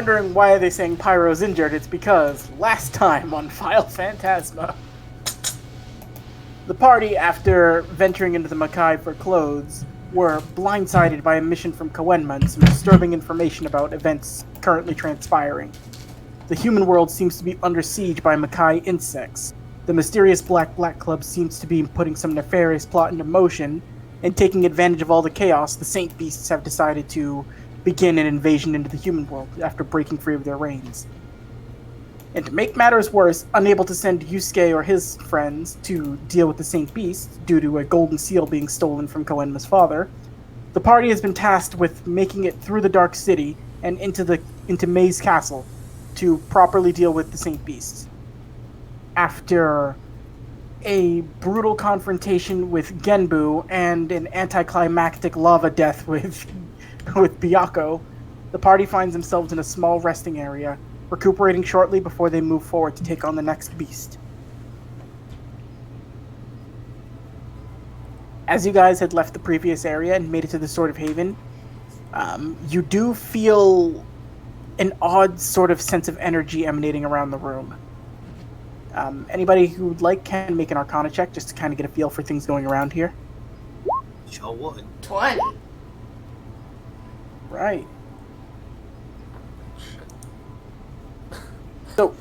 wondering why are they saying Pyro's injured, it's because last time on File Phantasma, the party, after venturing into the Makai for clothes, were blindsided by a mission from Koenma and some disturbing information about events currently transpiring. The human world seems to be under siege by Makai insects. The mysterious Black Club seems to be putting some nefarious plot into motion, and taking advantage of all the chaos, the Saint Beasts have decided to begin an invasion into the human world after breaking free of their reigns. And to make matters worse, unable to send Yusuke or his friends to deal with the Saint Beasts due to a golden seal being stolen from Koenma's father, the party has been tasked with making it through the Dark City and into Mei's castle to properly deal with the Saint Beasts. After a brutal confrontation with Genbu and an anticlimactic lava death with Byakuo, the party finds themselves in a small resting area, recuperating shortly before they move forward to take on the next beast. As you guys had left the previous area and made it to the Sword of Haven, you do feel an odd sort of sense of energy emanating around the room. Anybody who would like can make an Arcana check just to kind of get a feel for things going around here. Sure would. 20. Right. So,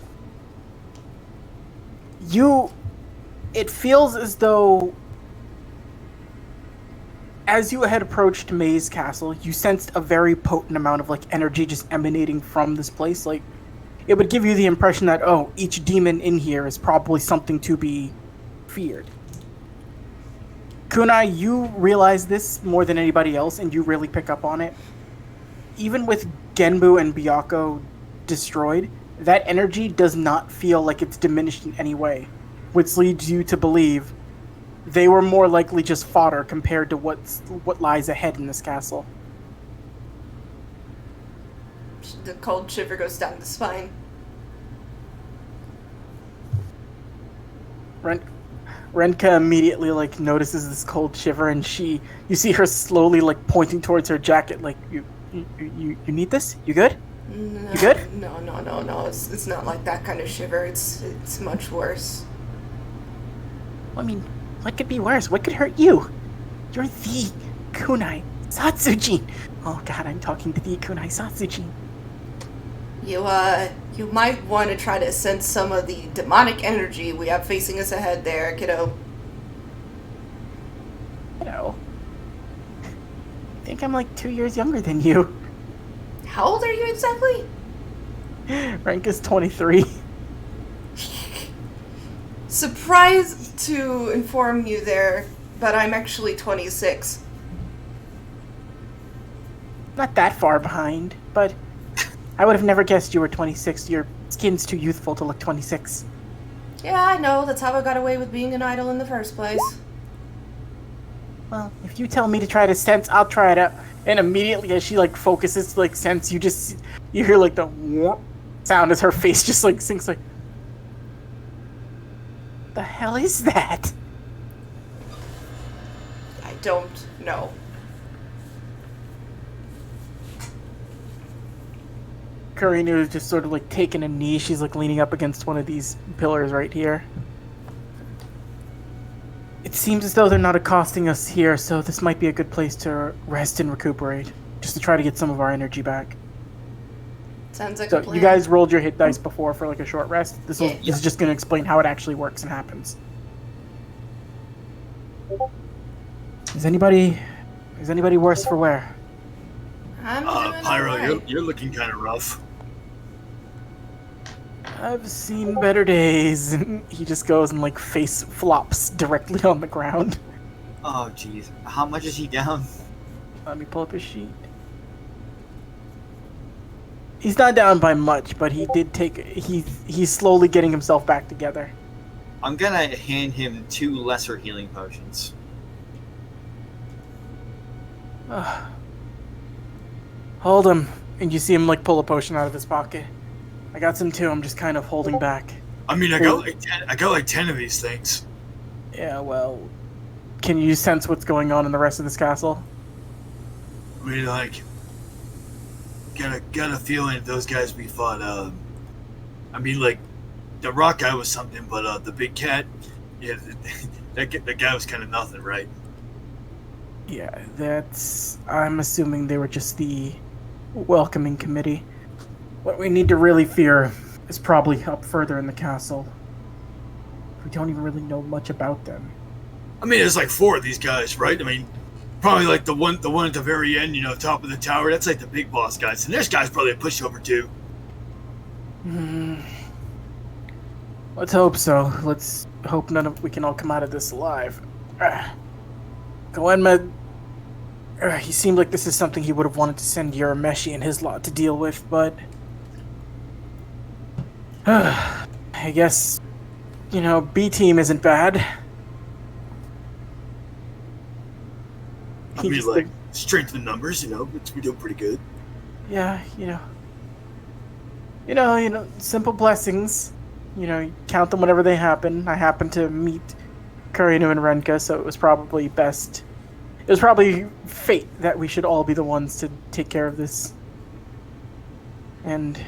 it feels as though, as you had approached Mei's castle, you sensed a very potent amount of, energy just emanating from this place. It would give you the impression that, each demon in here is probably something to be feared. Kunai, you realize this more than anybody else, and you really pick up on it. Even with Genbu and Byakuo destroyed, that energy does not feel like it's diminished in any way, which leads you to believe they were more likely just fodder compared to what lies ahead in this castle. The cold shiver goes down the spine. Renka immediately notices this cold shiver, and you see her slowly pointing towards her jacket, you need this? You good? No, you good? No. It's not like that kind of shiver. It's much worse. I mean, what could be worse? What could hurt you? You're the Kunai Satsujin. Oh god, I'm talking to the Kunai Satsujin. You might want to try to sense some of the demonic energy we have facing us ahead there, kiddo. Kiddo? I think I'm 2 years younger than you. How old are you exactly? Renka's 23. Surprised to inform you there, but I'm actually 26. Not that far behind, but I would have never guessed you were 26. Your skin's too youthful to look 26. Yeah, I know. That's how I got away with being an idol in the first place. Well, if you tell me to try to sense, I'll try it out. And immediately as she focuses to sense, you hear the whoop sound as her face just sinks the hell is that? I don't know. Karina is just sort of taking a knee. She's leaning up against one of these pillars right here. It seems as though they're not accosting us here, so this might be a good place to rest and recuperate, just to try to get some of our energy back. Sounds like so a plan. You guys rolled your hit dice before for a short rest. This is just going to explain how it actually works and happens. Is anybody worse for wear? I'm doing Pyro, alright. you're looking kind of rough. I've seen better days. And he just goes and face flops directly on the ground. Oh jeez, how much is he down? Let me pull up his sheet. He's not down by much, but he did he's slowly getting himself back together. I'm gonna hand him 2 lesser healing potions. Hold him, and you see him pull a potion out of his pocket. I got some too. I'm just kind of holding back. I mean, I got like 10 of these things. Yeah, well, can you sense what's going on in the rest of this castle? I mean, got a feeling those guys we fought. I mean, like, the rock guy was something, but the big cat, yeah, that guy was kind of nothing, right? Yeah, I'm assuming they were just the welcoming committee. What we need to really fear is probably up further in the castle. We don't even really know much about them. I mean, there's like 4 of these guys, right? I mean, probably like the one at the very end, top of the tower. That's like the big boss guys, and this guy's probably a pushover too. Let's hope so. Let's hope we can all come out of this alive. Goenma, he seemed like this is something he would have wanted to send Urameshi and his lot to deal with, but I guess, B team isn't bad. I mean, like, strength in numbers, we do pretty good. Yeah, simple blessings. Count them whenever they happen. I happened to meet Kurinu and Renka, so it was probably best. It was probably fate that we should all be the ones to take care of this. And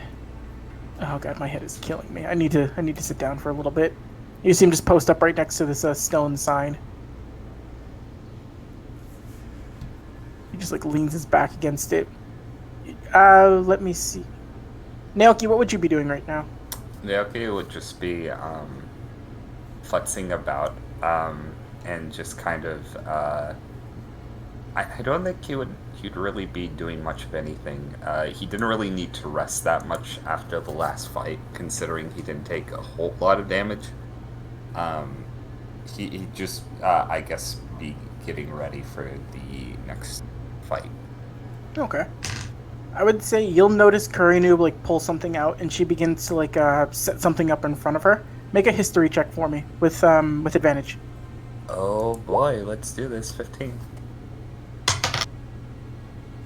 oh god, my head is killing me. I need to sit down for a little bit. You see him just post up right next to this stone sign. He just leans his back against it. Let me see. Naoki, what would you be doing right now? Naoki would just be futzing about and just kind of I don't think he'd really be doing much of anything. He didn't really need to rest that much after the last fight, considering he didn't take a whole lot of damage. He just I guess be getting ready for the next fight. Okay. I would say you'll notice Kurinu pull something out, and she begins to set something up in front of her. Make a history check for me with advantage. Oh boy, let's do this. 15.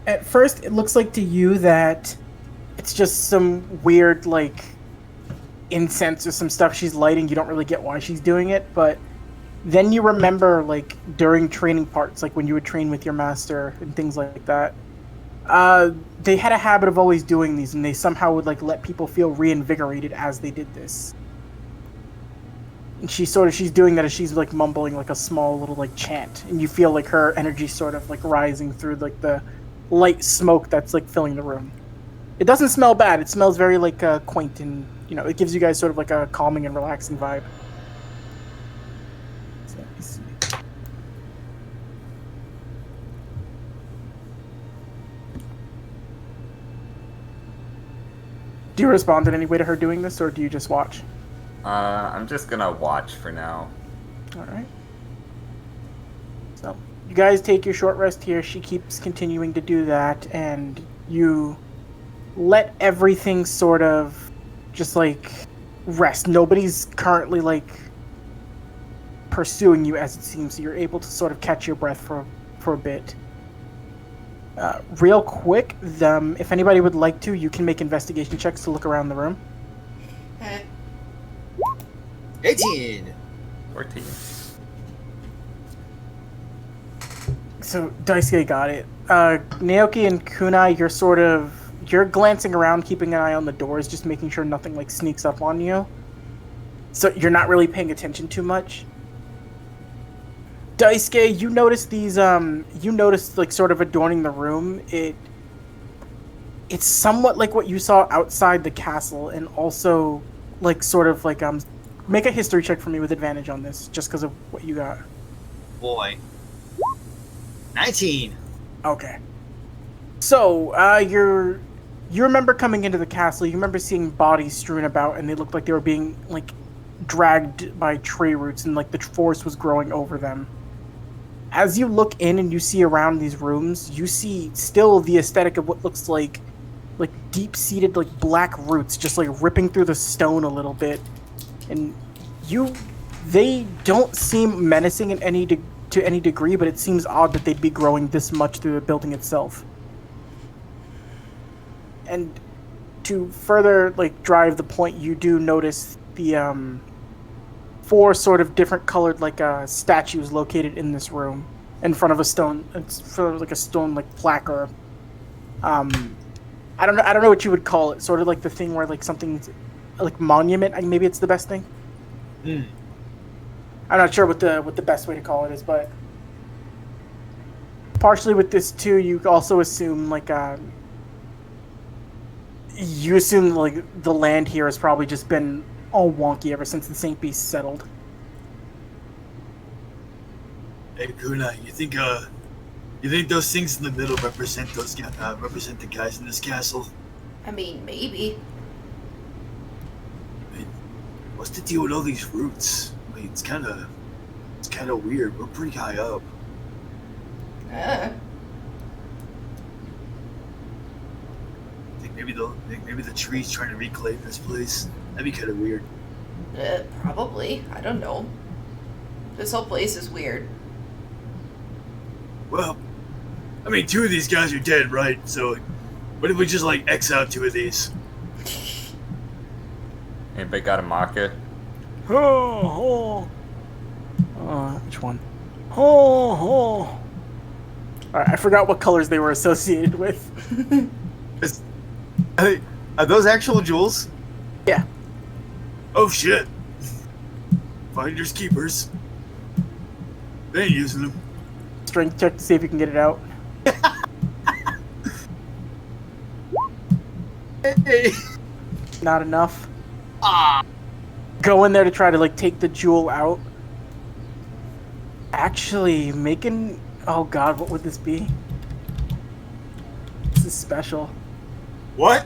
At first, it looks like to you that it's just some weird incense or some stuff she's lighting. You don't really get why she's doing it, but then you remember during training parts, when you would train with your master and things like that. They had a habit of always doing these, and they somehow would let people feel reinvigorated as they did this. And she's doing that as she's mumbling a small little chant, and you feel her energy sort of rising through the light smoke that's filling the room. It doesn't smell bad. It smells very quaint, and it gives you guys sort of a calming and relaxing vibe. So let me see. Do you respond in any way to her doing this, or do you just watch? I'm just gonna watch for now. Alright. So, you guys take your short rest here. She keeps continuing to do that, and you let everything sort of just rest. Nobody's currently pursuing you, as it seems, so you're able to sort of catch your breath for a bit. Real quick, if anybody would like to, you can make investigation checks to look around the room. 18. 14. So Daisuke got it. Naoki and Kunai, you're glancing around, keeping an eye on the doors, just making sure nothing sneaks up on you. So you're not really paying attention too much. Daisuke, you notice these, sort of adorning the room. It's somewhat like what you saw outside the castle, and also, make a history check for me with advantage on this, just because of what you got. Boy. 19. Okay. So, you remember coming into the castle, you remember seeing bodies strewn about, and they looked like they were being, dragged by tree roots, and, the forest was growing over them. As you look in and you see around these rooms, you see still the aesthetic of what looks like deep-seated, black roots, just, ripping through the stone a little bit. And they don't seem menacing to any degree, but it seems odd that they'd be growing this much through the building itself. And to further drive the point, you do notice the 4 sort of different colored statues located in this room in front of a stone. It's sort of a stone plaque or I don't know what you would call it. Sort of like the thing where like something's like monument. Maybe it's the best thing. Hmm. I'm not sure what the best way to call it is, but partially with this too, you also assume like you assume like the land here has probably just been all wonky ever since the Saint Beast settled. Hey, Kuna, you think those things in the middle represent represent the guys in this castle? I mean, maybe. I mean, what's the deal with all these roots? I mean, it's kind of weird. We're pretty high up. Think maybe the trees trying to reclaim this place. That'd be kind of weird. Probably. I don't know. This whole place is weird. Well, I mean, 2 of these guys are dead, right? So, what if we just like X out 2 of these? Anybody got a marker? Which one? Alright, I forgot what colors they were associated with. Are those actual jewels? Yeah. Oh shit! Finders keepers. They ain't using them. Strength check to see if you can get it out. Hey. Not enough. Go in there to try to like take the jewel out. Actually, making... Oh god, what would this be? This is special. What?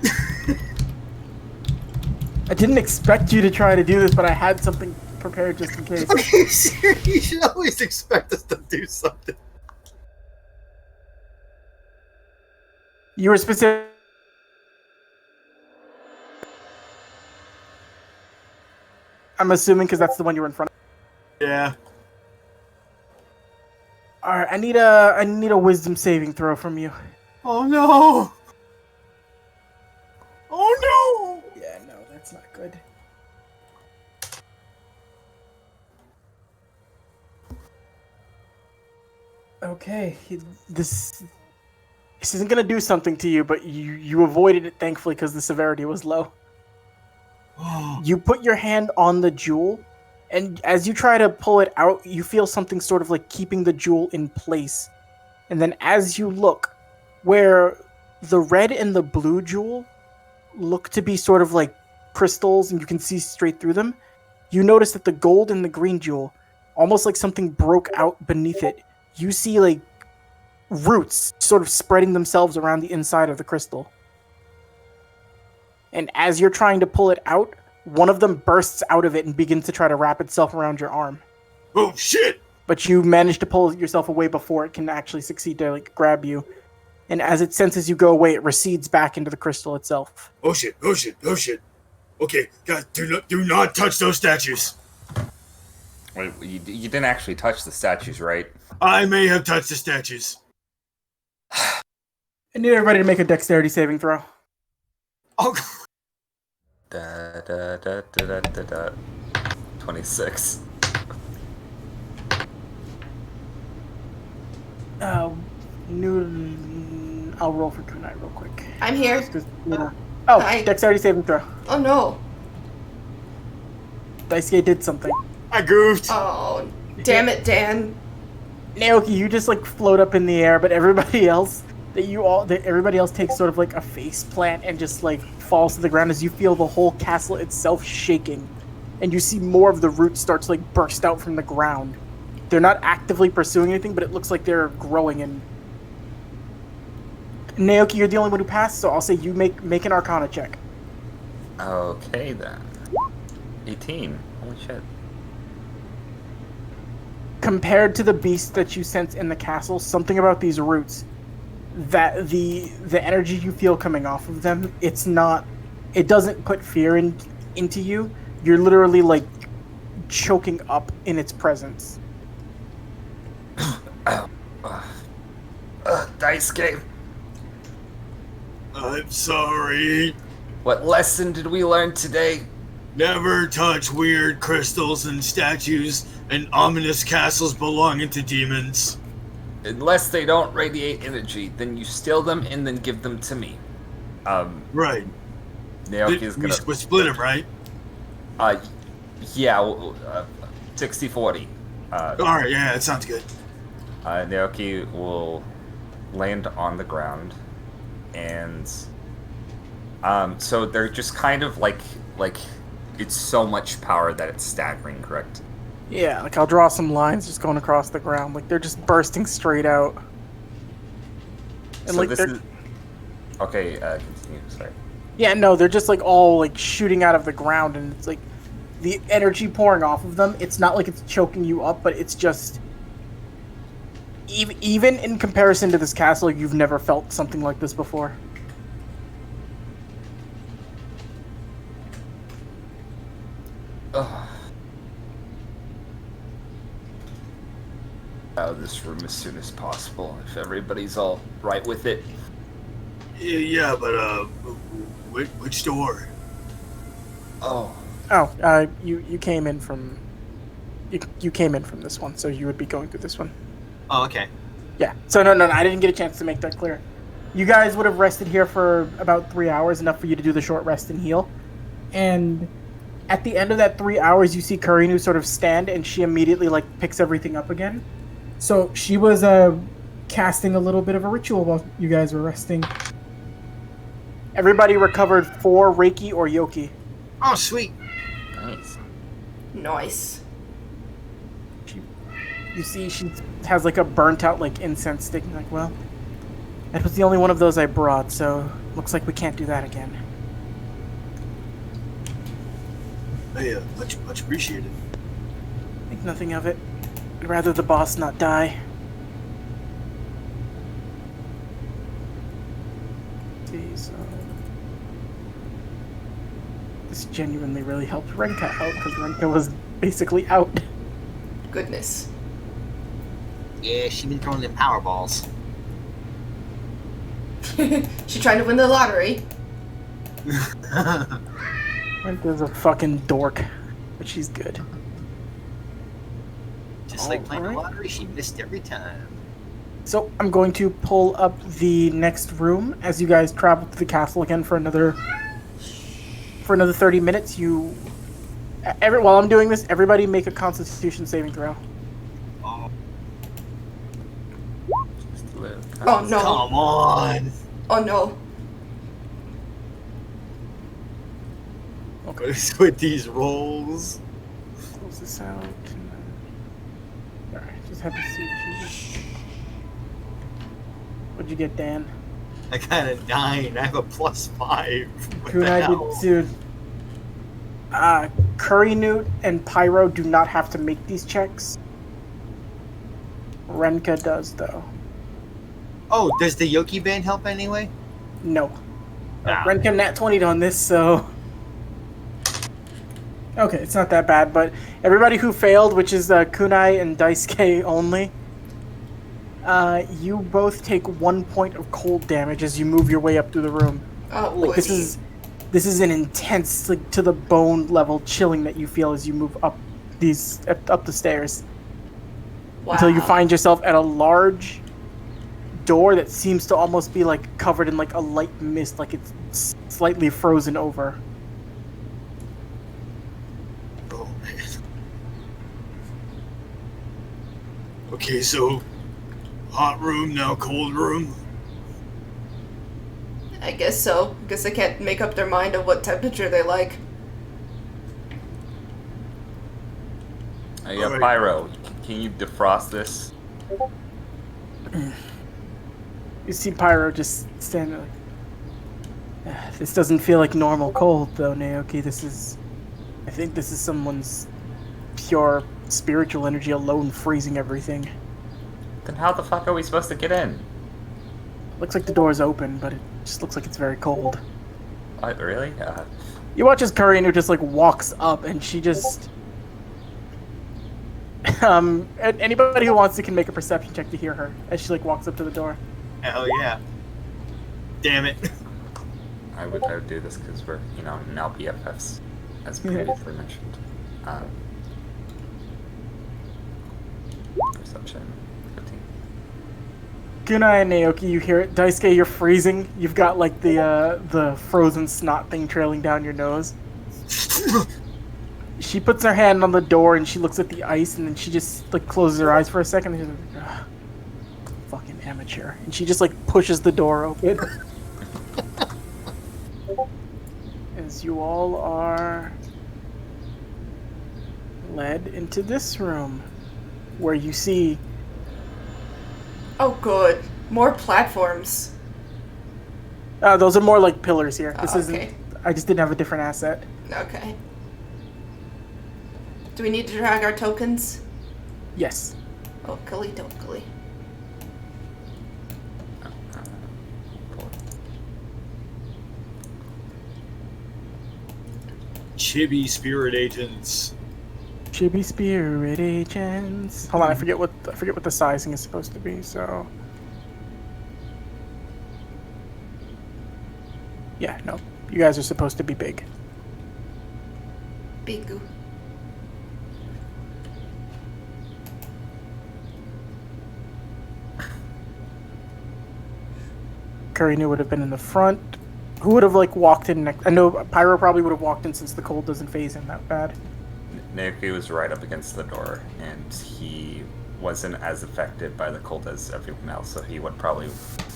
I didn't expect you to try to do this, but I had something prepared just in case. Okay, you should always expect us to do something. You were specific... I'm assuming because that's the one you were in front of. Yeah. Alright, I need a wisdom saving throw from you. Oh no! Oh no! Yeah, no, that's not good. Okay, this isn't gonna do something to you, but you avoided it thankfully because the severity was low. You put your hand on the jewel, and as you try to pull it out, you feel something sort of like keeping the jewel in place. And then as you look, where the red and the blue jewel look to be sort of like crystals and you can see straight through them, you notice that the gold and the green jewel, almost like something broke out beneath it, you see like roots sort of spreading themselves around the inside of the crystal. And as you're trying to pull it out, one of them bursts out of it and begins to try to wrap itself around your arm. Oh shit! But you manage to pull yourself away before it can actually succeed to like grab you. And as it senses you go away, it recedes back into the crystal itself. Oh shit! Oh shit! Oh shit! Okay, guys, do not touch those statues. Wait, you didn't actually touch the statues, right? I may have touched the statues. I need everybody to make a dexterity saving throw. Oh, Da, da, da, da, da, da, da. 26. I'll roll for Kunai real quick. I'm here. Oh, Hi. dexterity saving throw. Oh no. Daisuke did something. I goofed. Oh, damn it, Dan. Naoki, you just like float up in the air, but everybody else everybody else takes sort of like a face plant and just like falls to the ground as you feel the whole castle itself shaking, and you see more of the roots start to like burst out from the ground. They're not actively pursuing anything, but it looks like they're growing. And Naoki, you're the only one who passed, so I'll say you make an Arcana check. Okay then. 18. Holy shit. Compared to the beast that you sense in the castle, something about these roots, that the energy you feel coming off of them, it doesn't put fear into you. You're literally like choking up in its presence. Dice game. I'm sorry. What lesson did we learn today? Never touch weird crystals and statues and ominous castles belonging to demons. Unless they don't radiate energy, then you steal them and then give them to me. Right. Naoki's We gonna. split him, right? Yeah, 60-40. All right. Yeah, that sounds good. Naoki will land on the ground, and so they're just kind of like it's so much power that it's staggering, correct? Yeah, like I'll draw some lines just going across the ground. Like they're just bursting straight out. And So like this they're... is okay. Continue. Sorry. Yeah, no, they're just like all like shooting out of the ground, and it's like the energy pouring off of them. It's not like it's choking you up, but it's just even in comparison to this castle, you've never felt something like this before. Ugh. Out of this room as soon as possible, if everybody's all right with it. Yeah, but which door? Oh, You came in from you came in from this one, so you would be going through this one. Oh, okay. Yeah. So no, I didn't get a chance to make that clear. You guys would have rested here for about 3 hours, enough for you to do the short rest and heal. And at the end of that 3 hours, you see Karinu sort of stand, and she immediately like picks everything up again. So she was casting a little bit of a ritual while you guys were resting. Everybody recovered 4 Reiki or Yoki. Oh, sweet. nice. Nice. You see she has like a burnt out like incense stick. Like, well, that was the only one of those I brought, so looks like we can't do that again. Hey, much appreciated. Think nothing of it. I'd rather the boss not die. See, so this genuinely really helped Renka out because Renka was basically out. Goodness. Yeah, she been throwing them power balls. She trying to win the lottery. Renka's a fucking dork, but she's good. Just like playing the Alright. lottery, she missed every time. So I'm going to pull up the next room as you guys travel to the castle again for another 30 minutes. While I'm doing this, everybody make a Constitution saving throw. Oh, Just a little. Oh no. come on. Oh no. What is with these rolls? Close this out. And then... Alright, just have to see what you... What'd you get, Dan? I got a 9. I have a +5. What the Kunai hell? did too. Curry Newt and Pyro do not have to make these checks. Renka does, though. Oh, does the Yoki band help anyway? No. Ah. Renka nat 20'd on this, so... Okay, it's not that bad, but everybody who failed, which is Kunai and Daisuke only, you both take 1 point of cold damage as you move your way up through the room. Oh, Like, this is an intense, like, to the bone level chilling that you feel as you move up the stairs. wow. Until you find yourself at a large door that seems to almost be like covered in like a light mist, like it's slightly frozen over. Oh man. Okay, so hot room now, cold room. I guess so. Guess they can't make up their mind of what temperature they like. Yeah, Alright. Pyro, can you defrost this? You see Pyro just standing like, this doesn't feel like normal cold though, Naoki. I think this is someone's pure spiritual energy alone freezing everything. Then how the fuck are we supposed to get in? Looks like the door's open, but it just looks like it's very cold. What, really? You watch as Karinu just like walks up and she just... anybody who wants to can make a perception check to hear her as she like walks up to the door. Hell yeah. Damn it. I would do this because we're, now BFFs, as previously mentioned. Perception, 15. Kunai and Naoki, you hear it. Daisuke, you're freezing. You've got like the frozen snot thing trailing down your nose. She puts her hand on the door and she looks at the ice and then she just like closes her eyes for a second and she's like, ugh, fucking amateur. And she just like pushes the door open. As you all are led into this room where you see Oh, good. More platforms. those are more like pillars here. This okay. isn't. I just didn't have a different asset. Okay. Do we need to drag our tokens? Yes. Okily dokily. Chibi spirit agents. Chibi spirit agents. Hold on, I forget what the sizing is supposed to be. So. Yeah, no. You guys are supposed to be big. Bigu. Karina would have been in the front. Who would have like walked in next? I know Pyro probably would have walked in since the cold doesn't phase him that bad. Naoki was right up against the door, and he wasn't as affected by the cold as everyone else, so he would probably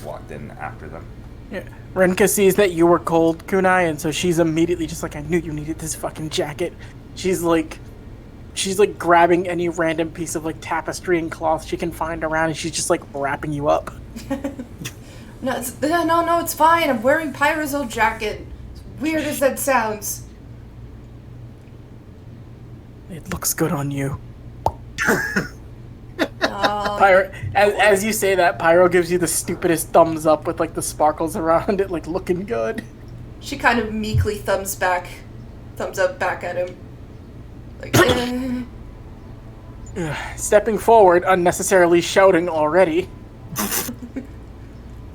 walked in after them. Yeah. Renka sees that you were cold, Kunai, and so she's immediately just like, I knew you needed this fucking jacket. She's like grabbing any random piece of like tapestry and cloth she can find around, and she's just like wrapping you up. No, it's fine. I'm wearing Pyro's old jacket. As weird as that sounds. It looks good on you. Oh, Pyro, as you say that, Pyro gives you the stupidest thumbs up with like the sparkles around it, like looking good. she kind of meekly thumbs up back at him. Like, Stepping forward, unnecessarily shouting already.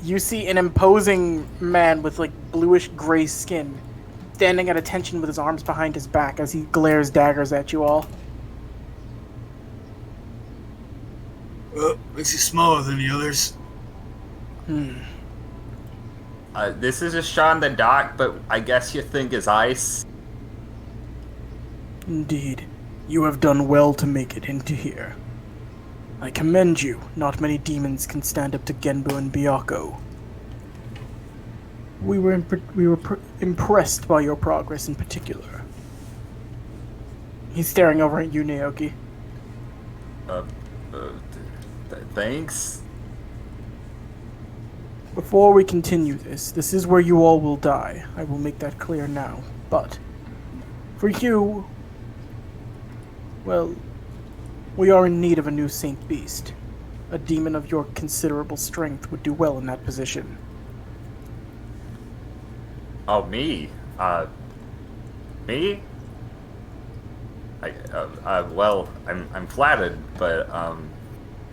You see an imposing man with like bluish gray skin, standing at attention with his arms behind his back as he glares daggers at you all. Makes you smaller than the others. This is a shot in the dark, but I guess you think is ice. Indeed, you have done well to make it into here. I commend you. Not many demons can stand up to Genbu and Byako. We were impressed by your progress in particular. He's staring over at you, Naoki. Thanks. Before we continue this is where you all will die. I will make that clear now. But, for you, well, we are in need of a new Saint Beast. A demon of your considerable strength would do well in that position. Oh, me? Me? Well, I'm flattered, but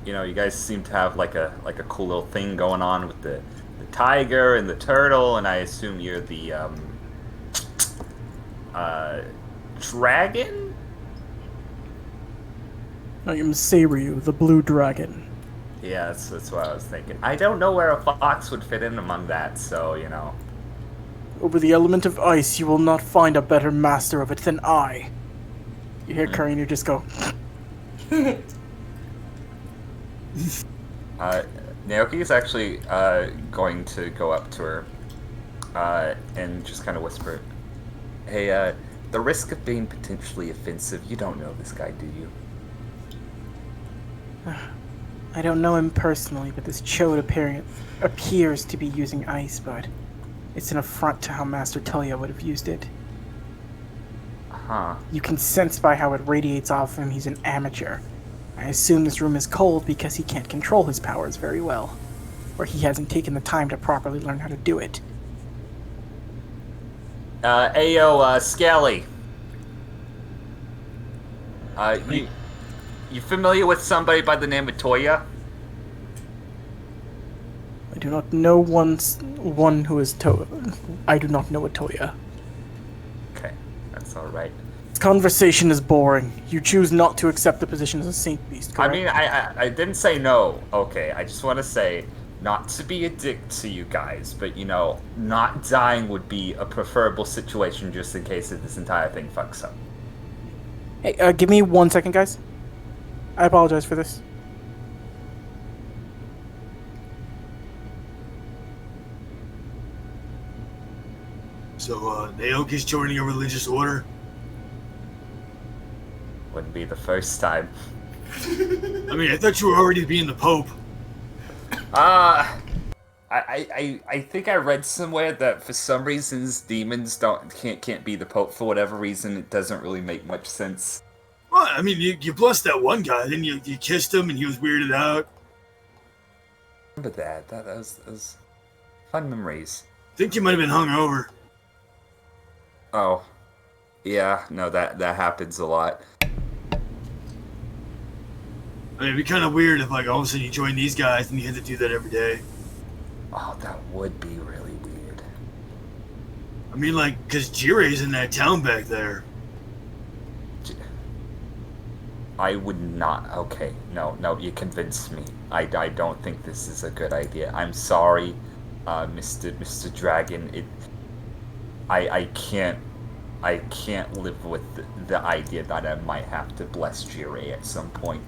you know, you guys seem to have like a cool little thing going on with the tiger and the turtle, and I assume you're the dragon? I am Seiryu, the blue dragon. Yeah, that's what I was thinking. I don't know where a fox would fit in among that, so, you know. Over the element of ice, you will not find a better master of it than I. You hear Karina just go... Naoki is actually going to go up to her and just kind of whisper, "Hey, the risk of being potentially offensive, you don't know this guy, do you?" I don't know him personally, but this chode appears to be using ice, but it's an affront to how Master Toya would have used it. Huh. You can sense by how it radiates off him he's an amateur. I assume this room is cold because he can't control his powers very well, or he hasn't taken the time to properly learn how to do it. Ayo, Skelly. You familiar with somebody by the name of Toya? I do not know one who is I do not know a Toya. Okay, that's alright. This conversation is boring. You choose not to accept the position as a Saint Beast, correct? I mean, I didn't say no, okay? I just want to say, not to be a dick to you guys, but, not dying would be a preferable situation just in case if this entire thing fucks up. Hey, give me 1 second, guys. I apologize for this. So, Naoki's joining a religious order? Wouldn't be the first time. I mean, I thought you were already being the Pope. I think I read somewhere that for some reasons demons can't be the Pope. For whatever reason, it doesn't really make much sense. Well, I mean, you blessed that one guy, then you kissed him and he was weirded out. Remember that? That was fun memories. I think you might have been hungover. Oh, yeah. No, that happens a lot. I mean, it'd be kind of weird if, like, all of a sudden you join these guys and you had to do that every day. Oh, that would be really weird. I mean, like, because Jirai's in that town back there. I would not. Okay, no, you convinced me. I don't think this is a good idea. I'm sorry, Mr. Dragon. I can't live with the idea that I might have to bless Jirai at some point.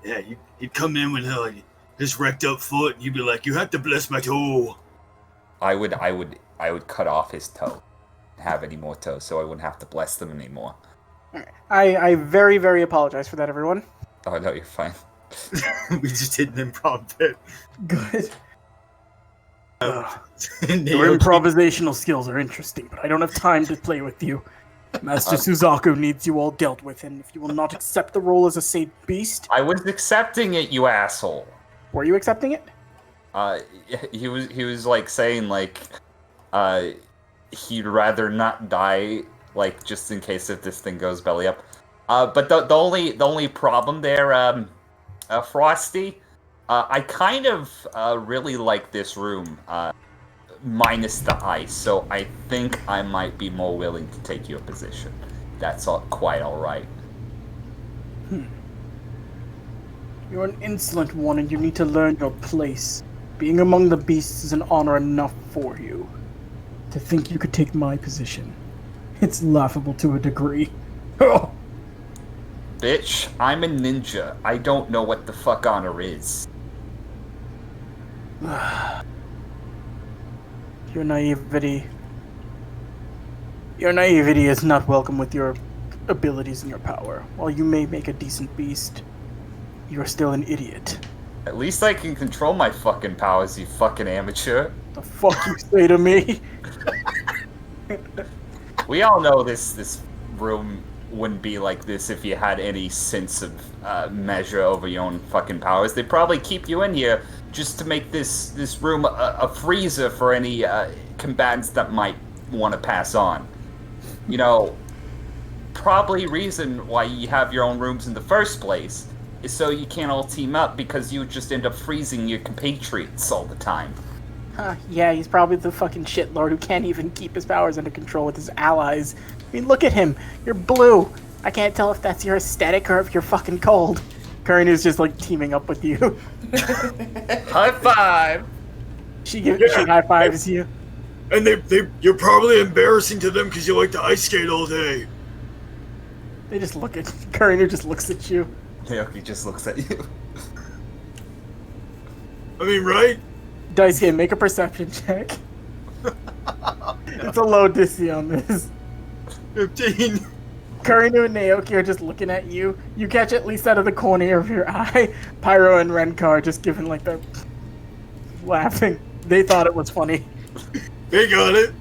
Yeah, he'd come in with like his wrecked up foot, and you'd be like, "You have to bless my toe." I would cut off his toe, have any more toes, so I wouldn't have to bless them anymore. I very, very apologize for that, everyone. Oh no, you're fine. We just did an improv bit. Good. Your Naoki- improvisational skills are interesting, but I don't have time to play with you. Master Suzaku needs you all dealt with, and if you will not accept the role as a saint beast... I was accepting it, you asshole. Were you accepting it? He was like saying like, he'd rather not die, like just in case if this thing goes belly up. But the only problem there, Frosty, I kind of really like this room, minus the ice. So I think I might be more willing to take your position. That's quite all right. You're an insolent one, and you need to learn your place. Being among the beasts is an honor enough for you. To think you could take my position. It's laughable to a degree. Oh! Bitch, I'm a ninja. I don't know what the fuck honor is. Your naivety is not welcome with your abilities and your power. While you may make a decent beast, you are still an idiot. At least I can control my fucking powers, you fucking amateur. The fuck you say to me? We all know this room wouldn't be like this if you had any sense of measure over your own fucking powers. They'd probably keep you in here just to make this room a freezer for any combatants that might want to pass on. You know, probably reason why you have your own rooms in the first place is so you can't all team up, because you just end up freezing your compatriots all the time. Yeah, he's probably the fucking shitlord who can't even keep his powers under control with his allies. I mean, look at him. You're blue. I can't tell if that's your aesthetic or if you're fucking cold. Karina's just like teaming up with you. High five! She high fives you. And you're probably embarrassing to them because you like to ice skate all day. They just look at Karina. Just looks at you. Naoki just looks at you. I mean, right? Dice game, make a perception check. It's a low DC on this. 15. Karina and Naoki are just looking at you. You catch at least out of the corner of your eye, Pyro and Renkar are just giving like the laughing. They thought it was funny. They got it.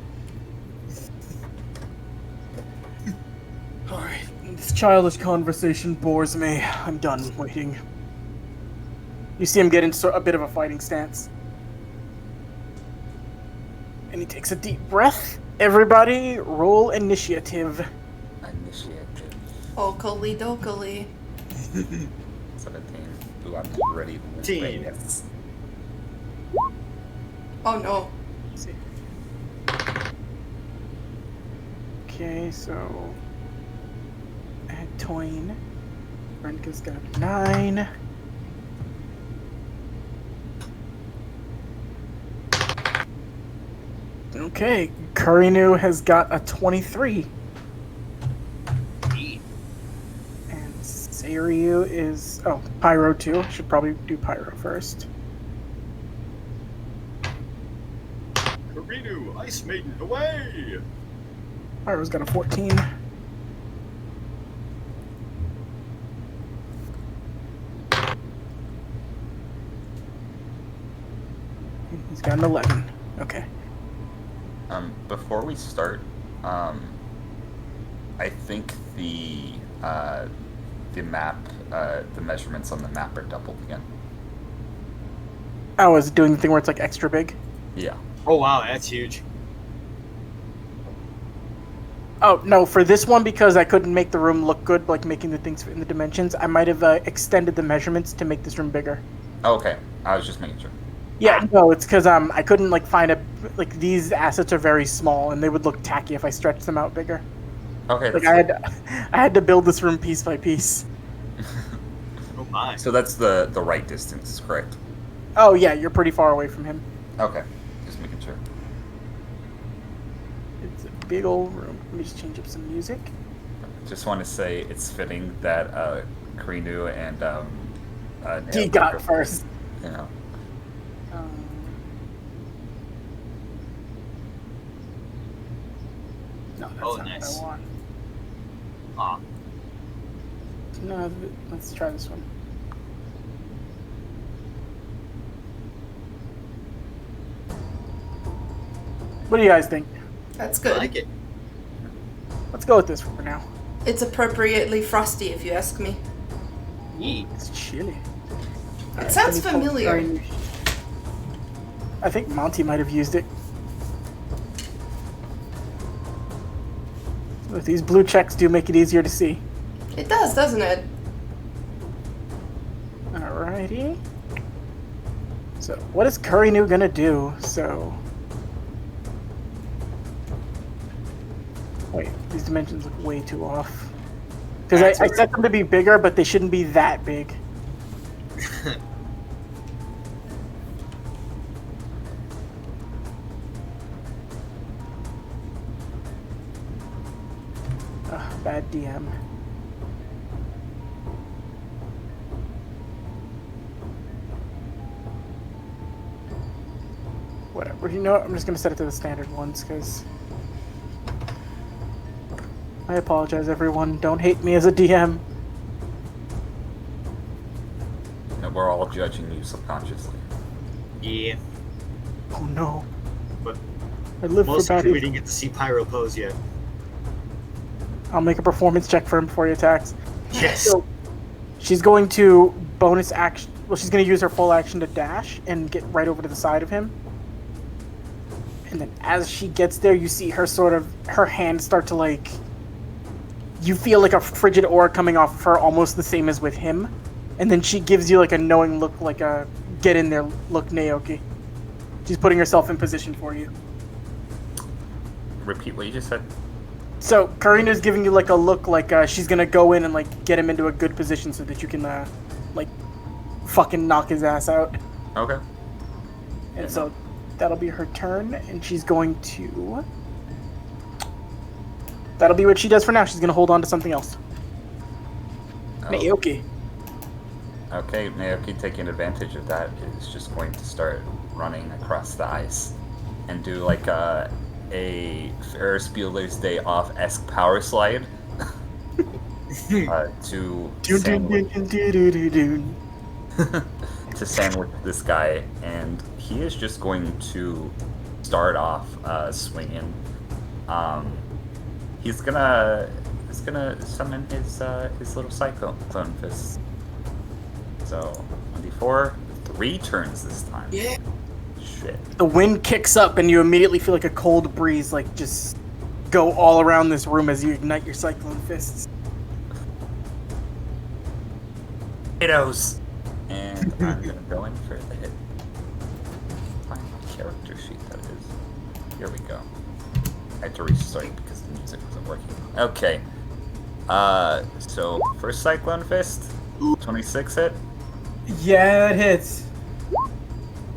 Alright, this childish conversation bores me. I'm done waiting. You see him get into a bit of a fighting stance. And he takes a deep breath. Everybody, roll initiative. Initiative. Okily dokily. 17. Ooh, I'm ready. Teen. Yes. Oh no. Let's see. Okay, so add Toyn. Renka's got 9. Okay, Kurinu has got a 23. Neat. And Seiryu is... Oh, Pyro too. Should probably do Pyro first. Karinu, Ice Maiden, away! Pyro's got a 14. He's got an 11. Okay. Before we start, I think the map, the measurements on the map are doubled again. Oh, is it doing the thing where it's like extra big? Yeah. Oh wow, that's huge. Oh, no, for this one, because I couldn't make the room look good, like making the things fit in the dimensions, I might have extended the measurements to make this room bigger. Okay, I was just making sure. Yeah, no, it's because I couldn't like find a like these assets are very small and they would look tacky if I stretched them out bigger. Okay. Like I had to build this room piece by piece. Oh my. So that's the right distance, correct? Oh yeah, you're pretty far away from him. Okay, just making sure. It's a big old room. Let me just change up some music. Just want to say it's fitting that Karinu and He Naomi got go- first. You know. No, that's Oh, not nice. what I want. Aw. No, let's try this one. What do you guys think? That's I good. like it. Let's go with this for now. It's appropriately frosty, if you ask me. Neat. It's chilly. It sounds Let me pull familiar. Kurinu. I think Monty might have used it. But these blue checks do make it easier to see. It does, doesn't it? Alrighty. So, what is Kurinu gonna do? So... Wait, these dimensions look way too off. Because I set them to be bigger, but they shouldn't be that big. Ugh, bad DM. Whatever. You know what? I'm just gonna set it to the standard ones, because... I apologize, everyone. Don't hate me as a DM. And we're all judging you subconsciously. Yeah. Oh no. But I live for mostly bad we evil. didn't get to see Pyro pose yet. I'll make a performance check for him before he attacks. Yes. So, she's going to bonus action. Well, she's going to use her full action to dash and get right over to the side of him. And then as she gets there, you see her her hand start to like... You feel like a frigid aura coming off of her, almost the same as with him. And then she gives you like a knowing look, like a get in there look, Naoki. She's putting herself in position for you. Repeat what you just said. So Karina's giving you like a look, like she's gonna go in and like get him into a good position so that you can like fucking knock his ass out. Okay. And so that'll be her turn, and she's going to. That'll be what she does for now. She's gonna hold on to something else. Oh. Naoki. Okay, Naoki, taking advantage of that, is just going to start running across the ice and do like a Ferris Bueller's Day Off-esque power slide to to sandwich this guy, and he is just going to start off swinging. He's gonna summon his little cyclone fist. So 1d4, 3 turns this time. Yeah. Shit. The wind kicks up, and you immediately feel like a cold breeze, like just go all around this room as you ignite your cyclone fists. Potatoes. And I'm gonna go in for the hit. Find my character sheet, that is. Here we go. I had to restart because the music wasn't working. Okay. So first Cyclone Fist, 26 hit. Yeah, it hits.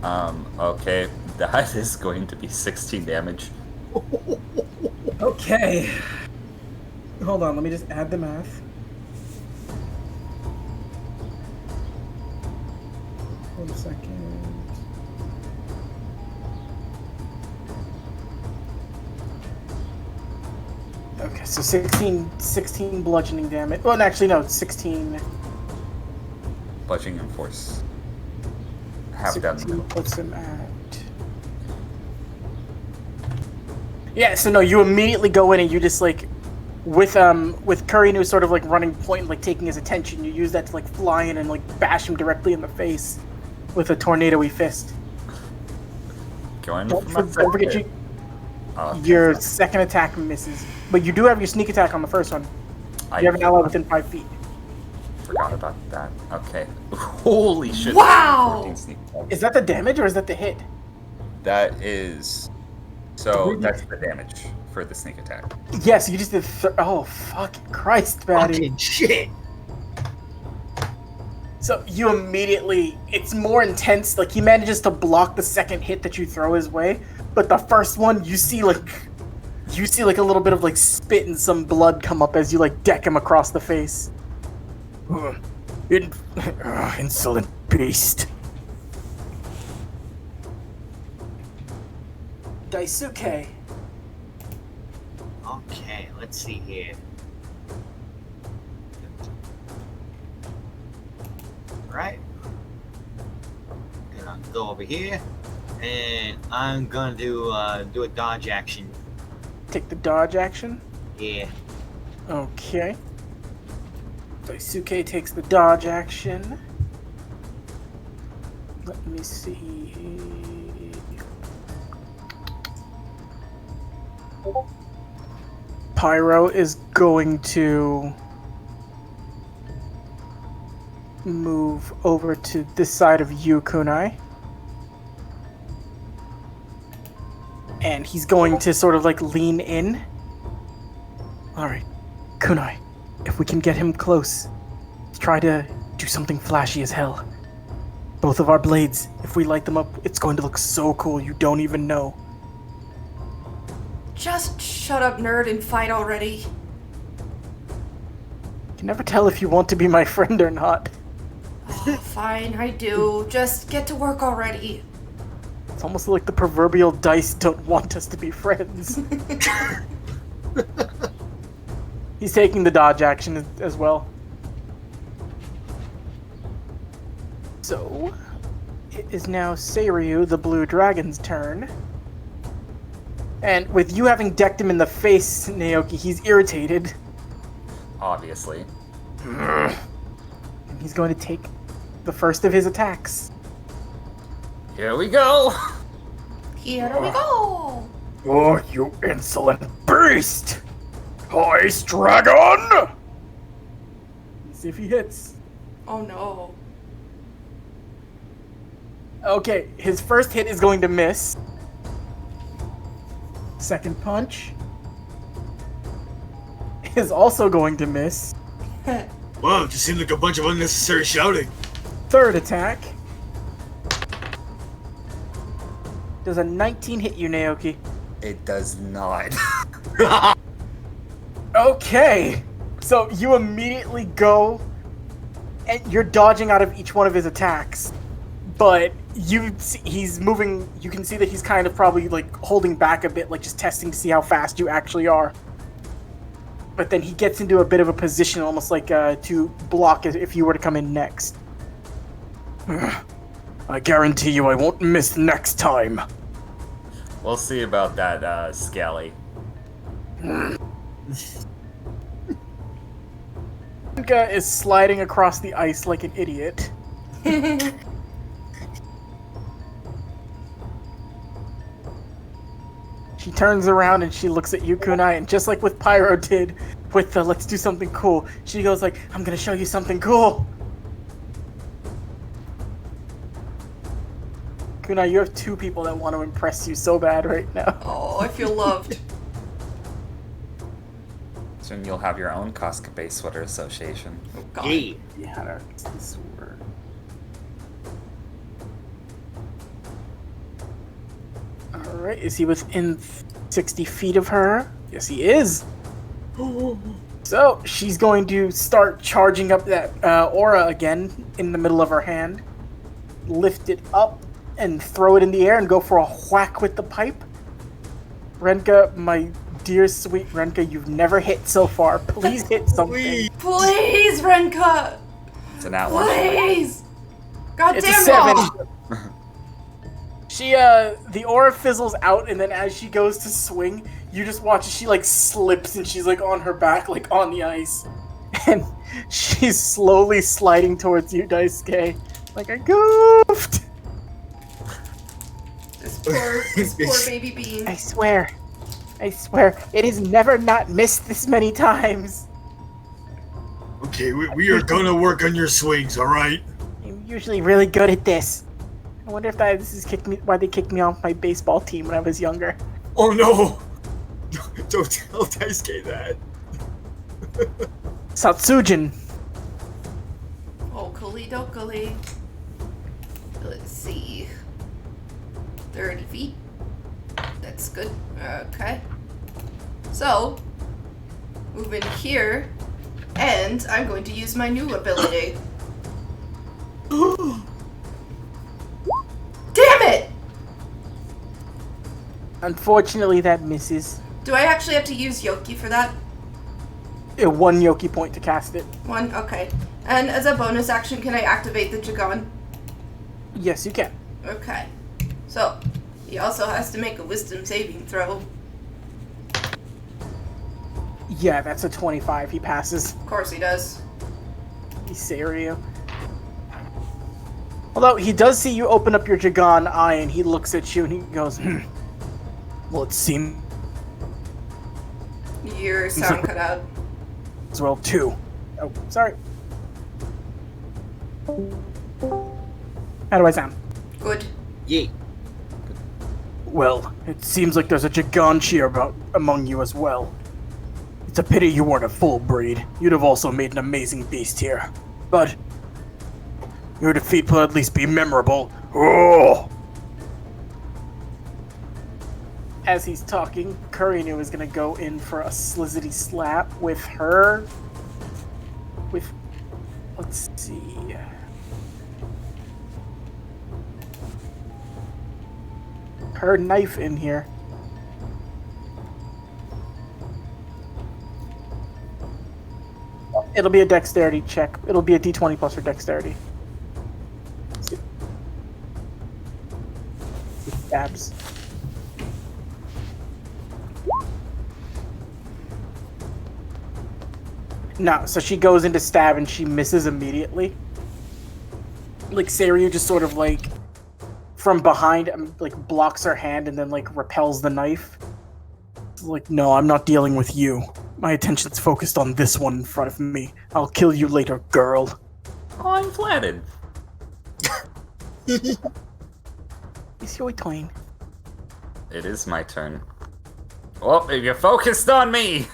Okay, that is going to be 16 damage. Okay. Hold on, let me just add the math. One second. Okay, so 16 bludgeoning damage. Well, actually, no, 16. Bludgeoning and force. Half down the 16 middle. puts him at. Yeah, so no, you immediately go in and you just like, with Kurinu sort of like running point, like taking his attention, you use that to like fly in and like bash him directly in the face with a tornado-y fist. Going Don't for my forget second. Oh, your second attack misses, but you do have your sneak attack on the first one. You have an ally within 5 feet. Forgot about that. Okay. Holy shit. Wow! 14 sneak attack. Is that the damage or is that the hit? That is. So that's the damage for the sneak attack. Yes, you just did. Oh, fucking Christ, Batty. Fucking shit. So you immediately, it's more intense. Like he manages to block the second hit that you throw his way, but the first one you see like a little bit of like spit and some blood come up as you like deck him across the face. Insolent beast. Daisuke. Okay, let's see here. Right. Gonna go over here, and I'm gonna do a dodge action. Take the dodge action. Yeah. Okay. Daisuke takes the dodge action. Let me see. Pyro is going to move over to this side of you, Kunai. And he's going to sort of like lean in. Alright, Kunai, if we can get him close, let's try to do something flashy as hell. Both of our blades, if we light them up, it's going to look so cool you don't even know. Just shut up, nerd, and fight already. You can never tell if you want to be my friend or not. Oh, fine, I do. Just get to work already. It's almost like the proverbial dice don't want us to be friends. He's taking the dodge action as well. So, it is now Seiryu, the blue dragon's turn. And with you having decked him in the face, Naoki, he's irritated. Obviously. And he's going to take the first of his attacks. Here we go! Here we go! Oh, you insolent beast! Ice dragon! Let's see if he hits. Oh no. Okay, his first hit is going to miss. Second punch is also going to miss. Wow, it just seemed like a bunch of unnecessary shouting. Third attack. Does a 19 hit you, Naoki? It does not. Okay. So you immediately go and you're dodging out of each one of his attacks. But he's moving, you can see that he's kind of probably like holding back a bit, like just testing to see how fast you actually are. But then he gets into a bit of a position almost like to block it if you were to come in next. I guarantee you I won't miss next time. We'll see about that, Scally. Inka is sliding across the ice like an idiot. She turns around and she looks at you, Kunai, and just like with Pyro did with the let's do something cool, she goes like, I'm gonna show you something cool. Kunai, you have two people that want to impress you so bad right now. Oh, I feel loved. Soon you'll have your own Cosca-based sweater association. Oh, God. Yeah. Yeah, that's this word. Alright, is he within 60 feet of her. Yes, he is. So she's going to start charging up that aura again in the middle of her hand. Lift it up and throw it in the air and go for a whack with the pipe. Renka, my dear sweet Renka, you've never hit so far. Please hit something. Please, Renka! It's an outlaw. Please! God It's a damn 7. She, the aura fizzles out, and then as she goes to swing, you just watch as she, like, slips, and she's, like, on her back, like, on the ice. And she's slowly sliding towards you, Daisuke. Like, I goofed! This poor baby bean. I swear, it has never not missed this many times. Okay, we are gonna work on your swings, alright? I'm usually really good at this. I wonder if why they kicked me off my baseball team when I was younger. Oh no! Don't tell Daisuke that. Satsujin. Okali dokali. Let's see. 30 feet. That's good. Okay. So, move in here, and I'm going to use my new ability. Damn it! Unfortunately, that misses. Do I actually have to use Yoki for that? 1 Yoki point to cast it. 1? Okay. And as a bonus action, can I activate the Jagan? Yes, you can. Okay. So, he also has to make a wisdom saving throw. Yeah, that's a 25. He passes. Of course he does. Isario. Although, he does see you open up your Jagan eye, and he looks at you, and he goes, Well, it seems Your sound cut out. as well, 2. Oh, sorry. How do I sound? Good. Yeet. Well, it seems like there's a Gigantia among you as well. It's a pity you weren't a full breed. You'd have also made an amazing beast here. But your defeat will at least be memorable. Oh! As he's talking, Kurinu is gonna go in for a slizzity slap with her. Let's see. Her knife in here. It'll be a dexterity check. It'll be a d20 plus her dexterity. Stabs. No, so she goes into stab and she misses immediately. Like, Seiryu just sort of, like, from behind, like, blocks her hand and then, like, repels the knife. Like, no, I'm not dealing with you. My attention's focused on this one in front of me. I'll kill you later, girl. Oh, I'm flattered. It's your turn. It is my turn. Well, if you're focused on me!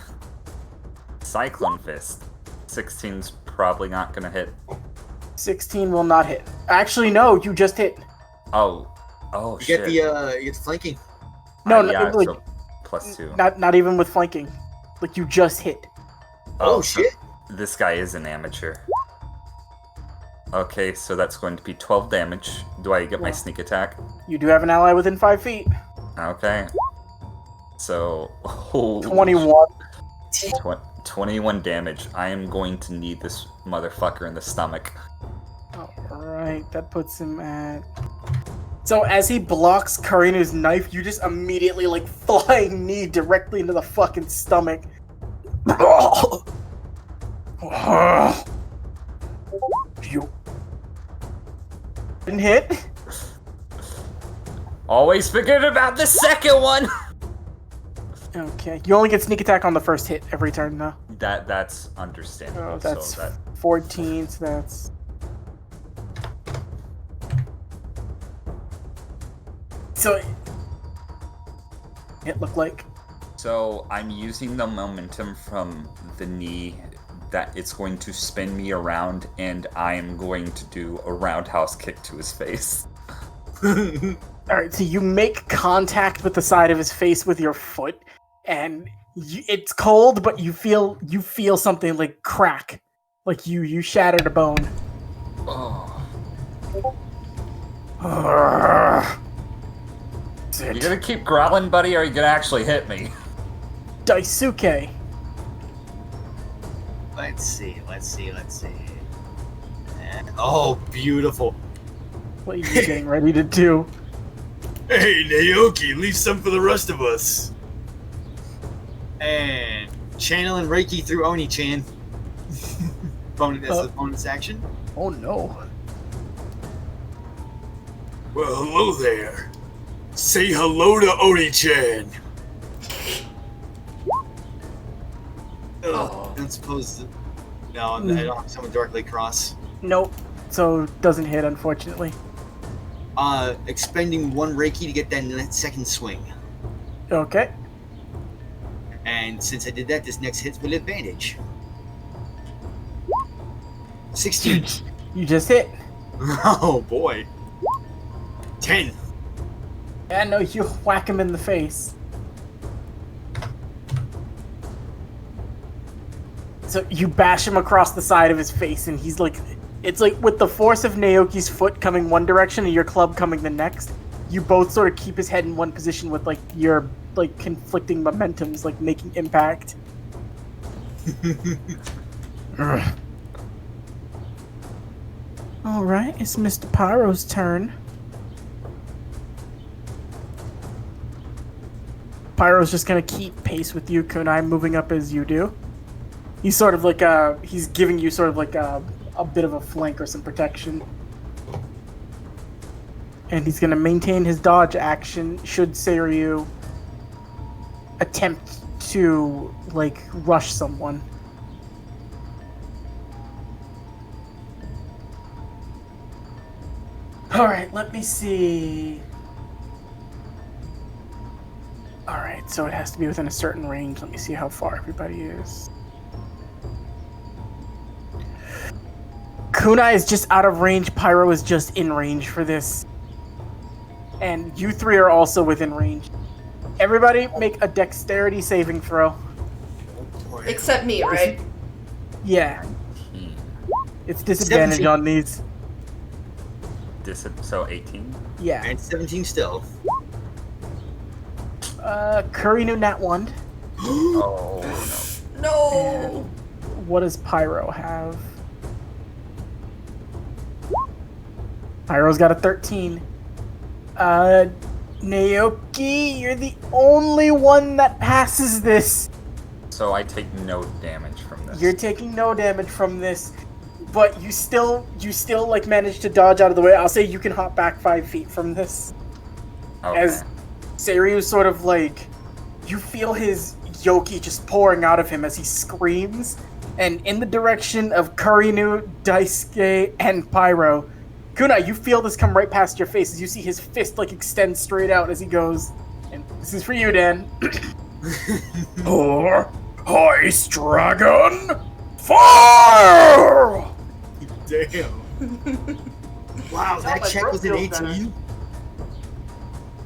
Cyclone Fist. 16's probably not gonna hit. 16 will not hit. Actually, no, you just hit. Oh, You shit. get you get the flanking. No, yeah, like, so +2. not even with flanking. Like, you just hit. Oh, so shit. This guy is an amateur. Okay, so that's going to be 12 damage. Do I get my Yeah. sneak attack? You do have an ally within 5 feet. Okay. So, holy 21. 21 damage. I am going to need this motherfucker in the stomach. Alright, that puts him at... So as he blocks Karinu's knife, you just immediately, like, flying knee directly into the fucking stomach. You didn't hit? Always forget about the second one! Okay, you only get sneak attack on the first hit every turn, though. That's understandable. Oh, that's so that 14, so that's... So... It looked like... So I'm using the momentum from the knee that it's going to spin me around, and I am going to do a roundhouse kick to his face. Alright, so you make contact with the side of his face with your foot, and it's cold, but you feel something like crack. Like you shattered a bone. Oh. That's You it. gonna keep growling, buddy, or are you gonna actually hit me? Daisuke. Let's see. Oh, beautiful. What are you getting ready to do? Hey, Naoki, leave some for the rest of us. And channeling Reiki through Oni-chan. That's the bonus action. Oh no. Well, hello there. Say hello to Oni-chan. Oh. I'm supposed to. No, I don't have someone directly across. Nope. So doesn't hit, unfortunately. Expending 1 Reiki to get that second swing. Okay. And since I did that, this next hit's with advantage. 16. You just hit. Oh boy. 10. Yeah, no, you whack him in the face. So you bash him across the side of his face, and he's like, it's like with the force of Naoki's foot coming one direction and your club coming the next, you both sort of keep his head in one position with like your like conflicting momentums, like making impact. Alright, it's Mr. Pyro's turn. Pyro's just gonna keep pace with you, Kunai, moving up as you do. He's sort of like he's giving you sort of like a bit of a flank or some protection. And he's gonna maintain his dodge action should Seiryu attempt to, like, rush someone. Alright, let me see. Alright, so it has to be within a certain range. Let me see how far everybody is. Kunai is just out of range. Pyro is just in range for this. And you three are also within range. Everybody make a dexterity saving throw. Except me, right? Yeah. It's disadvantage 17. on these. So 18? Yeah. And 17 still. Curry knew nat 1. Oh, No. What does Pyro have? Pyro's got a 13. Naoki, you're the only one that passes this. no. So I take no damage from this. You're taking no damage from this, but you still like manage to dodge out of the way. I'll say you can hop back 5 feet from this. Okay. As Seiryu sort of like, you feel his yoki just pouring out of him as he screams, and in the direction of Kurinu, Daisuke, and Pyro. Kunai, you feel this come right past your face as you see his fist like extend straight out as he goes. And this is for you, Dan. Ice Dragon, fire! Damn. Wow, that my check throat was an feels better.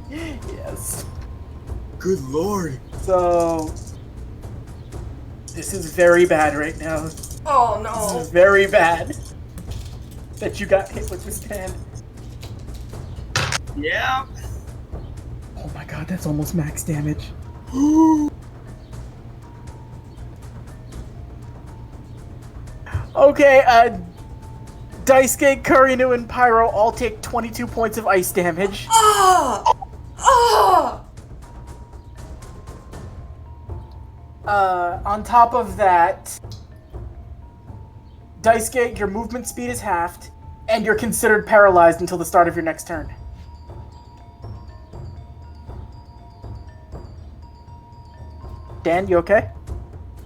18? Yes. Good lord. So this is very bad right now. Oh This no. is very bad that you got hit with this hand. Yeah. Oh my god, that's almost max damage. Okay, Daisuke, Kurinu, and Pyro all take 22 points of ice damage. Ah! Ah! On top of that, Daisuke, your movement speed is halved, and you're considered paralyzed until the start of your next turn. Dan, you okay?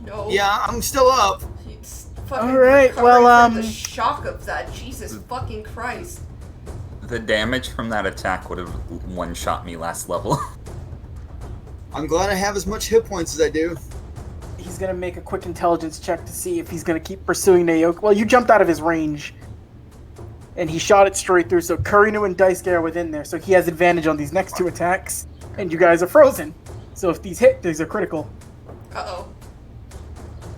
No. Yeah, I'm still up. He's fucking Alright, recovering well, from the shock of that. Jesus fucking Christ. The damage from that attack would have one-shot me last level. I'm glad I have as much hit points as I do. He's gonna make a quick intelligence check to see if he's gonna keep pursuing Naoki. Well, you jumped out of his range. and he shot it straight through. So Kurinu and Daisuke are within there, so he has advantage on these next 2 attacks, and you guys are frozen. So if these hit, these are critical. Uh-oh.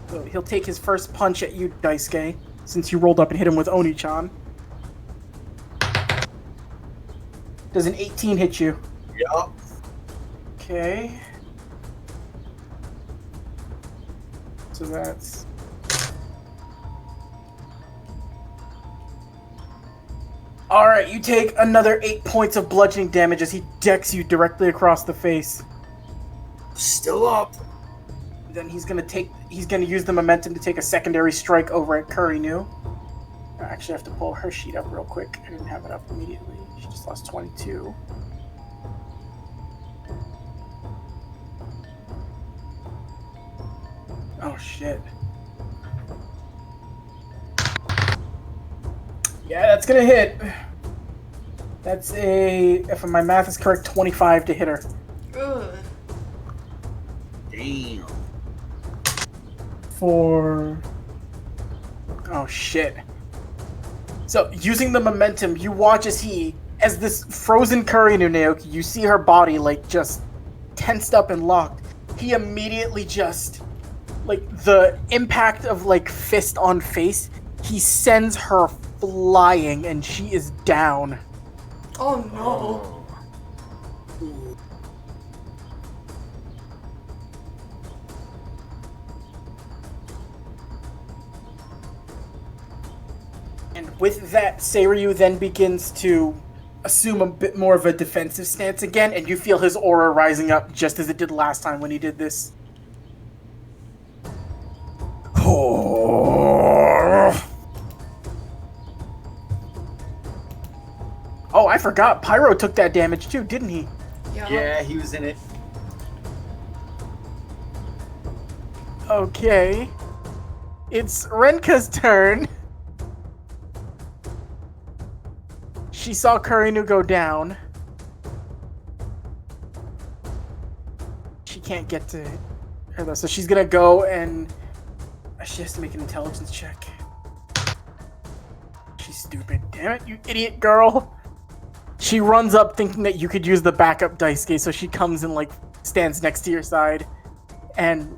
So he'll take his first punch at you, Daisuke, since you rolled up and hit him with Oni-chan. Does an 18 hit you? Yup. Okay. So that's... Alright, you take another 8 points of bludgeoning damage as he decks you directly across the face. Still up. Then he's gonna use the momentum to take a secondary strike over at Kurinu. I actually have to pull her sheet up real quick. I didn't have it up immediately. She just lost 22. Oh shit. Yeah, that's gonna hit. That's if my math is correct, 25 to hit her. Ugh. Damn. Oh shit. So, using the momentum, you watch as this frozen Kurinu Naoki, you see her body, like, just tensed up and locked. He immediately just, like, the impact of, like, fist on face, he sends her flying, and she is down. Oh no. And with that, Seiryu then begins to assume a bit more of a defensive stance again, and you feel his aura rising up just as it did last time when he did this. Oh, I forgot. Pyro took that damage too, didn't he? Yeah, he was in it. Okay. It's Renka's turn. She saw Kurinu go down. She can't get to her though, so she's gonna go and she has to make an intelligence check. She's stupid. Damn it, you idiot girl. She runs up thinking that you could use the backup Daisuke, so she comes and like stands next to your side. And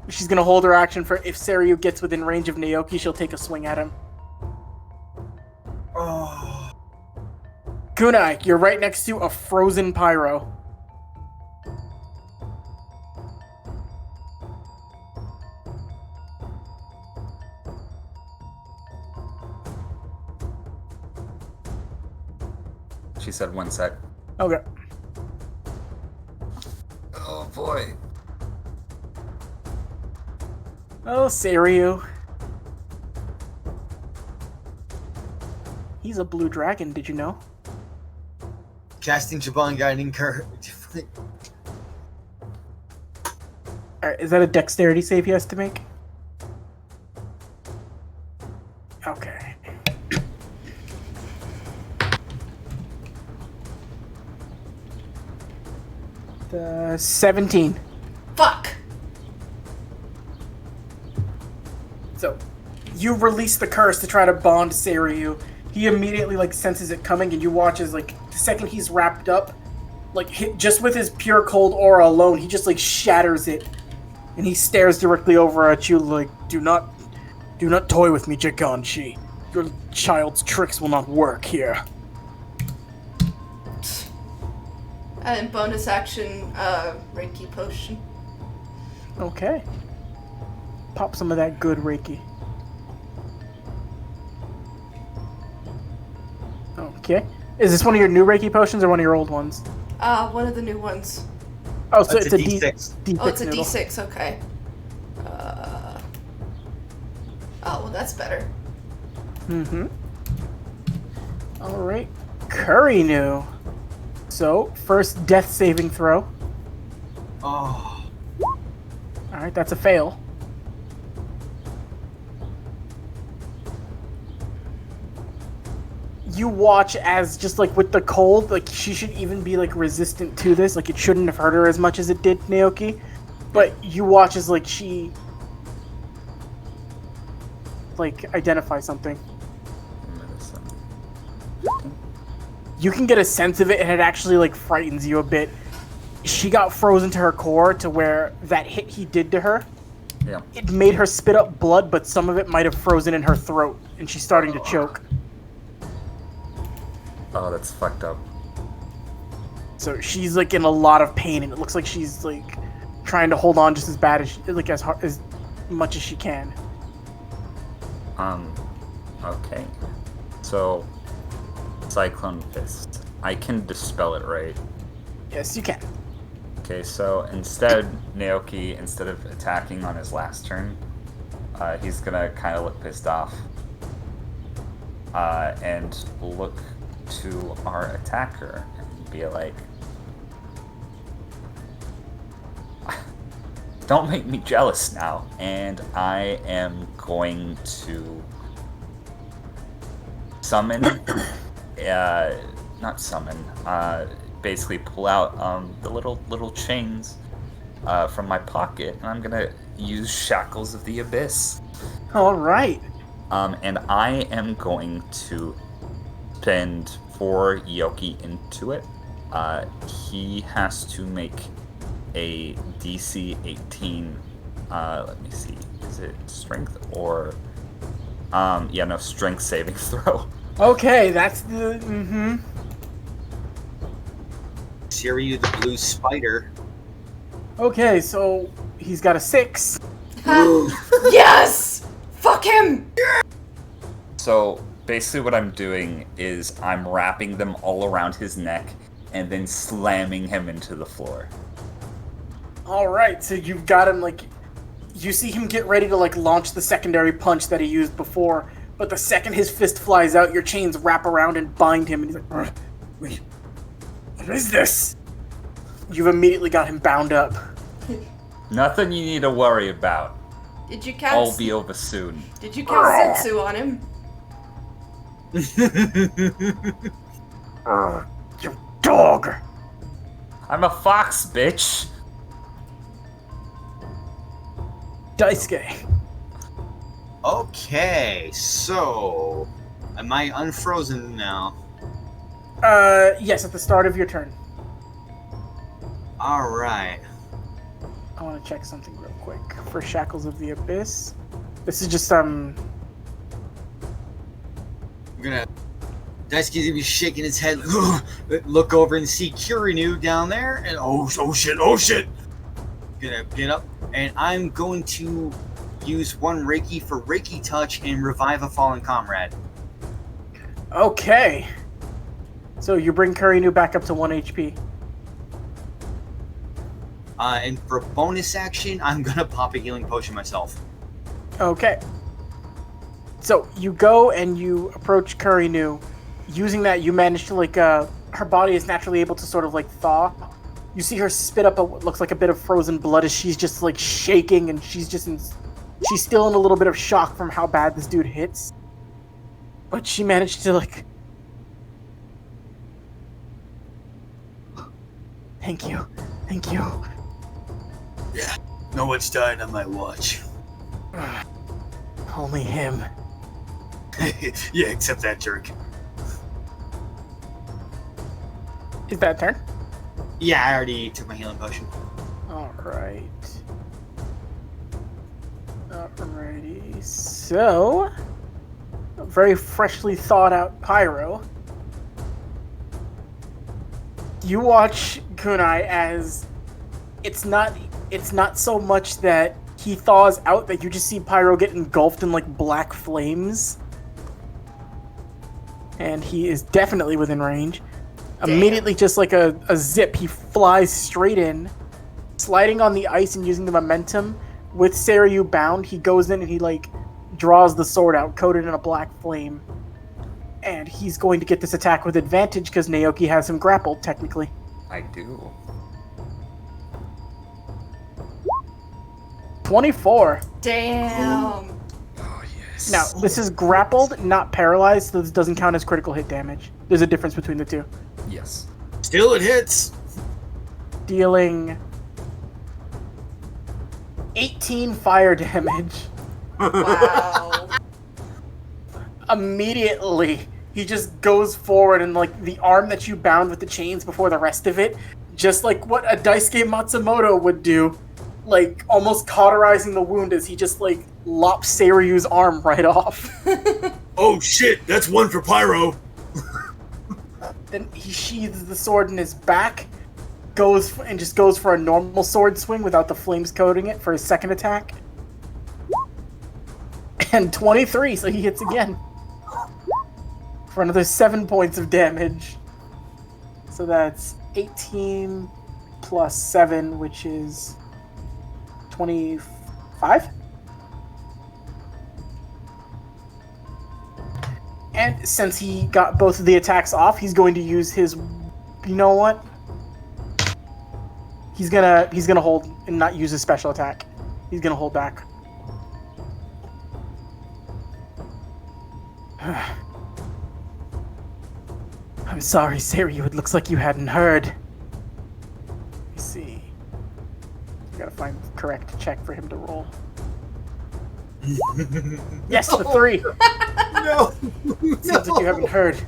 she's gonna hold her action for if Seiryu gets within range of Naoki, she'll take a swing at him. Oh. Kunai, you're right next to a frozen Pyro. She said 1 sec. Okay. Oh boy. Oh, Seiryu. He's a blue dragon, did you know? Casting Shabangai and incur. Alright, is that a dexterity save he has to make? Okay. The 17. Fuck. So, you release the curse to try to bond Seiryu. He immediately, like, senses it coming, and you watch as, like, the second he's wrapped up, like, just with his pure cold aura alone, he just, like, shatters it. And he stares directly over at you, like, do not toy with me, Jiganshi. Your child's tricks will not work here. And bonus action, Reiki potion. Okay. Pop some of that good Reiki. Okay. Is this one of your new Reiki potions or one of your old ones? One of the new ones. Oh, so it's a D6. D6 Oh, it's a noodle. D6, okay. Oh, well, that's better. Mm-hmm. Alright. Kurinu. So, first death saving throw. Oh. Alright, that's a fail. You watch as, just like with the cold, like she should even be like resistant to this. Like it shouldn't have hurt her as much as it did Naoki. But you watch as like she like identifies something. Medicine. You can get a sense of it, and it actually like frightens you a bit. She got frozen to her core to where that hit he did to her, Yeah. it made her spit up blood, but some of it might have frozen in her throat, and she's starting to choke. Oh, that's fucked up. So she's like in a lot of pain, and it looks like she's like trying to hold on just as bad as like as much as she can. Okay. So, Cyclone Fist. I can dispel it, right? Yes, you can. Okay, so instead, Naoki, instead of attacking on his last turn, he's gonna kind of look pissed off. And look to our attacker and be like, don't make me jealous now. And I am going to summon, not summon, basically pull out the little chains from my pocket, and I'm gonna use Shackles of the Abyss. All right. And I am going to spend 4 Yoki into it. He has to make a DC 18. Let me see. Is it strength or? Yeah, no, strength saving throw. Okay, that's the. Siryu the Blue Spider. Okay, so he's got a 6. Yes! Fuck him! So basically what I'm doing is I'm wrapping them all around his neck and then slamming him into the floor. All right, so you've got him like, you see him get ready to like launch the secondary punch that he used before, but the second his fist flies out, your chains wrap around and bind him, and he's like, wait, what is this? You've immediately got him bound up. Nothing you need to worry about. Did you I'll cast? be over soon. Did you cast Zetsu on him? You dog! I'm a fox, bitch. Daisuke. Okay, so am I unfrozen now? Yes, at the start of your turn. All right. I want to check something real quick for Shackles of the Abyss. This is just I'm gonna. Daisuke's gonna be shaking his head. Look over and see Kirinu down there, and oh shit! Gonna get up, and I'm going to use 1 Reiki for Reiki Touch and revive a fallen comrade. Okay. So you bring Kurinu back up to 1 HP. And for bonus action, I'm gonna pop a healing potion myself. Okay. So you go and you approach Kurinu. Using that, you manage to like her body is naturally able to sort of like thaw. You see her spit up what looks like a bit of frozen blood as she's just like shaking, and she's still in a little bit of shock from how bad this dude hits. But she managed to like. Thank you. Yeah, no one's dying on my watch. Only him. Yeah, except that jerk. Is that a turn? Yeah, I already took my healing potion. Alright. Alrighty. So, a very freshly thought out Pyro. You watch Kunai as it's not so much that he thaws out that you just see Pyro get engulfed in like black flames. And he is definitely within range. Damn. Immediately, just like a zip, he flies straight in, sliding on the ice and using the momentum. With Seiryu bound, he goes in and he like draws the sword out, coated in a black flame. And he's going to get this attack with advantage because Naoki has him grappled, technically. I do. 24. Damn. Oh, yes. Now, this is grappled, not paralyzed, so this doesn't count as critical hit damage. There's a difference between the two. Yes. Still, it hits. Dealing 18 fire damage. Wow. Immediately, he just goes forward and like the arm that you bound with the chains before the rest of it, just like what a Daisuke Matsumoto would do, like almost cauterizing the wound as he just like lops Seiryu's arm right off. Oh shit, that's one for Pyro. Then he sheathes the sword in his back, goes for a normal sword swing without the flames coating it for his second attack. And 23, so he hits again. For another 7 points of damage. So that's 18 plus 7, which is 25? And since he got both of the attacks off, he's going to use his... You know what? He's gonna hold and not use his special attack. He's gonna hold back. I'm sorry, Seiryu. It looks like you hadn't heard. Let me see. I gotta find the correct check for him to roll. Yes, the 3. No. Seems like you haven't heard.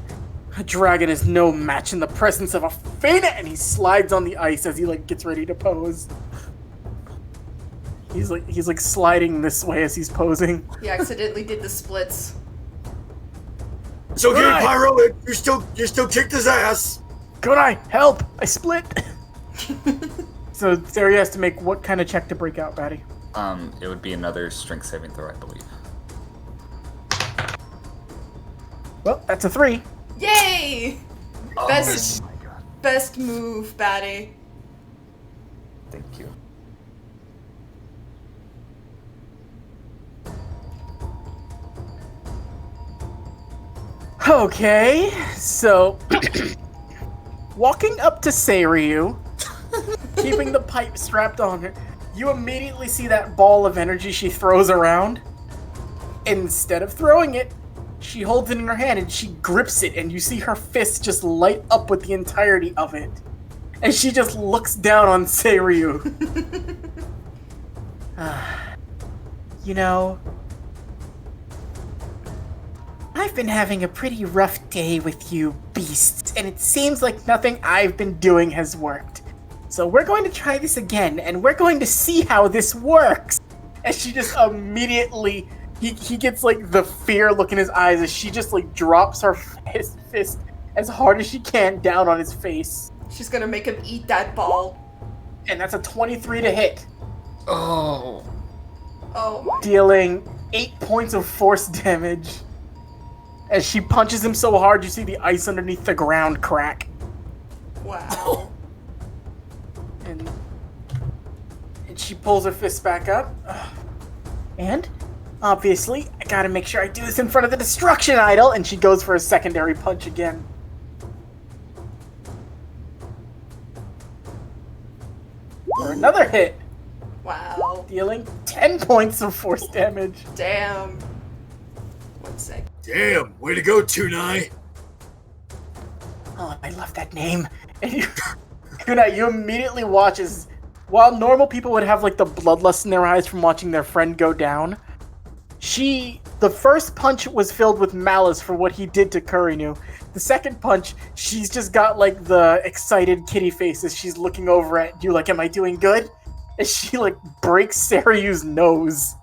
A dragon is no match in the presence of a Fana, and he slides on the ice as he like gets ready to pose. He's like sliding this way as he's posing. He accidentally did the splits. It's okay, Right. Pyro. You still kicked his ass. Kunai, help! I split! So Seiryu has to make what kind of check to break out, Batty? It would be another strength saving throw, I believe. Well, that's a 3. Yay! Oh Best my god. best move, Batty. Thank you. Okay, so walking up to Seiryu, keeping the pipe strapped on her, you immediately see that ball of energy she throws around. Instead of throwing it, she holds it in her hand and she grips it, and you see her fist just light up with the entirety of it. And she just looks down on Seiryu. You know, I've been having a pretty rough day with you beasts, and it seems like nothing I've been doing has worked. So we're going to try this again, and we're going to see how this works. And she just immediately, he gets like the fear look in his eyes as she just like drops her fist as hard as she can down on his face. She's gonna make him eat that ball. And that's a 23 to hit, Oh. Oh my. dealing 8 points of force damage. As she punches him so hard, you see the ice underneath the ground crack. Wow. And she pulls her fist back up. And, obviously, I gotta make sure I do this in front of the destruction idol. And she goes for a secondary punch again. For another hit, Wow. dealing 10 points of force damage. Damn. 1 sec. Damn, way to go, Tunai. Oh, I love that name. And you, Kunai, you immediately watch as, while normal people would have like the bloodlust in their eyes from watching their friend go down, the first punch was filled with malice for what he did to Kurinu. The second punch, she's just got like the excited kitty face as she's looking over at you like, am I doing good? As she like breaks Seiryu's nose.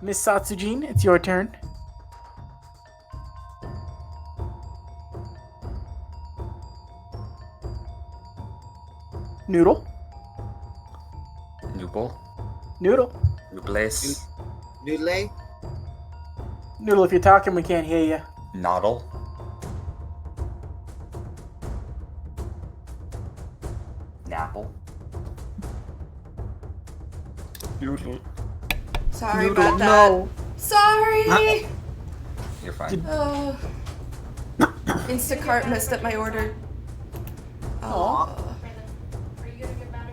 Miss Satsujin, it's your turn. Noodle. Noodle. Noodle. Noodles. Noodle? Noodle, if you're talking, we can't hear you. Noddle. Napple. Noodle. Sorry Noodle, about that. no. Sorry. You're fine. Oh. Instacart messed up my order. Oh.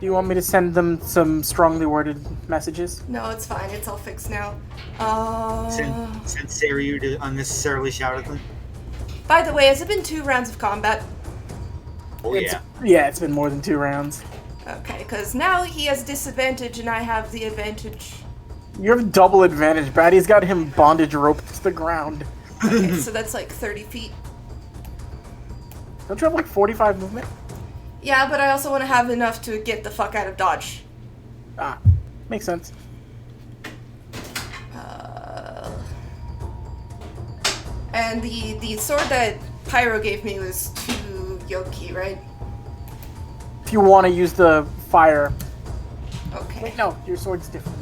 Do you want me to send them some strongly worded messages? No, it's fine. It's all fixed now. Send Seiryu to unnecessarily shout at them. By the way, has it been 2 rounds of combat? Oh yeah. Yeah, it's been more than 2 rounds. Okay, because now he has disadvantage and I have the advantage. You have double advantage. Batty's got him bondage roped to the ground. Okay, so that's like 30 feet. Don't you have like 45 movement? Yeah, but I also want to have enough to get the fuck out of dodge. Ah, makes sense. And the sword that Pyro gave me was 2 yoki, right? If you want to use the fire. Okay. Wait, no, your sword's different.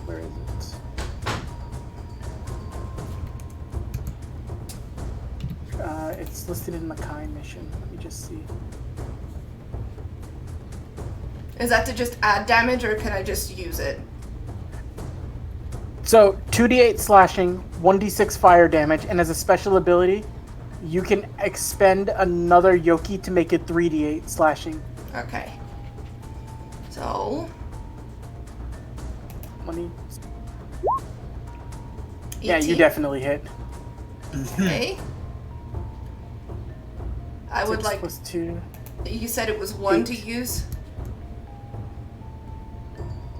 Where is it? It's listed in Makai mission. Let me just see. Is that to just add damage, or can I just use it? So, 2d8 slashing, 1d6 fire damage, and as a special ability, you can expend another yoki to make it 3d8 slashing. Okay. So... Let me... Yeah, 18. you definitely hit. Okay. I would 6 like... plus 2. You said it was 1 to 8. use?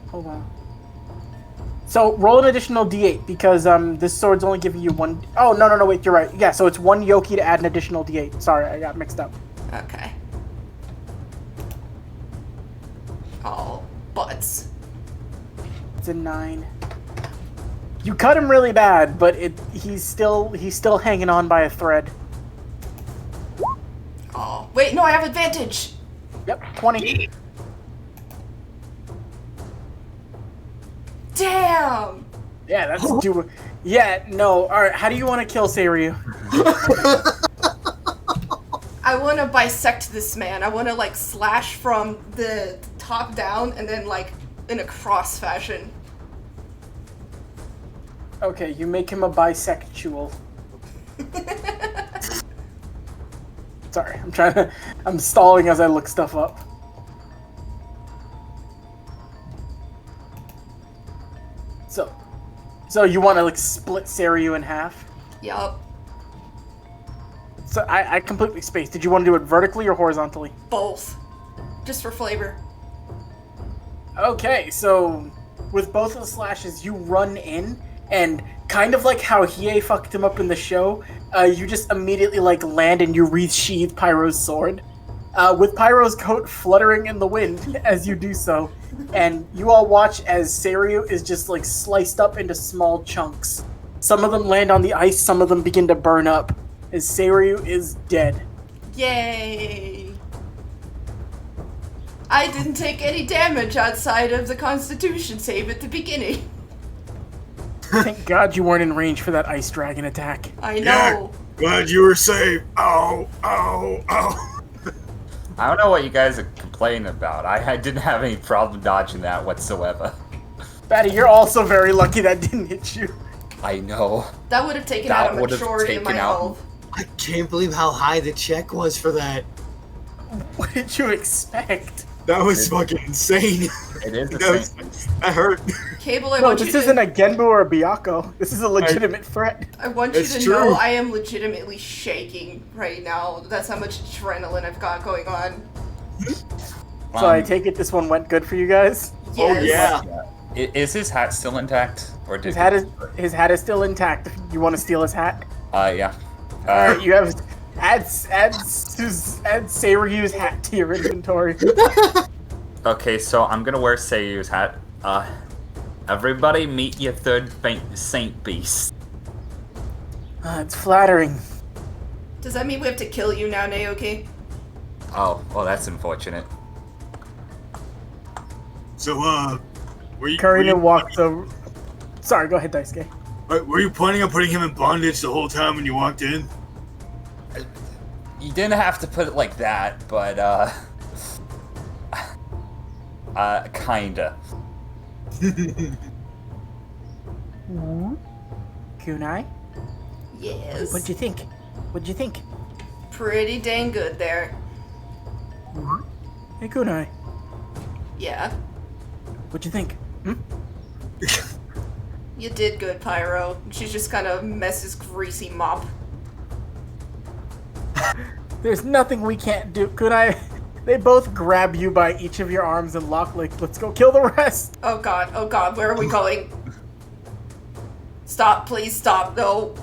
Hold on. So, roll an additional d8, because this sword's only giving you 1... Oh, no, wait, you're right. Yeah, so it's 1 yoki to add an additional d8. Sorry, I got mixed up. Okay. Oh, butts. It's a 9. You cut him really bad, but he's still hanging on by a thread. Oh, wait, no, I have advantage! Yep, 20. Damn! Yeah, that's do. Yeah, no. All right, how do you want to kill Seiryu? I want to bisect this man. I want to, like, slash from the top down and then, like, in a cross fashion. Okay, you make him a bisexual. Sorry, I'm stalling as I look stuff up. So you want to like split Seiryu in half? Yup. So I completely spaced. Did you want to do it vertically or horizontally? Both. Just for flavor. Okay, so with both of the slashes, you run in, and kind of like how Hiei fucked him up in the show, you just immediately like land and you resheath Pyro's sword. With Pyro's coat fluttering in the wind as you do so, and you all watch as Seiryu is just like sliced up into small chunks. Some of them land on the ice, some of them begin to burn up, as Seiryu is dead. Yay! I didn't take any damage outside of the Constitution save at the beginning. Thank God you weren't in range for that ice dragon attack. I know. Yeah, glad you were safe. Ow, ow, ow. I don't know what you guys are complaining about. I didn't have any problem dodging that whatsoever. Batty, you're also very lucky that didn't hit you. I know. That would have taken That out a would've majority of my taken out- health. I can't believe how high the check was for that. What did you expect? That was fucking insane. It is the That was- same. That hurt. Cable, I No, want this you isn't to... a Genbu or a Byakko. This is a legitimate threat. I want you It's to true. know I am legitimately shaking right now. That's how much adrenaline I've got going on. So I take it this one went good for you guys? Oh, Yes. yeah. Is his hat still intact? Or did His hat is still intact. If you want to steal his hat? Yeah. Alright, you have... Add Seiryu's hat to your inventory. Okay, so I'm gonna wear Seiyu's hat. Everybody meet your third saint beast. It's flattering. Does that mean we have to kill you now, Naoki? Oh, well, that's unfortunate. So, were you, Karina walks over... Sorry, go ahead, Daisuke. were you planning on putting him in bondage the whole time when you walked in? You didn't have to put it like that, but, kinda. Kunai? Yes. What'd you think? What'd you think? Pretty dang good there. Hey, Kunai. Yeah. What'd you think? You did good, Pyro. She just kind of messes greasy mop. There's nothing we can't do. Kunai, they both grab you by each of your arms and lock like, let's go kill the rest. Oh god, where are we going? Stop, please stop. No.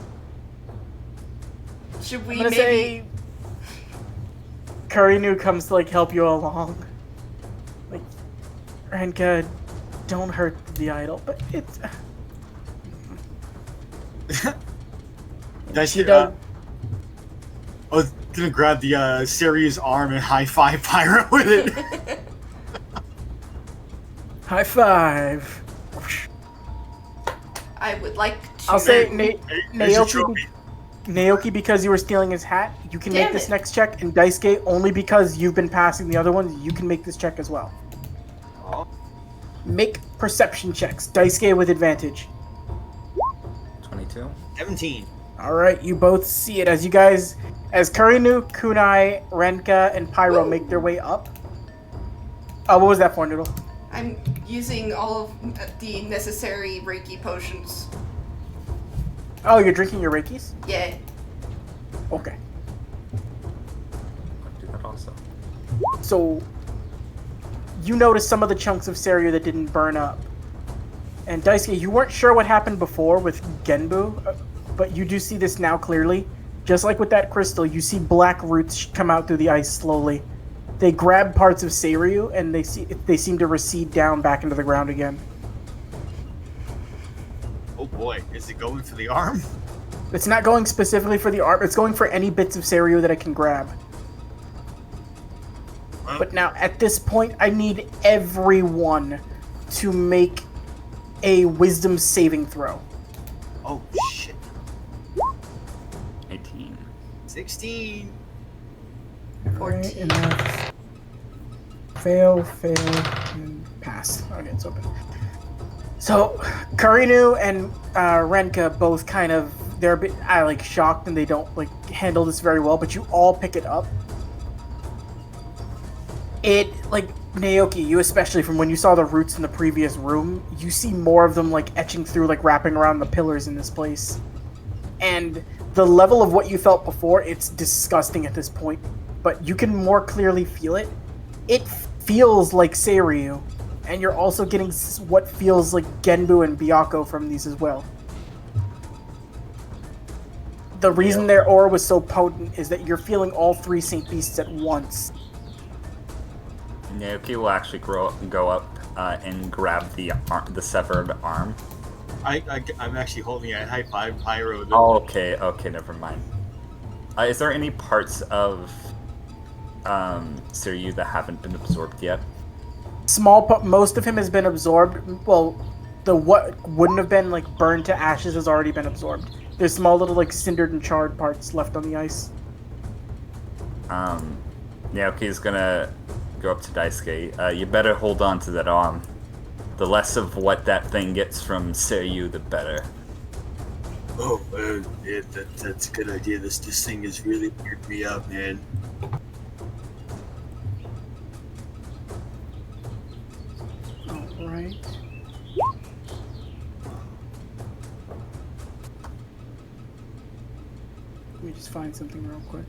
Should we I'm gonna maybe... say Kurinu comes to like help you along. Like, Renka, don't hurt the idol, but it's. Daisuke, She does. I was gonna grab the Seryu's arm and high five Pyro with it. High five. I would like to... I'll say Here's your trophy. Naoki, because you were stealing his hat, you can Damn make this it. next check, and Daisuke, only because you've been passing the other ones, you can make this check as well. Oh, Make perception checks. Daisuke with advantage. 22. 17. Alright, you both see it as Kurinu, Kunai, Renka, and Pyro make their way up. Oh, what was that for, Noodle? I'm using all of the necessary Reiki potions. Oh, you're drinking your Reikis? Yeah. Okay. I'll do that also. So, you notice some of the chunks of Seiryu that didn't burn up. And Daisuke, you weren't sure what happened before with Genbu, but you do see this now clearly. Just like with that crystal, you see black roots come out through the ice slowly. They grab parts of Seiryu, and they seem to recede down back into the ground again. Oh boy, is it going for the arm? It's not going specifically for the arm, it's going for any bits of Seiryu that it can grab. Well, But now, at this point, I need everyone to make a wisdom saving throw. oh shit. 18. 16. 14. And that's fail, and pass. Okay, it's open. So, Kurinu and Renka both kind of, they're a bit shocked and they don't like handle this very well, but you all pick it up. It, like, Naoki, you especially, from when you saw the roots in the previous room, you see more of them, like, etching through, like, wrapping around the pillars in this place. And the level of what you felt before, it's disgusting at this point. But you can more clearly feel it. It feels like Seiryu. And you're also getting what feels like Genbu and Byakko from these as well. The reason their aura was so potent is that you're feeling all three Saint Beasts at once. Naoki will actually go up and grab the severed arm. I'm actually holding a high five Pyro. Oh, okay, never mind. Is there any parts of Seiryu that haven't been absorbed yet? Most of him has been absorbed. Well, what wouldn't have been like burned to ashes has already been absorbed. There's small little like cindered and charred parts left on the ice. Naoki's gonna go up to Daisuke. You better hold on to that arm. The less of what that thing gets from Seiryu, the better. Oh, yeah, that's a good idea. This thing is really weirded me out, man. Alright. Let me just find something real quick.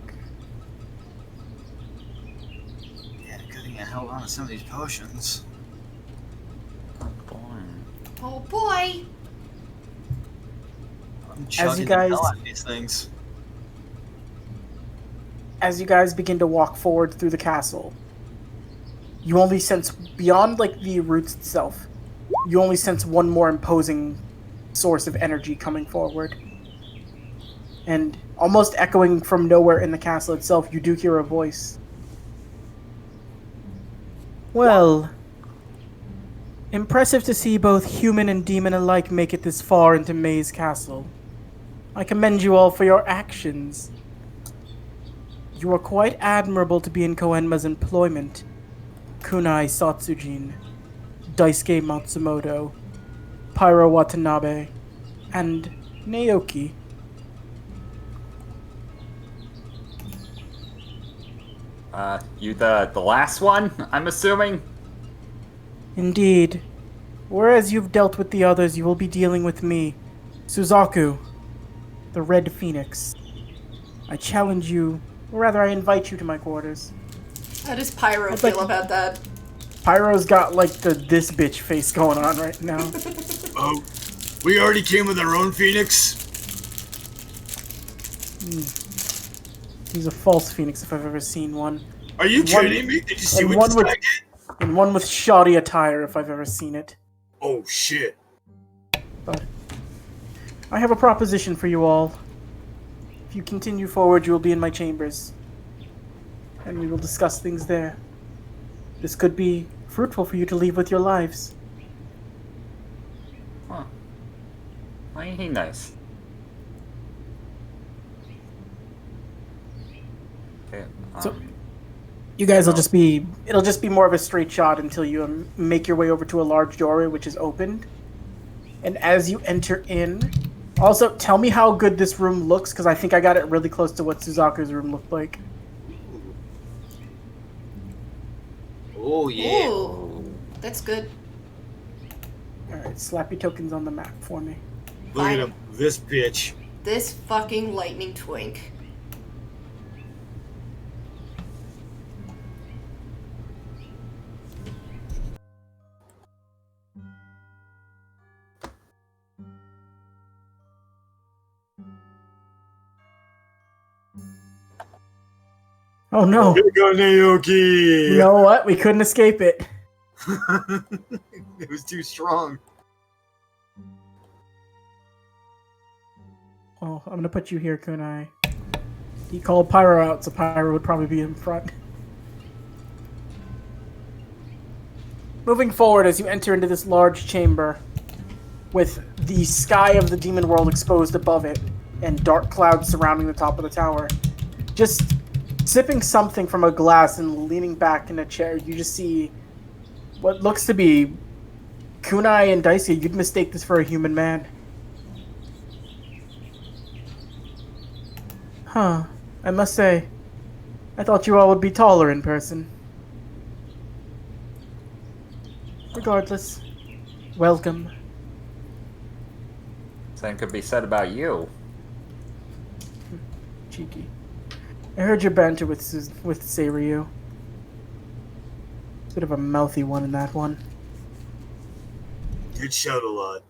Yeah, good thing I held on to some of these potions. Oh, boy. Oh boy! I'm chugging the hell out of these things. As you guys begin to walk forward through the castle, you only sense, beyond like the roots itself, you only sense one more imposing source of energy coming forward. And almost echoing from nowhere in the castle itself, you do hear a voice. Well, impressive to see both human and demon alike make it this far into Maze Castle. I commend you all for your actions. You are quite admirable to be in Koenma's employment. Kunai Satsujin, Daisuke Matsumoto, Pyro Watanabe, and Naoki. You the last one, I'm assuming? Indeed. Whereas you've dealt with the others, you will be dealing with me, Suzaku, the Red Phoenix. I challenge you, or rather I invite you to my quarters. How does Pyro I'd feel like- about that? Pyro's got like the this bitch face going on right now. Oh, We already came with our own phoenix. He's a false phoenix if I've ever seen one. Are you And one- kidding me? Did you see and what one this with- guy did? And one with shoddy attire if I've ever seen it. Oh shit. But I have a proposition for you all. If you continue forward, you will be in my chambers. And we will discuss things there. This could be fruitful for you to leave with your lives. Huh. Why ain't he nice? Okay, So- You guys will just be... It'll just be more of a straight shot until you make your way over to a large doorway which is opened. And as you enter in... Also, tell me how good this room looks, because I think I got it really close to what Suzaku's room looked like. Oh yeah. Ooh, that's good. Alright, slap your tokens on the map for me. Look at him. This bitch. This fucking lightning twink. Oh no! Here we go, Naoki. You know what? We couldn't escape it. It was too strong. Oh, I'm gonna put you here, Kunai. He called Pyro out, so Pyro would probably be in front. Moving forward, as you enter into this large chamber, with the sky of the demon world exposed above it, and dark clouds surrounding the top of the tower, just sipping something from a glass and leaning back in a chair, you just see what looks to be Kunai and Daisuke. You'd mistake this for a human man. Huh. I must say, I thought you all would be taller in person. Regardless, welcome. Same could be said about you. Cheeky. I heard your banter with Seiryu. Bit of a mouthy one in that one. You'd shout a lot.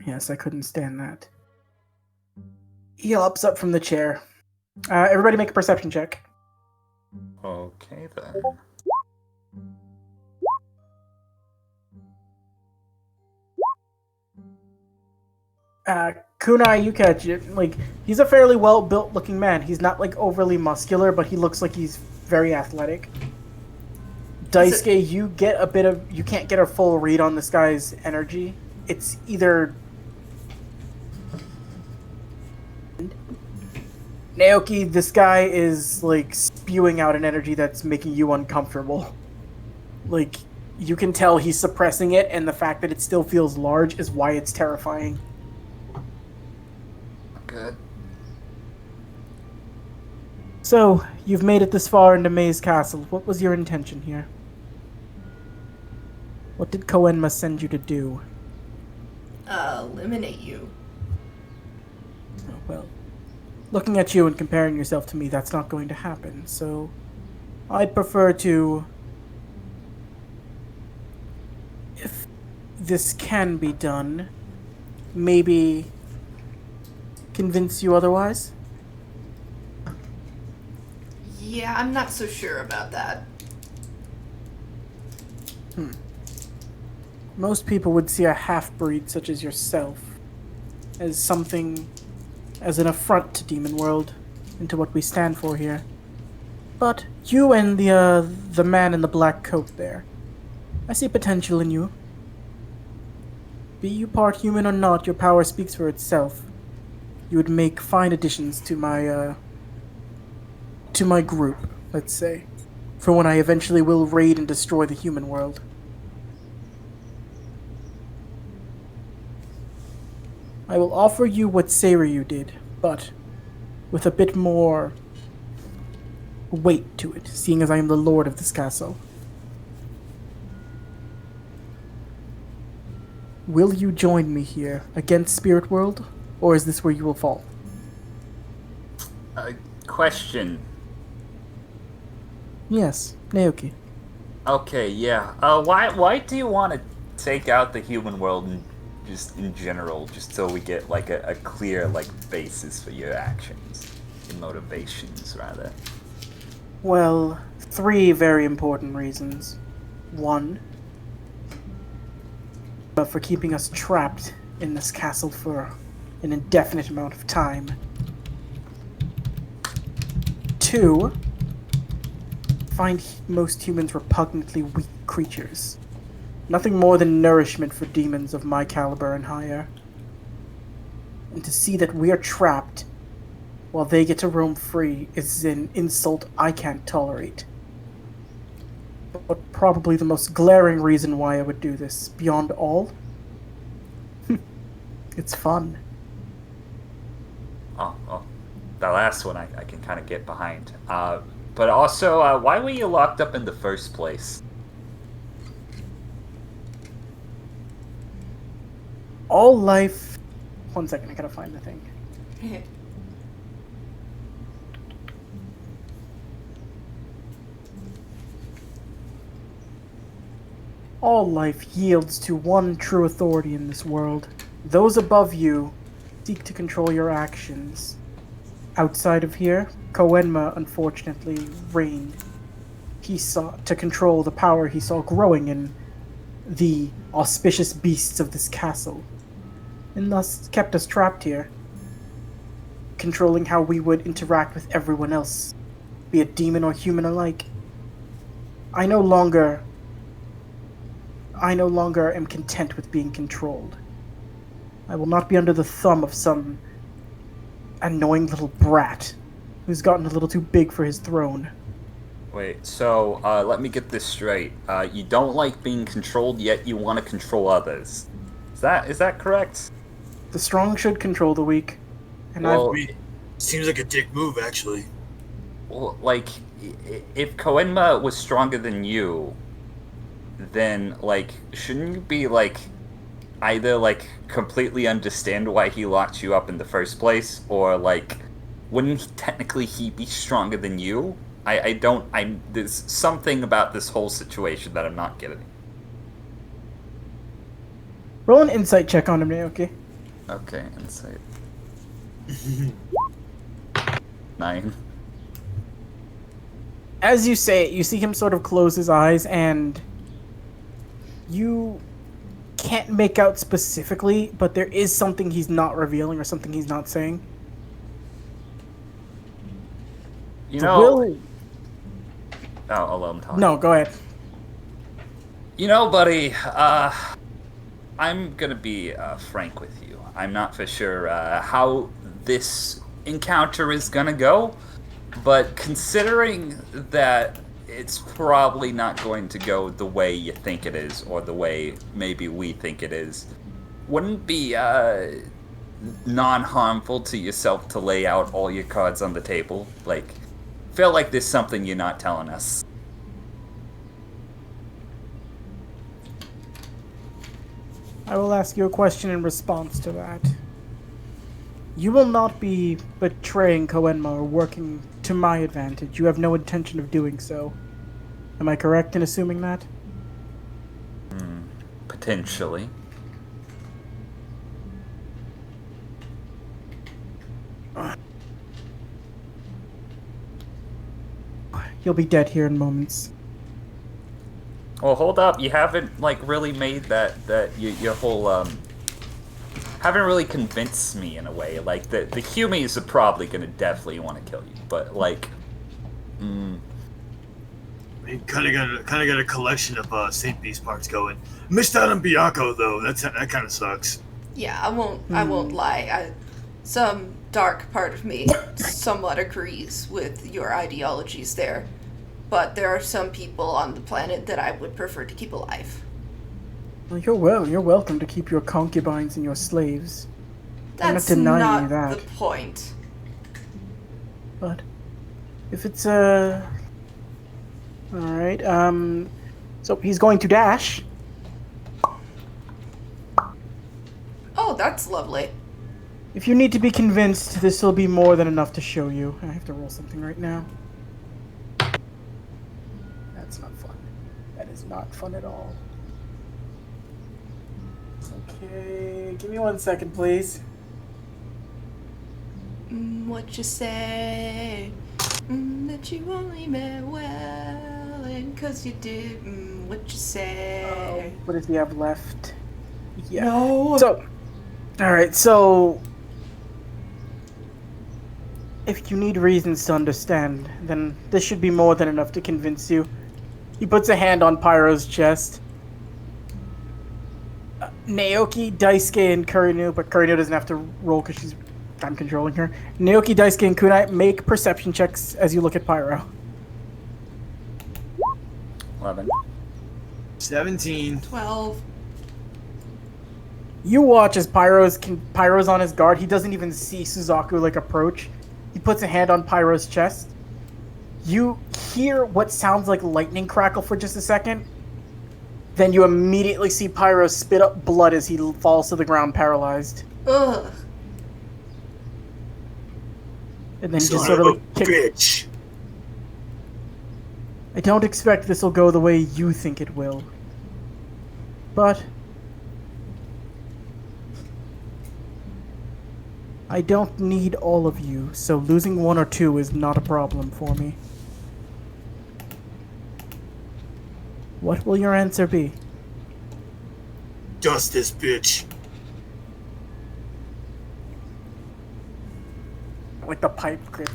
Yes, I couldn't stand that. He hops up from the chair. Everybody make a perception check. Okay then. Kunai, you catch it. Like, he's a fairly well-built looking man. He's not, like, overly muscular, but he looks like he's very athletic. Daisuke, you get a bit of... You can't get a full read on this guy's energy. It's either... Naoki, this guy is, like, spewing out an energy that's making you uncomfortable. Like, you can tell he's suppressing it, and the fact that it still feels large is why it's terrifying. Good. So, you've made it this far into Maze Castle. What was your intention here? What did Koenma send you to do? Eliminate you. Oh, well, looking at you and comparing yourself to me, that's not going to happen, so I'd prefer to... If this can be done, maybe convince you otherwise? Yeah, I'm not so sure about that. Most people would see a half-breed such as yourself as something, as an affront to Demon World, and to what we stand for here. But you and the man in the black coat there, I see potential in you. Be you part human or not, your power speaks for itself. You would make fine additions to my group, let's say, for when I eventually will raid and destroy the human world. I will offer you what Seiryu did, but with a bit more weight to it, seeing as I am the lord of this castle. Will you join me here against Spirit World, or is this where you will fall? Question. Yes, Naoki. Okay, yeah. Why do you want to take out the human world and just in general, just so we get like a clear like basis for your actions, your motivations rather. Well, 3 very important reasons. 1, for keeping us trapped in this castle for an indefinite amount of time. 2, find most humans repugnantly weak creatures. Nothing more than nourishment for demons of my caliber and higher. And to see that we are trapped while they get to roam free is an insult I can't tolerate. But probably the most glaring reason why I would do this, beyond all, it's fun. Oh, that last one I can kind of get behind. But also, why were you locked up in the first place? All life... One second, I gotta find the thing. All life yields to one true authority in this world. Those above you seek to control your actions. Outside of here, Koenma unfortunately reigned. He sought to control the power he saw growing in the auspicious beasts of this castle, and thus kept us trapped here, controlling how we would interact with everyone else, be it demon or human alike. I no longer am content with being controlled. I will not be under the thumb of some annoying little brat who's gotten a little too big for his throne. Wait, so let me get this straight. You don't like being controlled, yet you want to control others. Is that correct? The strong should control the weak, and Well, Seems like a dick move, actually. Well, like, if Koenma was stronger than you, then, like, shouldn't you be, like, either, like, completely understand why he locked you up in the first place, or, like, wouldn't technically he be stronger than you? There's something about this whole situation that I'm not getting. roll an insight check on him, Naoki. Okay, insight. 9. As you say it, you see him sort of close his eyes, and you can't make out specifically, but there is something he's not revealing or something he's not saying. You The know... will- Oh, I'll let him talk. No, go ahead. You know, buddy, I'm gonna be frank with you. I'm not for sure how this encounter is gonna go, but considering that it's probably not going to go the way you think it is, or the way maybe we think it is, wouldn't it be non-harmful to yourself to lay out all your cards on the table? Like, feel like there's something you're not telling us. I will ask you a question in response to that. You will not be betraying Koenma or working to my advantage. You have no intention of doing so. Am I correct in assuming that? Potentially. You'll be dead here in moments. Well, hold up. You haven't, like, really made your whole, haven't really convinced me in a way. Like, the Humies are probably gonna definitely want to kill you, but, like, I mean, kind of got a collection of St. Beast parts going. Missed out on Bianco though. That kind of sucks. Yeah, I won't lie. Some dark part of me somewhat agrees with your ideologies there, but there are some people on the planet that I would prefer to keep alive. Well, you're welcome to keep your concubines and your slaves. I'm not That's denying not you that. the point. But if it's alright, so he's going to dash. Oh, that's lovely. If you need to be convinced, this will be more than enough to show you. I have to roll something right now. That's not fun. That is not fun at all. Okay, give me 1 second, please. What you say? That you only meant well, and 'cause you did. What you say? What does he have left? Yeah. No. So, alright, so... If you need reasons to understand, then this should be more than enough to convince you. He puts a hand on Pyro's chest. Naoki, Daisuke, and Kurinu, but Kurinu doesn't have to roll because I'm controlling her. Naoki, Daisuke, and Kunai make perception checks as you look at Pyro. 11. 17. 12. You watch as Pyro's on his guard. He doesn't even see Suzaku like approach. He puts a hand on Pyro's chest. You hear what sounds like lightning crackle for just a second. Then you immediately see Pyro spit up blood as he falls to the ground paralyzed. Ugh. And then Son just sort of of a like kick. bitch. I don't expect this will go the way you think it will. But I don't need all of you, so losing 1 or 2 is not a problem for me. What will your answer be? Justice, bitch. With the pipe grip,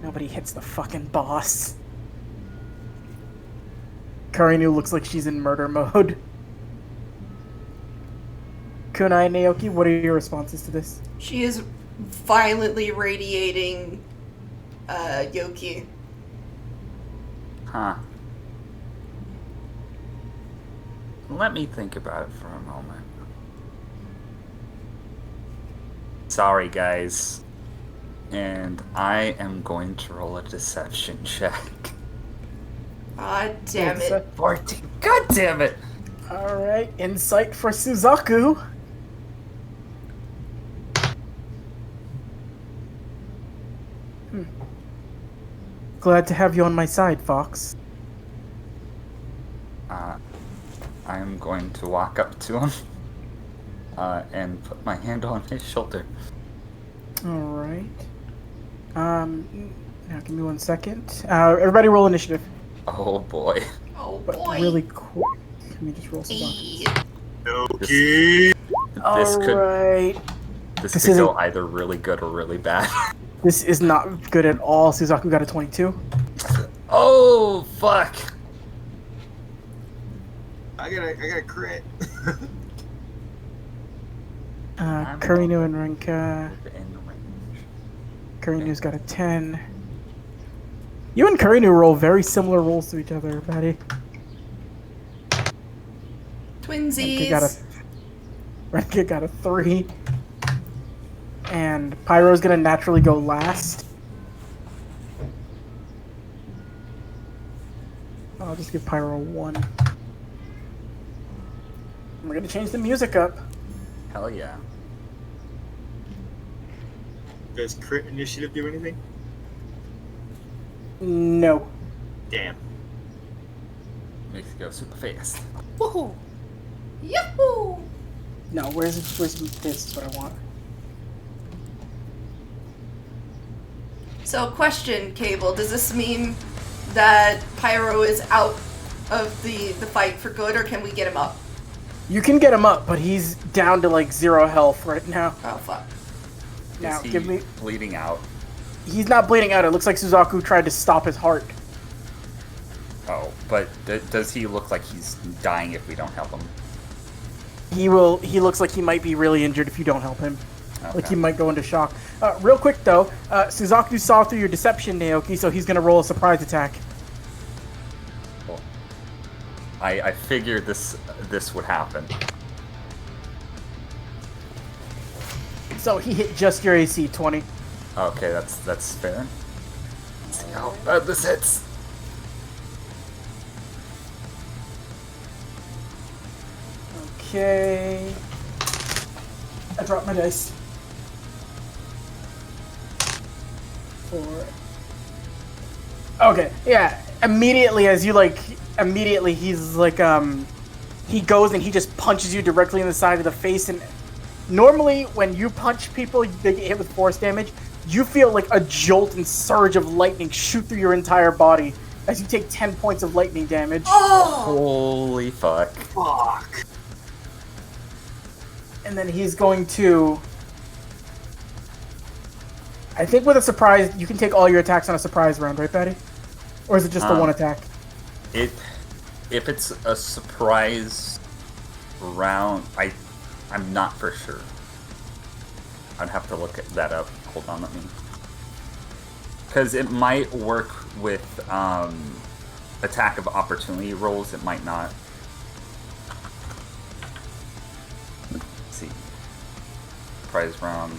nobody hits the fucking boss. Karinu looks like she's in murder mode. Kunai and Naoki, what are your responses to this? She is violently radiating Yoki. Huh. Let me think about it for a moment. Sorry, guys. And I am going to roll a deception check. God damn it. 14. God damn it! Alright, insight for Suzaku. Glad to have you on my side, Fox. I'm going to walk up to him and put my hand on his shoulder. Alright. Now give me 1 second. Everybody roll initiative. Oh boy. Oh But boy. really quick. Let me just roll some buttons. Okay. This could Alright. this This could go isn't- either really good or really bad. This is not good at all. Suzaku got a 22. Oh fuck! I got a crit. Kurinu and Renka. In range. Kurinu's got a 10. You and Kurinu roll very similar rolls to each other, Patty. Twinsies. Renka got a 3. And Pyro's gonna naturally go last. I'll just give Pyro a 1. We're gonna change the music up. Hell yeah. Does crit initiative do anything? No. Damn. Makes it go super fast. Woohoo! Yahoo! No, where's this is what I want. So, question, Cable. Does this mean that Pyro is out of the fight for good, or can we get him up? You can get him up, but he's down to like 0 health right now. Oh, fuck. Now, Is he give me... bleeding out? He's not bleeding out. It looks like Suzaku tried to stop his heart. Oh, but does he look like he's dying if we don't help him? He looks like he might be really injured if you don't help him. Like Okay. he might go into shock. Real quick though, Suzaku saw through your deception, Naoki, so he's gonna roll a surprise attack. Cool. I figured this would happen. So he hit just your AC 20. Okay, that's fair. Let's see how bad this hits. Okay. I dropped my dice. 4. Okay, yeah. Immediately he's like he goes and he just punches you directly in the side of the face. And normally, when you punch people, they get hit with force damage. You feel like a jolt and surge of lightning shoot through your entire body as you take 10 points of lightning damage. Oh! Holy fuck. Fuck. And then he's going to... I think with a surprise, you can take all your attacks on a surprise round, right, Patty? Or is it just the one attack? If it's a surprise round, I'm not for sure. I'd have to look that up. Hold on, let me... Because it might work with attack of opportunity rolls, it might not. Let's see. Surprise round.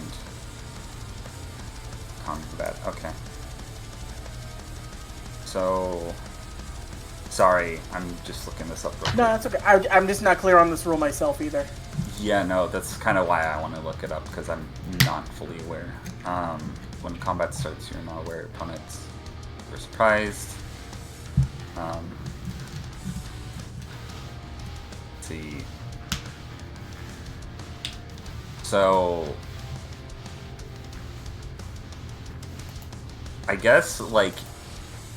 Combat, okay. So... Sorry, I'm just looking this up real quick. No, that's okay. I'm just not clear on this rule myself either. Yeah, no, that's kind of why I want to look it up, because I'm not fully aware. When combat starts, you're not aware opponents are surprised. Let's see. So... I guess, like,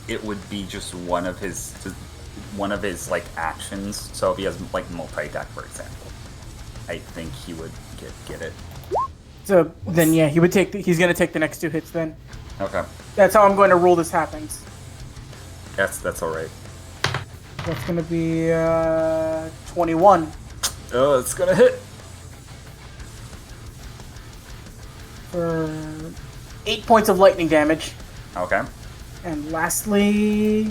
it would be just one of his like actions. So if he has like multi-attack, for example, I think he would get it. So then, yeah, he's gonna take the next 2 hits then. Okay. That's how I'm going to rule this happens. That's all right. That's gonna be 21 Oh, it's gonna hit. for 8 points of lightning damage. Okay. And lastly...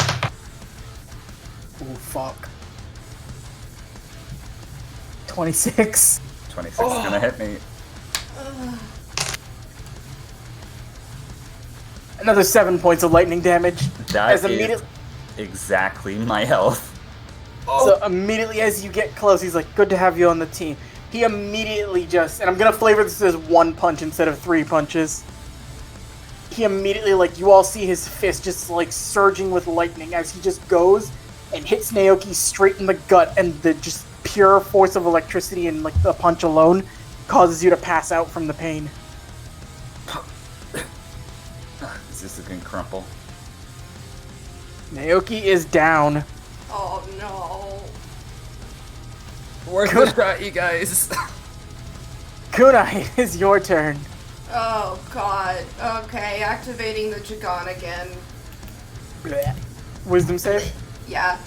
Oh, fuck. 26. 26 is gonna hit me. Another 7 points of lightning damage. That is exactly my health. So immediately as you get close, he's like, good to have you on the team. He immediately just... And I'm gonna flavor this as 1 punch instead of 3 punches. He immediately, like, you all see his fist just, like, surging with lightning as he just goes and hits Naoki straight in the gut, and the just pure force of electricity and, like, the punch alone causes you to pass out from the pain. Is this gonna crumple? Naoki is down. Oh no. Worth the shot, you guys. Kunai, it is your turn. Oh god. Okay, activating the Jagan again. Blech. Wisdom save? Yeah.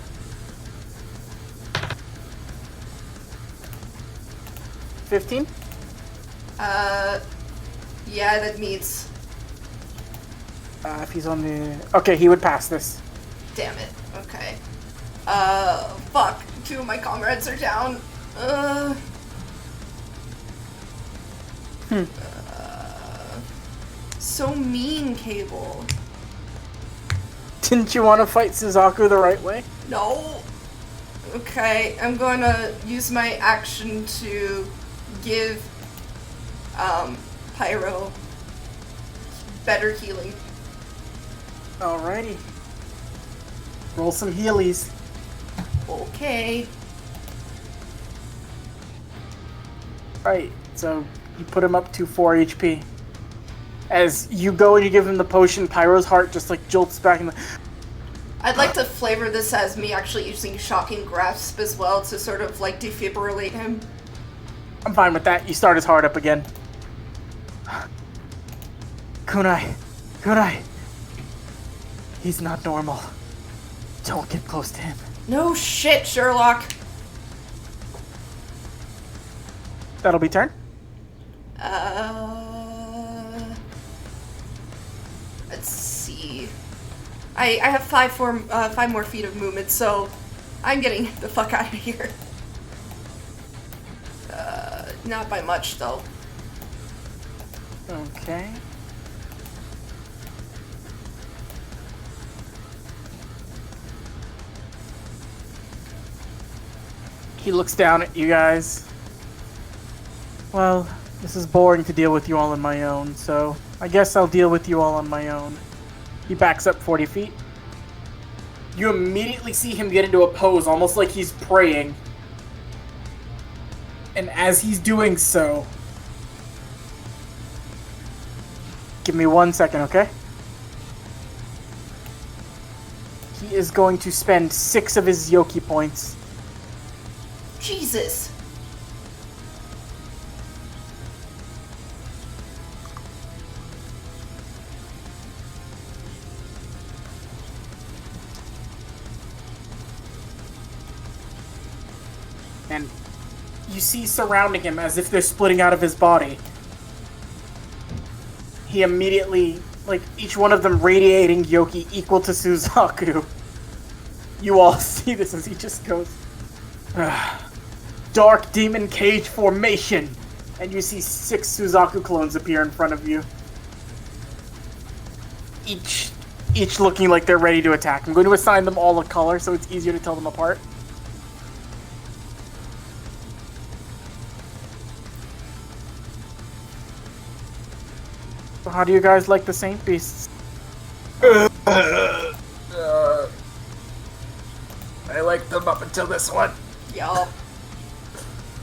$15? Yeah, that meets. If he's on the... Okay, he would pass this. Damn it. Okay. Fuck. 2 of my comrades are down. So mean, Cable. Didn't you want to fight Suzaku the right way? No. Okay, I'm going to use my action to give Pyro better healing. Alrighty. Roll some healies. Okay. Right, so you put him up to 4 HP. As you go and you give him the potion, Pyro's heart just like jolts back and I'd like to flavor this as me actually using Shocking Grasp as well to sort of like defibrillate him. I'm fine with that. You start his heart up again. Kunai. He's not normal. Don't get close to him. No shit, Sherlock. That'll be turn. Let's see. I have 5 more feet of movement, so I'm getting the fuck out of here. Not by much, though. Okay. He looks down at you guys. Well, this is boring to deal with you all on my own, so I guess I'll deal with you all on my own. He backs up 40 feet. You immediately see him get into a pose, almost like he's praying. And as he's doing so... Give me 1 second, okay? He is going to spend 6 of his Yoki points. Jesus. And you see surrounding him as if they're splitting out of his body. He immediately, like, each one of them radiating Yoki equal to Suzaku. You all see this as he just goes, Dark Demon Cage Formation! And you see 6 Suzaku clones appear in front of you. Each looking like they're ready to attack. I'm going to assign them all a color so it's easier to tell them apart. So how do you guys like the Saint Beasts? I liked them up until this one. Yup.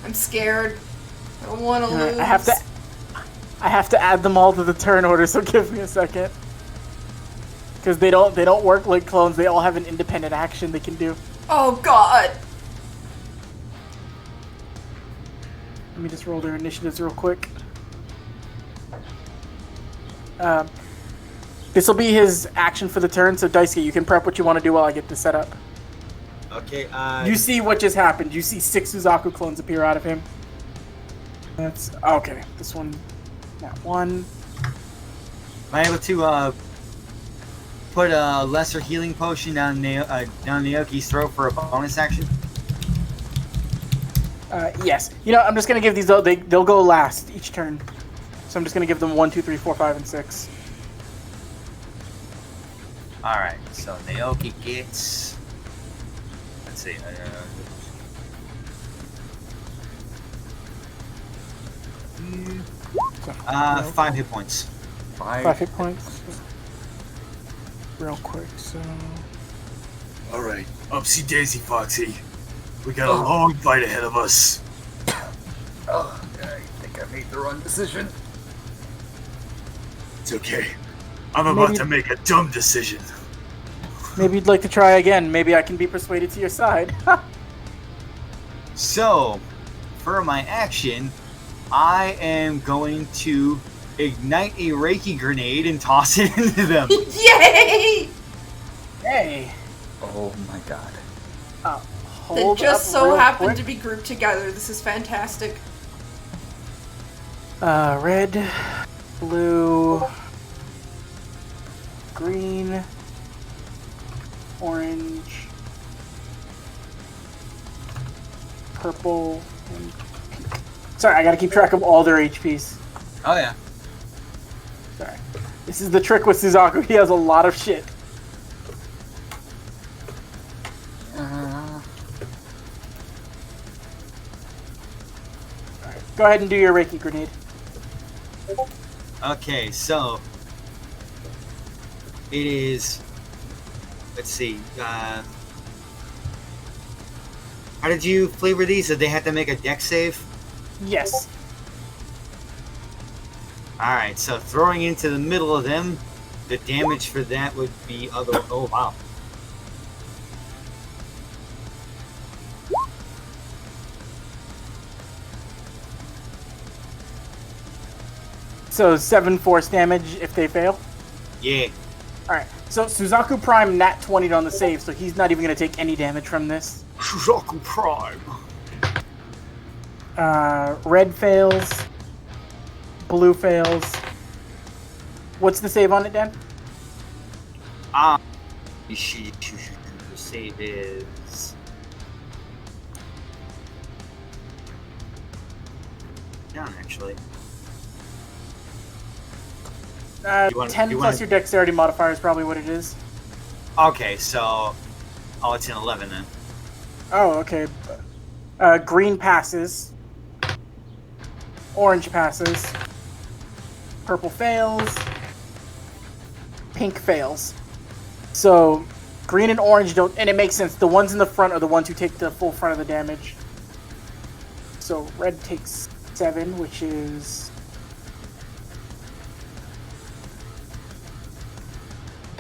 I'm scared. I don't want to lose. I have to add them all to the turn order, so give me a second. Because they don't work like clones. They all have an independent action they can do. Oh God. Let me just roll their initiatives real quick. This will be his action for the turn, so Daisuke, you can prep what you want to do while I get this set up. Okay, You see what just happened. You see 6 Suzaku clones appear out of him. That's... Okay, this one... That one... Am I able to, put a lesser healing potion down Naoki's throat for a bonus action? Yes. You know, I'm just going to give these... They'll go last each turn. So I'm just going to give them 1, 2, 3, 4, 5, and 6. Alright, so Naoki gets... Let's see, 5 hit points. 5 hit points. Real quick, so... Alright, upsy daisy, Foxy. We got a long fight ahead of us. Oh, I think I made the wrong decision. It's okay. I'm about Maybe- to make a dumb decision. Maybe you'd like to try again. Maybe I can be persuaded to your side. So, for my action, I am going to ignite a Reiki grenade and toss it into them. Yay! Hey! Oh my god. They Hold just up so real happen quick. to be grouped together. This is fantastic. Red, blue, green, orange, purple, and pink. Sorry, I gotta keep track of all their HPs. Oh yeah. Sorry. This is the trick with Suzaku. He has a lot of shit. Alright, go ahead and do your Reiki grenade. Okay, so it is. Let's see. How did you flavor these? Did they have to make a dex save? Yes. All right, so throwing into the middle of them, the damage for that would be other. Oh wow. So 7 force damage if they fail. Yeah. Alright, so Suzaku Prime nat 20'd on the save, so he's not even going to take any damage from this. Suzaku Prime. Red fails. Blue fails. What's the save on it, Dan? The save is. Down actually. You wanna- 10 you plus wanna- your dexterity modifier is probably what it is. Okay, so. Oh, it's an 11 then. Oh, okay. Green passes. Orange passes. Purple fails. Pink fails. So, green and orange don't... And it makes sense. The ones in the front are the ones who take the full front of the damage. So red takes 7, which is...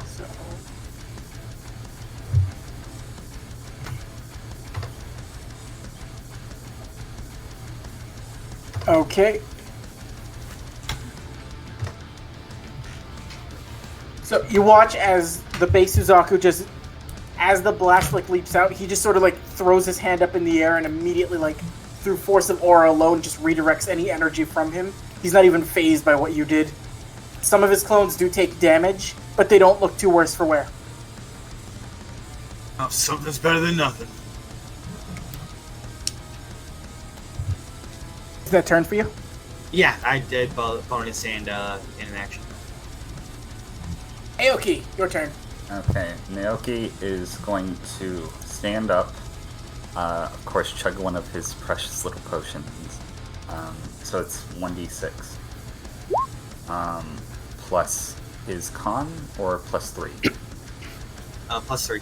So... Okay. So you watch as the base Suzaku just, as the blast like leaps out, he just sort of like throws his hand up in the air and immediately like through force of aura alone just redirects any energy from him. He's not even phased by what you did. Some of his clones do take damage, but they don't look too worse for wear. Oh, something's better than nothing. Is that turn for you? Yeah, I did bonus and in an action. Aoki, your turn. Okay, Naoki is going to stand up, of course, chug one of his precious little potions. So it's 1d6. Plus his con, or plus 3? Plus 3.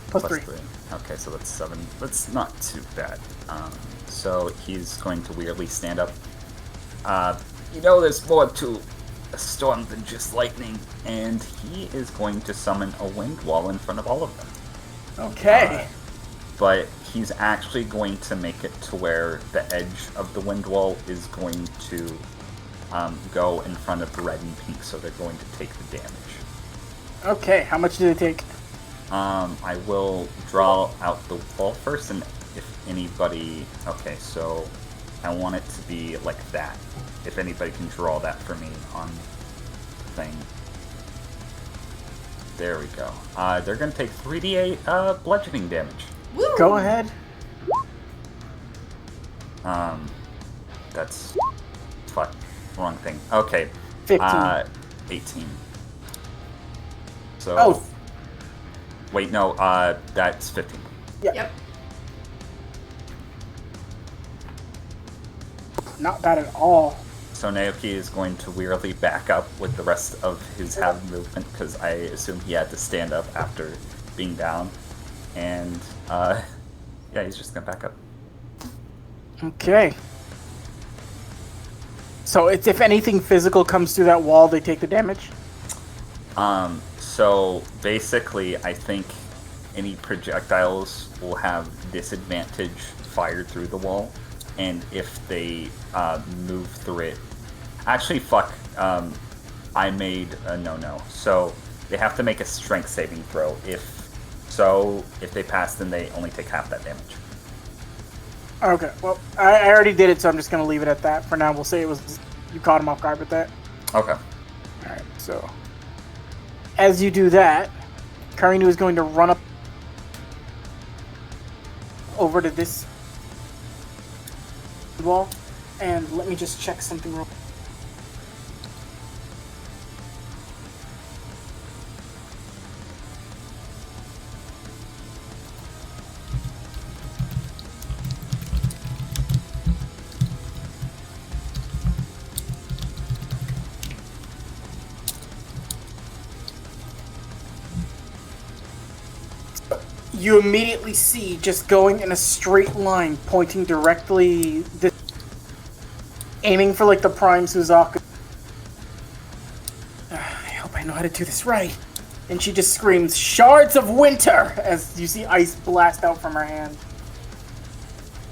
Plus 3. Okay, so that's 7. That's not too bad. So he's going to weirdly stand up. There's more to a storm than just lightning, and he is going to summon a wind wall in front of all of them. Okay. But he's actually going to make it to where the edge of the wind wall is going to go in front of red and pink, so they're going to take the damage. Okay, how much do they take? I will draw out the wall first, and if anybody... Okay, so I want it to be like that. If anybody can draw that for me on the thing. There we go. They're going to take 3d8 bludgeoning damage. Woo! Go ahead. That's... Fuck. Wrong thing. Okay. 15. 18. So... Oh. Wait, no, that's 15. Yep. Not bad at all. So Naoki is going to weirdly back up with the rest of his half movement, because I assume he had to stand up after being down. And, yeah, he's just going to back up. Okay. So it's if anything physical comes through that wall, they take the damage? So basically, I think any projectiles will have disadvantage fired through the wall, and if they move through it... Actually, fuck, I made a no-no. So they have to make a strength saving throw. If they pass, then they only take half that damage. Okay, well, I already did it, so I'm just going to leave it at that. For now, we'll say it was... You caught him off guard with that. Okay. Alright, so... As you do that, Karinu is going to run up over to this wall, and let me just check something real quick. You immediately see, just going in a straight line, pointing directly, aiming for like the prime Suzaku. I hope I know how to do this right. And she just screams, "Shards of winter!" as you see ice blast out from her hand.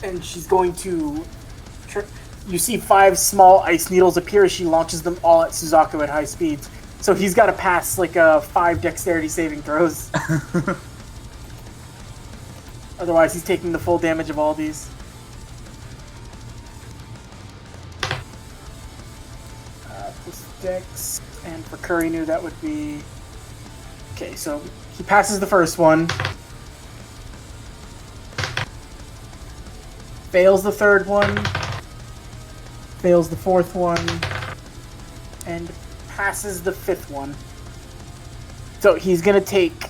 And she's going to... You see 5 small ice needles appear as she launches them all at Suzaku at high speeds. So he's got to pass like 5 dexterity saving throws. Otherwise, he's taking the full damage of all these. Plus Dex, and for Kurinu, that would be... Okay, so he passes the first one. Fails the third one. Fails the fourth one. And passes the fifth one. So he's going to take...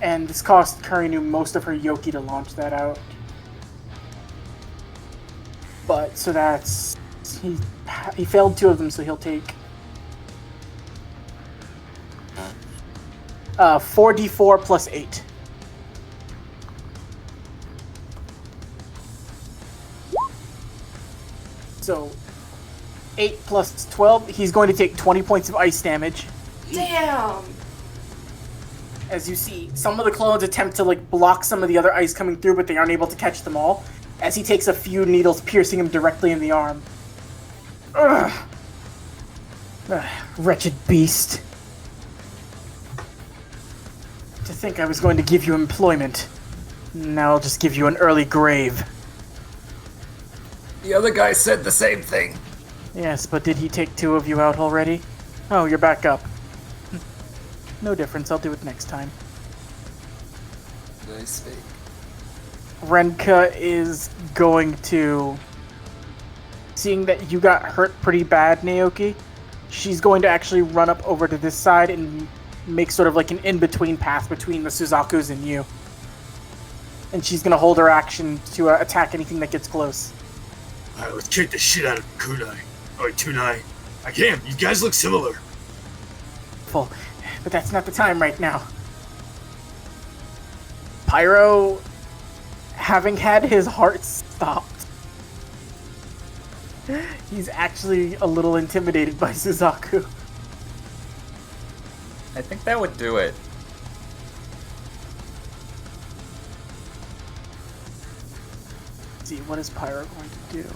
And this cost Karinu most of her Yoki to launch that out. But, so that's... He failed 2 of them, so he'll take... 4d4 plus 8. So 8 plus 12, he's going to take 20 points of ice damage. Damn! As you see, some of the clones attempt to like block some of the other ice coming through, but they aren't able to catch them all, as he takes a few needles piercing him directly in the arm. Ugh. Ugh, wretched beast. To think I was going to give you employment. Now I'll just give you an early grave. The other guy said the same thing. Yes, but did he take 2 of you out already? Oh, you're back up. No difference, I'll do it next time. Nice speak. Renka is going to... Seeing that you got hurt pretty bad, Naoki, she's going to actually run up over to this side and make sort of like an in-between path between the Suzakus and you. And she's going to hold her action to attack anything that gets close. Alright, let's kick the shit out of Kunai. Or Tunai. I can't. You guys look similar. Full. But that's not the time right now. Pyro, having had his heart stopped, he's actually a little intimidated by Suzaku. I think that would do it. Let's see, what is Pyro going to do?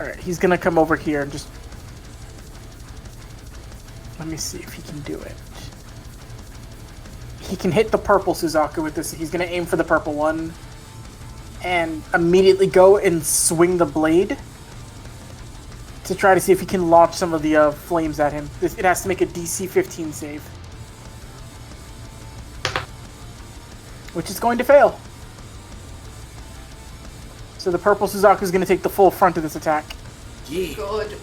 Alright, he's gonna come over here and just... Let me see if he can do it. He can hit the purple Suzaku with this. He's gonna aim for the purple one. And immediately go and swing the blade. To try to see if he can launch some of the flames at him. It has to make a DC 15 save. Which is going to fail. So the purple Suzaku is going to take the full front of this attack. Yeah. Good.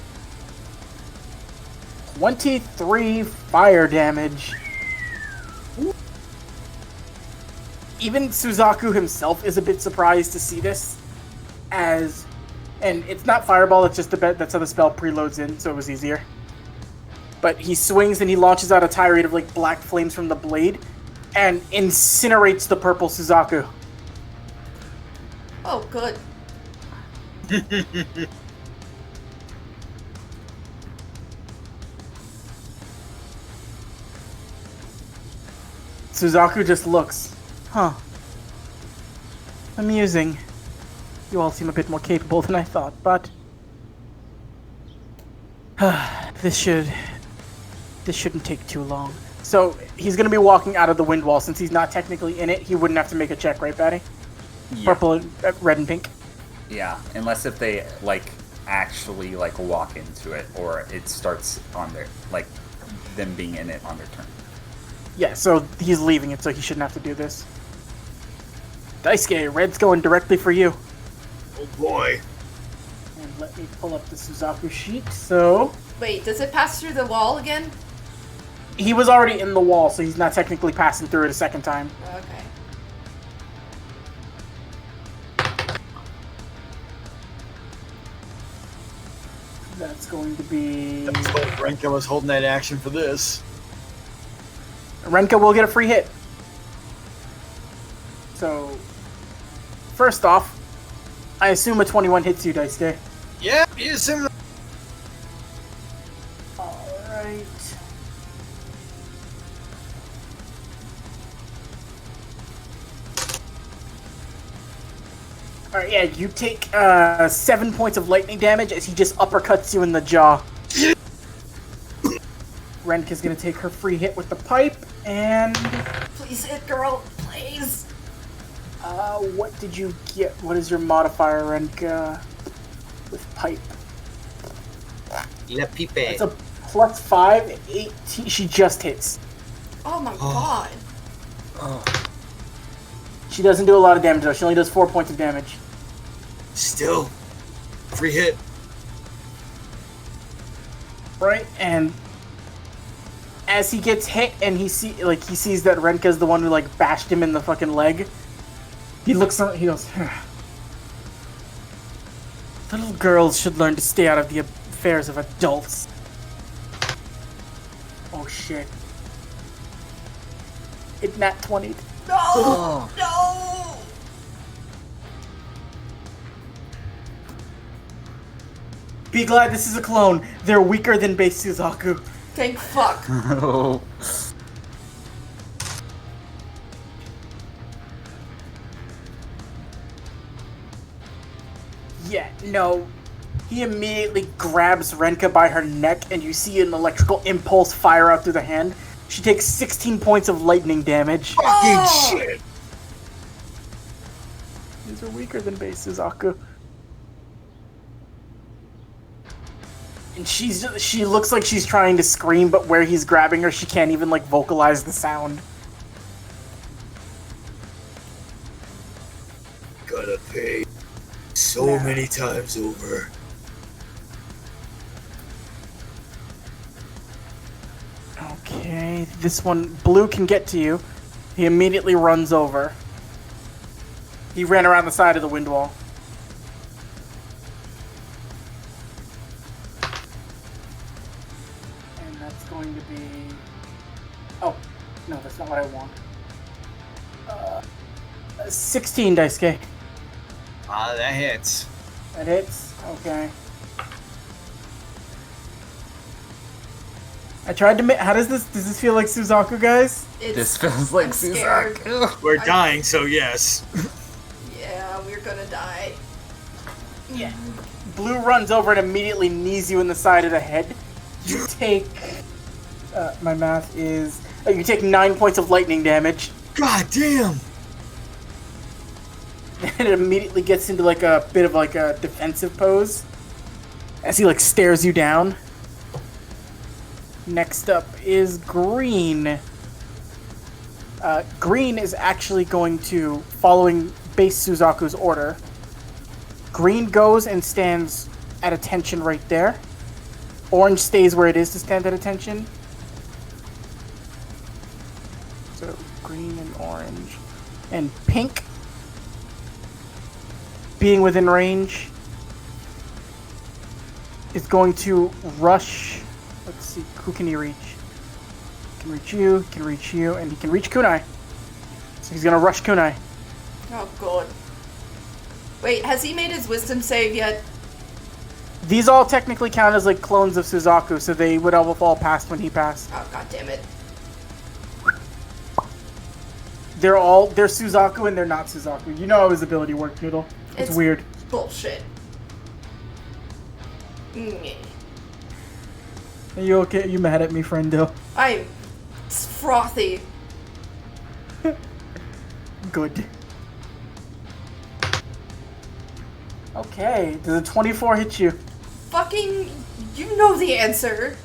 23 fire damage. Even Suzaku himself is a bit surprised to see this, and it's not fireball, it's just that's how the spell preloads in, so it was easier. But he swings and he launches out a tirade of like black flames from the blade, and incinerates the purple Suzaku. Oh, good. Suzaku just looks. Huh. Amusing. You all seem a bit more capable than I thought, but... This shouldn't take too long. So, he's gonna be walking out of the wind wall. Since he's not technically in it, he wouldn't have to make a check, right, Batty? Yeah. Purple, and, red, and pink. Yeah, unless if they, like, actually, like, walk into it, or it starts on their, like, them being in it on their turn. Yeah, so he's leaving it, so he shouldn't have to do this. Daisuke, red's going directly for you. Oh boy. And let me pull up the Suzaku sheet, so... Wait, does it pass through the wall again? He was already in the wall, so he's not technically passing through it a second time. Okay. That's going to be... That's why Renka was holding that action for this. Renka will get a free hit. So, first off, I assume a 21 hits you, Daisuke. Yeah, you assume. Alright. Alright, yeah, you take 7 points of lightning damage as he just uppercuts you in the jaw. Renka's gonna take her free hit with the pipe, and... Please hit, girl. Please. What did you get? What is your modifier, Renka, with pipe? La pipe. It's a +5, 18. She just hits. Oh my god. She doesn't do a lot of damage, though. She only does 4 points of damage. Still, free hit. Right, and as he gets hit and he sees that Renka's the one who like bashed him in the fucking leg, he looks he goes, little girls should learn to stay out of the affairs of adults. Oh shit. It nat 20'd. No! Oh. No! Be glad this is a clone. They're weaker than base Suzaku. Thank fuck. Oh. Yeah, no. He immediately grabs Renka by her neck, and you see an electrical impulse fire out through the hand. She takes 16 points of lightning damage. Oh! Shit. These are weaker than base Suzaku. And she looks like she's trying to scream, but where he's grabbing her, she can't even, like, vocalize the sound. Gotta pay so Nah. many times over. Okay, this one, Blue can get to you. He immediately runs over. He ran around the side of the wind wall. And that's going to be... Oh, no, that's not what I want. 16, Daisuke. Ah, that hits. That hits? Okay. I tried to make... How does this feel like Suzaku, guys? This feels like I'm scared. Suzaku. We're dying, so yes. Yeah, we're gonna die. Yeah. Blue runs over and immediately knees you in the side of the head. You take... my math is... you take 9 points of lightning damage. God damn. And it immediately gets into like a bit of like a defensive pose. As he like stares you down. Next up is Green. Green is actually going to, following base Suzaku's order, Green goes and stands at attention right there. Orange stays where it is to stand at attention. So green and orange. And pink, being within range, is going to rush. Let's see, who can he reach? He can reach you, he can reach you, and he can reach Kunai. So he's gonna rush Kunai. Oh god. Wait, has he made his wisdom save yet? These all technically count as like clones of Suzaku, so they would all passed when he passed. Oh god damn it. They're Suzaku and they're not Suzaku. You know how his ability works, Noodle. It's weird. Bullshit. Mm. Are you okay? Are you mad at me, friendo? I'm frothy. Good. Okay, does a 24 hit you? Fucking, you know the answer.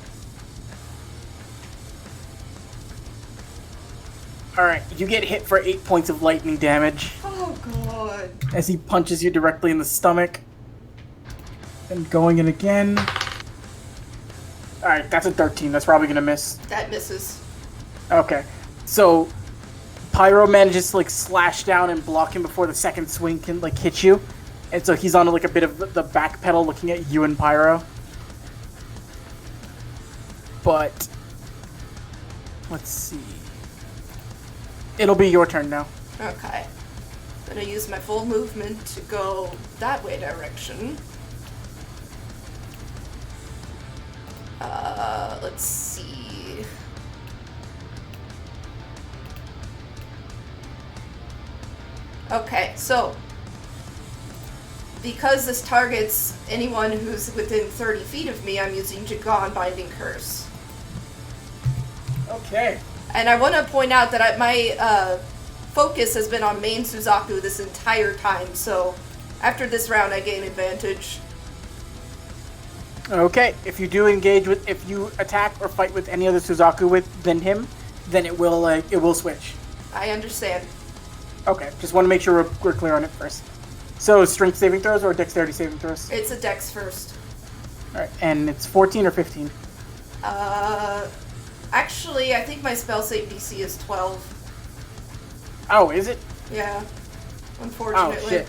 Alright, you get hit for 8 points of lightning damage Oh god. as he punches you directly in the stomach. And going in again. Alright, that's a 13. That's probably gonna miss. That misses. Okay. So, Pyro manages to, like, slash down and block him before the second swing can, like, hit you. And so he's on, like, a bit of the back pedal looking at you and Pyro. But, let's see. It'll be your turn now. Okay. Gonna use my full movement to go that way direction. Let's see. Okay, so because this targets anyone who's within 30 feet of me, I'm using Jagon Binding Curse. Okay. And I want to point out that my focus has been on main Suzaku this entire time, so after this round I gain advantage. Okay, if you do engage with, if you attack or fight with any other Suzaku than him, then it will switch. I understand. Okay, just want to make sure we're clear on it first. So, strength saving throws or dexterity saving throws? It's a dex first. Alright, and it's 14 or 15? Actually, I think my spell save DC is 12. Oh, is it? Yeah. Unfortunately. Oh, shit.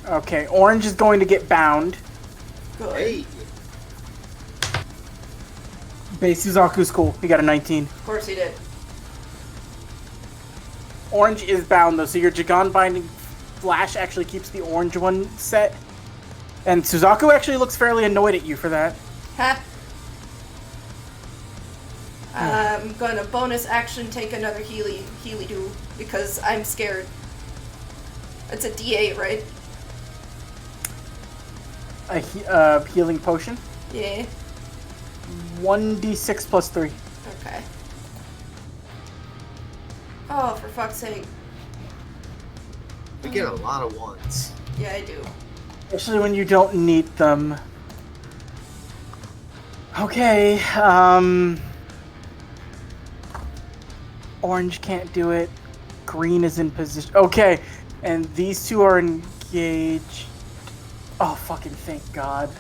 Okay, Orange is going to get bound. Good. Hey. Base Suzaku's cool. He got a 19. Of course he did. Orange is bound, though, so your Jigan Binding Flash actually keeps the orange one set. And Suzaku actually looks fairly annoyed at you for that. Ha! I'm gonna bonus action take another Healy do because I'm scared. It's a D8, right? A healing potion. Yeah. 1d6 plus 3. Okay. Oh, for fuck's sake. We get a lot of ones. Yeah, I do. Especially when you don't need them. Okay, orange can't do it. Green is in position. Okay, and these two are engaged. Oh, fucking thank God.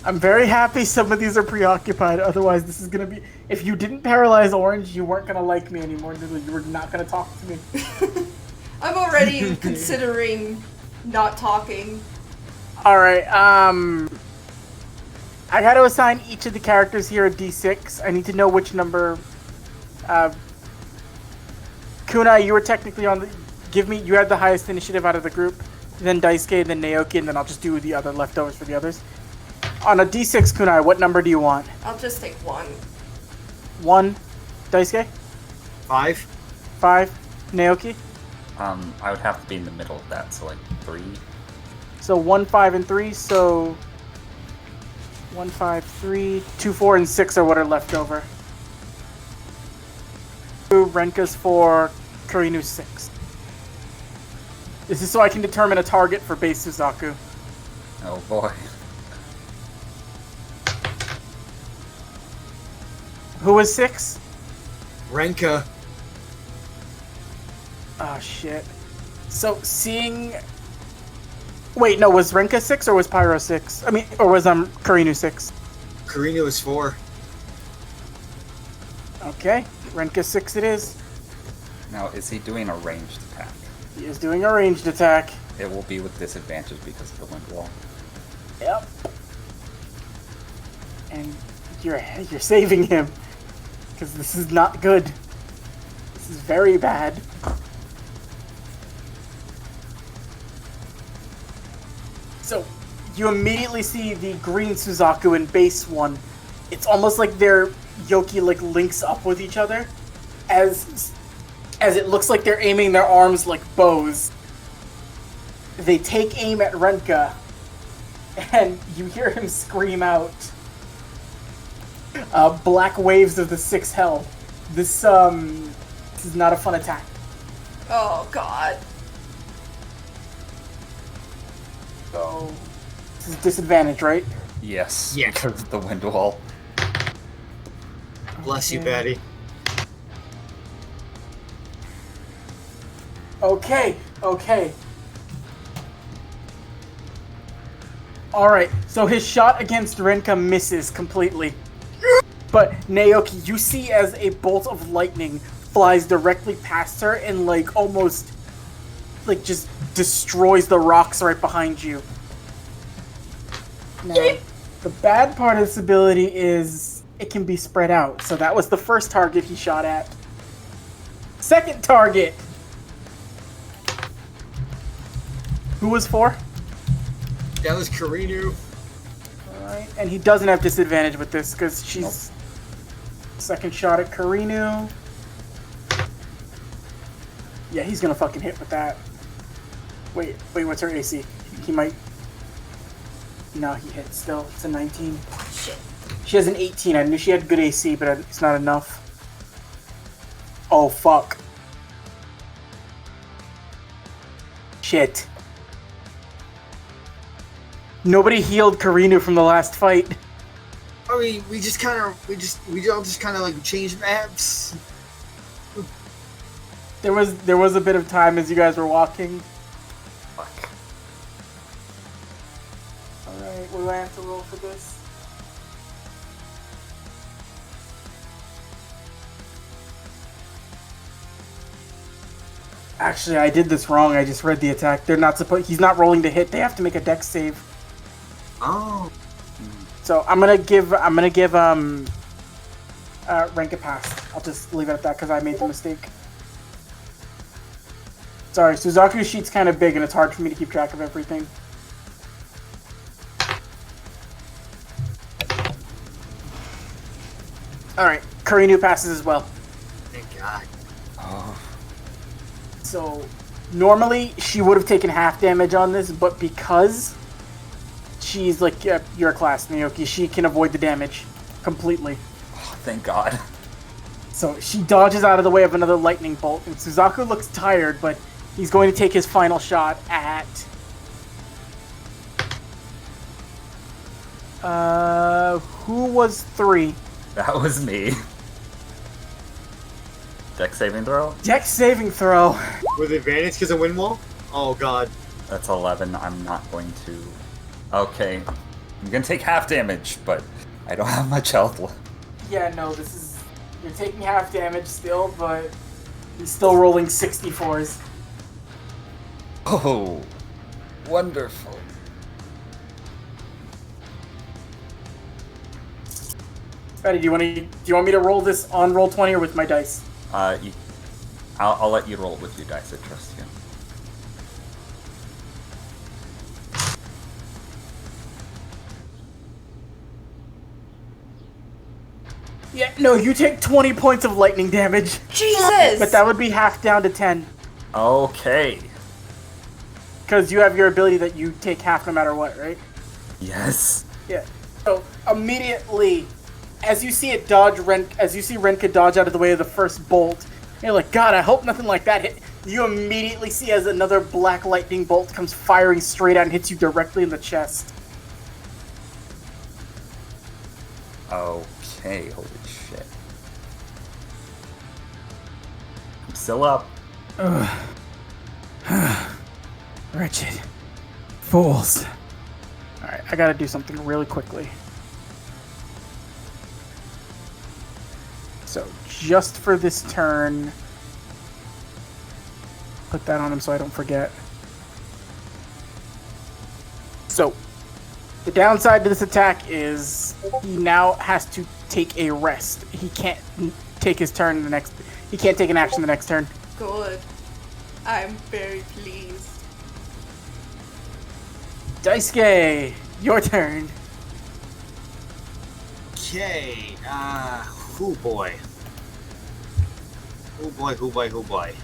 I'm very happy some of these are preoccupied. Otherwise, this is gonna be... If you didn't paralyze orange, you weren't gonna like me anymore. You were not gonna talk to me. I'm already considering not talking. Alright, I gotta assign each of the characters here a d6. I need to know which number... Kunai, you were technically on the... You had the highest initiative out of the group. Then Daisuke, then Naoki, and then I'll just do the other leftovers for the others. On a d6, Kunai, what number do you want? I'll just take one. 1. Daisuke? 5. 5. Naoki? I would have to be in the middle of that, so like 3. So 1, 5, and 3, so... 1, 5, 3... 2, 4, and 6 are what are left over. 2 Renka's for Kurinu's 6. This is so I can determine a target for base Suzaku. Oh boy. Who was 6? Renka. Oh shit. So seeing... Wait, no, was Renka 6 or was Pyro 6? I mean, or was Kurinu 6? Karina was 4. Okay, Renka 6 it is. Now, is he doing a ranged attack? He is doing a ranged attack. It will be with disadvantage because of the wind wall. Yep. And you're saving him. Because this is not good. This is very bad. So, you immediately see the green Suzaku in base 1. It's almost like their Yoki links up with each other. As it looks like they're aiming their arms like bows. They take aim at Renka. And you hear him scream out. Black waves of the 6 hell. This is not a fun attack. Oh, God. So, this is disadvantage, right? Yes, Yeah. because of the wind wall. Bless you, Okay. Patty. Okay. Alright, so his shot against Renka misses completely. But Naoki, you see as a bolt of lightning flies directly past her and almost just destroys the rocks right behind you. Now, the bad part of this ability is it can be spread out. So that was the first target he shot at. Second target! Who was 4? That was Karinu. Alright, and he doesn't have disadvantage with this because she's second shot at Karinu. Yeah, he's gonna fucking hit with that. Wait, what's her AC? He might... No, he hit still. It's a 19. Shit. She has an 18. I knew she had good AC, but it's not enough. Oh, fuck. Shit. Nobody healed Karinu from the last fight. I mean, we all just kind of changed maps. There was a bit of time as you guys were walking. Fuck. Alright, what do I have to roll for this? Actually, I did this wrong. I just read the attack. They're not supposed. He's not rolling to hit. They have to make a dex save. Oh. So I'm gonna give Renk a pass. I'll just leave it at that because I made the mistake. Sorry, Suzaku's sheet's kind of big and it's hard for me to keep track of everything. Alright, Kurinu passes as well. Thank God. Oh. So, normally she would have taken half damage on this, but because she's like your class, Naoki, she can avoid the damage completely. Oh, thank God. So she dodges out of the way of another lightning bolt, and Suzaku looks tired, but he's going to take his final shot at... who was 3? That was me. Dex saving throw? Dex saving throw. With advantage because of wind wall? Oh God. That's 11. I'm not going to... Okay. I'm gonna take half damage, but I don't have much health left. Yeah, no, this is... You're taking half damage still, but he's still rolling 64s. Oh, wonderful. Betty, do you want me to roll this on Roll20 or with my dice? I'll let you roll it with your dice. I trust you. Yeah, no, you take 20 points of lightning damage. Jesus! But that would be half down to 10. Okay. Because you have your ability that you take half no matter what, right? Yes. Yeah. So immediately, as you see Renka dodge out of the way of the first bolt, you're like, God, I hope nothing like that hit. You immediately see as another black lightning bolt comes firing straight out and hits you directly in the chest. Okay, holy shit. I'm still up. Wretched fools. Alright, I gotta do something really quickly. So, just for this turn, put that on him so I don't forget. So, the downside to this attack is he now has to take a rest. He can't take his turn the next... He can't take an action the next turn. Good. I'm very pleased. Daisuke, your turn. Okay. Oh boy. Oh boy, oh boy, oh boy.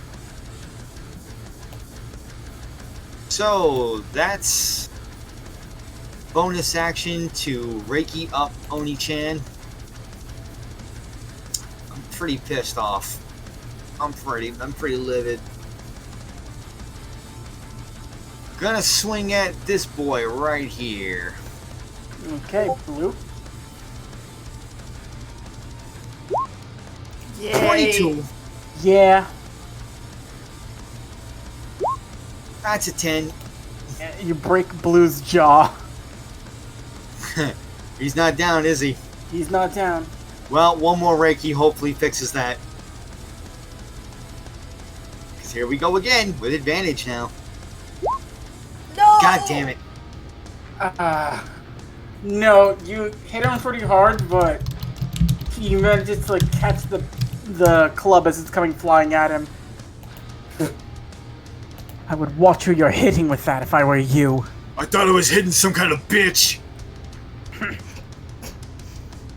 So, that's bonus action to Reiki up Oni-chan. I'm pretty pissed off. I'm pretty livid. Gonna swing at this boy right here. Okay, Blue. Yay. 22. Yeah. That's a 10. You break Blue's jaw. He's not down, is he? He's not down. Well, one more Reiki hopefully fixes that. Because here we go again, with advantage now. No! God damn it. No, you hit him pretty hard, but he managed to like catch the club as it's coming flying at him. I would watch who you're hitting with that if I were you. I thought I was hitting some kind of bitch.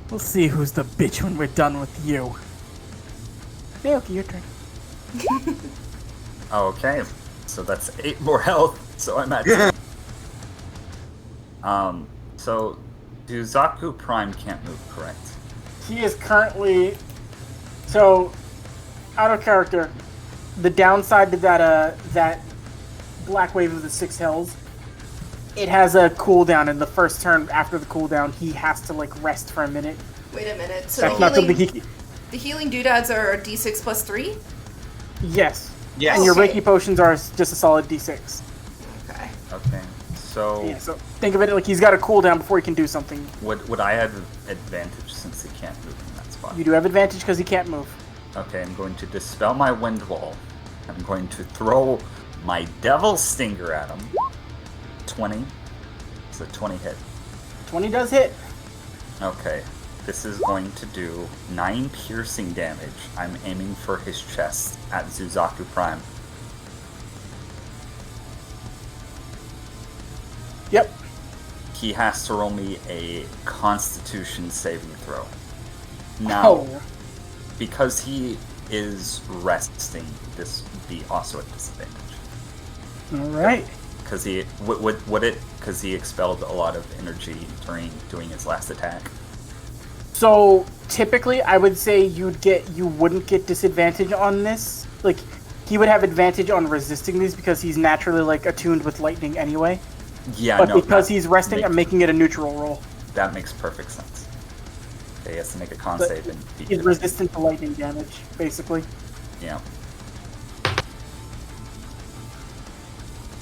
We'll see who's the bitch when we're done with you. Naoki, your turn. Okay, so that's 8 more health, so I'm at 10. So Suzaku Prime can't move, correct? He is currently... So, out of character, the downside to that Black Wave of the Six Hills, it has a cooldown, and the first turn after the cooldown, he has to, like, rest for a minute. Wait a minute. So That's not something he... the healing doodads are d6 plus 3? Yes. Yes. And your Okay. Reiki potions are just a solid d6. Okay. Okay, so Yeah, so think of it like he's got a cooldown before he can do something. would I have advantage since he can't move in that spot? You do have advantage because he can't move. Okay, I'm going to dispel my wind wall. I'm going to throw my devil stinger at him. 20. It's a 20 hit. 20 does hit. Okay. This is going to do 9 piercing damage. I'm aiming for his chest at Zuzaku Prime. Yep. He has to roll me a Constitution saving throw. Now, because he is resting, this would be also a disadvantage. Alright. Because he would it? Because he expelled a lot of energy during doing his last attack. So typically, I would say you wouldn't get disadvantage on this. Like, he would have advantage on resisting these because he's naturally like attuned with lightning anyway. Yeah, but no, because he's resting, I'm making it a neutral roll. That makes perfect sense. He has to make a con But save and beat he's it. resistant to lightning damage, basically. Yeah.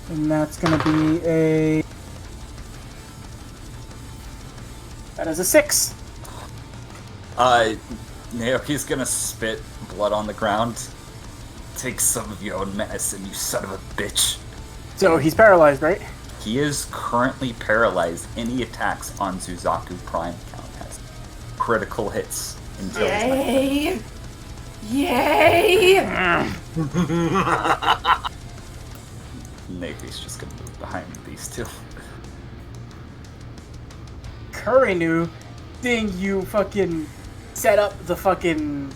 And that's gonna be a... That is a 6. Naoki's gonna spit blood on the ground. Take some of your own medicine, you son of a bitch. So he's paralyzed, right? He is currently paralyzed. Any attacks on Zuzaku Prime count as critical hits until Yay! Yay! Naoki's just gonna move behind these two. Kurinu, seeing you fucking set up the fucking...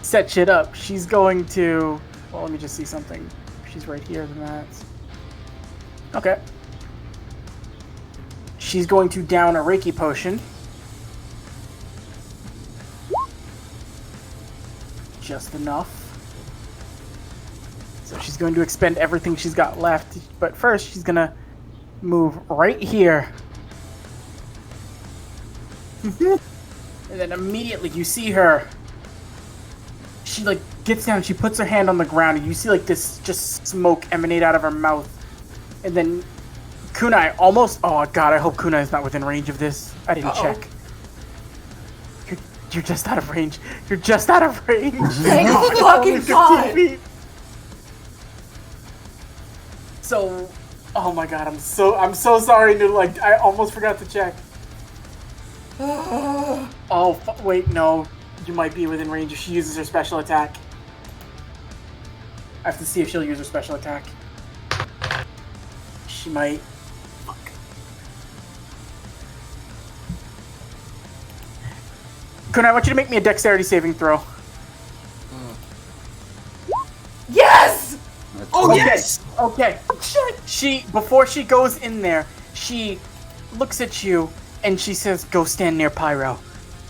set shit up, she's going to... Well, let me just see something. She's right here, then that's... Okay. She's going to down a Reiki potion. Just enough. So she's going to expend everything she's got left. But first, she's going to move right here. And then immediately you see her. She like gets down, she puts her hand on the ground, and you see like this just smoke emanate out of her mouth. And then Kunai almost... Oh god, I hope Kunai is not within range of this. I didn't check. You're just out of range. You're just out of range. Thank fucking 15 God. feet. So, oh my god, I'm so sorry, Noodle. Like, I almost forgot to check. Oh, wait, no. You might be within range if she uses her special attack. I have to see if she'll use her special attack. She might. Fuck. Kunai, I want you to make me a dexterity saving throw. Yes! Oh, Okay. yes! Okay. Shit. Before she goes in there, she looks at you and she says, "Go stand near Pyro."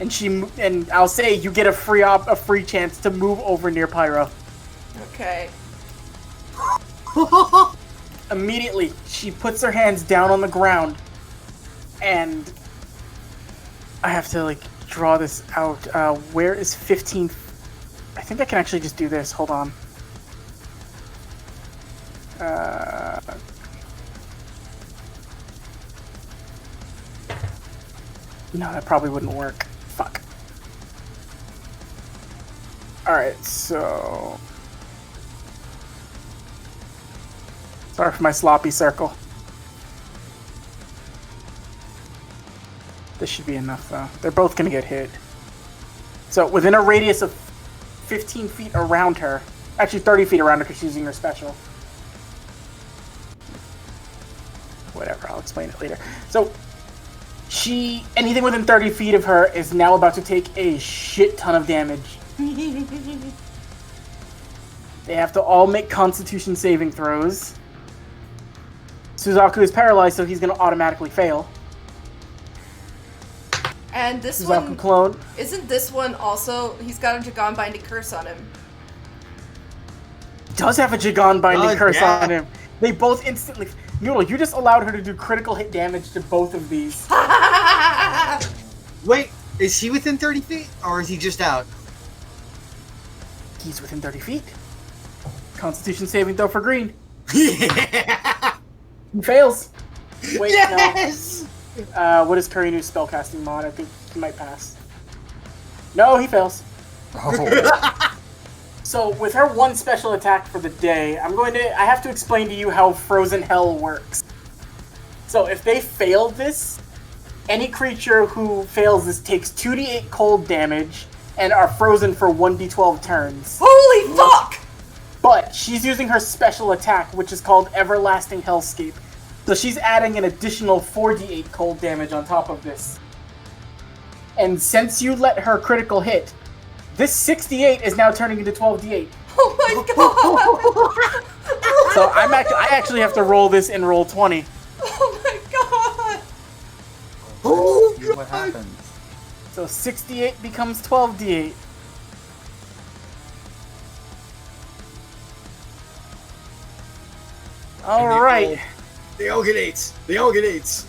And I'll say you get a free chance to move over near Pyro. Okay. Immediately, she puts her hands down on the ground, and I have to like draw this out. Where is 15? I think I can actually just do this. Hold on. No, that probably wouldn't work. Fuck. Alright, so... Sorry for my sloppy circle. This should be enough, though. They're both gonna get hit. So, within a radius of 15 feet around her... Actually, 30 feet around her because she's using her special. Whatever, I'll explain it later. So... anything within 30 feet of her is now about to take a shit ton of damage. They have to all make Constitution saving throws. Suzaku is paralyzed, so he's going to automatically fail. And this Suzaku one... clone. Isn't this one also... He's got a Jagan Binding Curse on him. Does have a Jagan Binding Curse yeah. on him. They both instantly... Noodle, you just allowed her to do critical hit damage to both of these. Wait, is he within 30 feet? Or is he just out? He's within 30 feet. Constitution saving throw for green. Yeah! He fails. Wait, Yes! no. What is Kurinu's spellcasting mod? I think he might pass. No, he fails. Oh. So, with her one special attack for the day, I have to explain to you how Frozen Hell works. So if they fail this, any creature who fails this takes 2d8 cold damage and are frozen for 1d12 turns. Holy fuck! But she's using her special attack, which is called Everlasting Hellscape. So she's adding an additional 4d8 cold damage on top of this. And since you let her critical hit, this 6d8 is now turning into 12d8. Oh my god! So I actually have to roll this in roll 20. Oh my god! Oh, See what happens. So 6d8 becomes 12d8. Alright. They all get 8s. They all get 8s.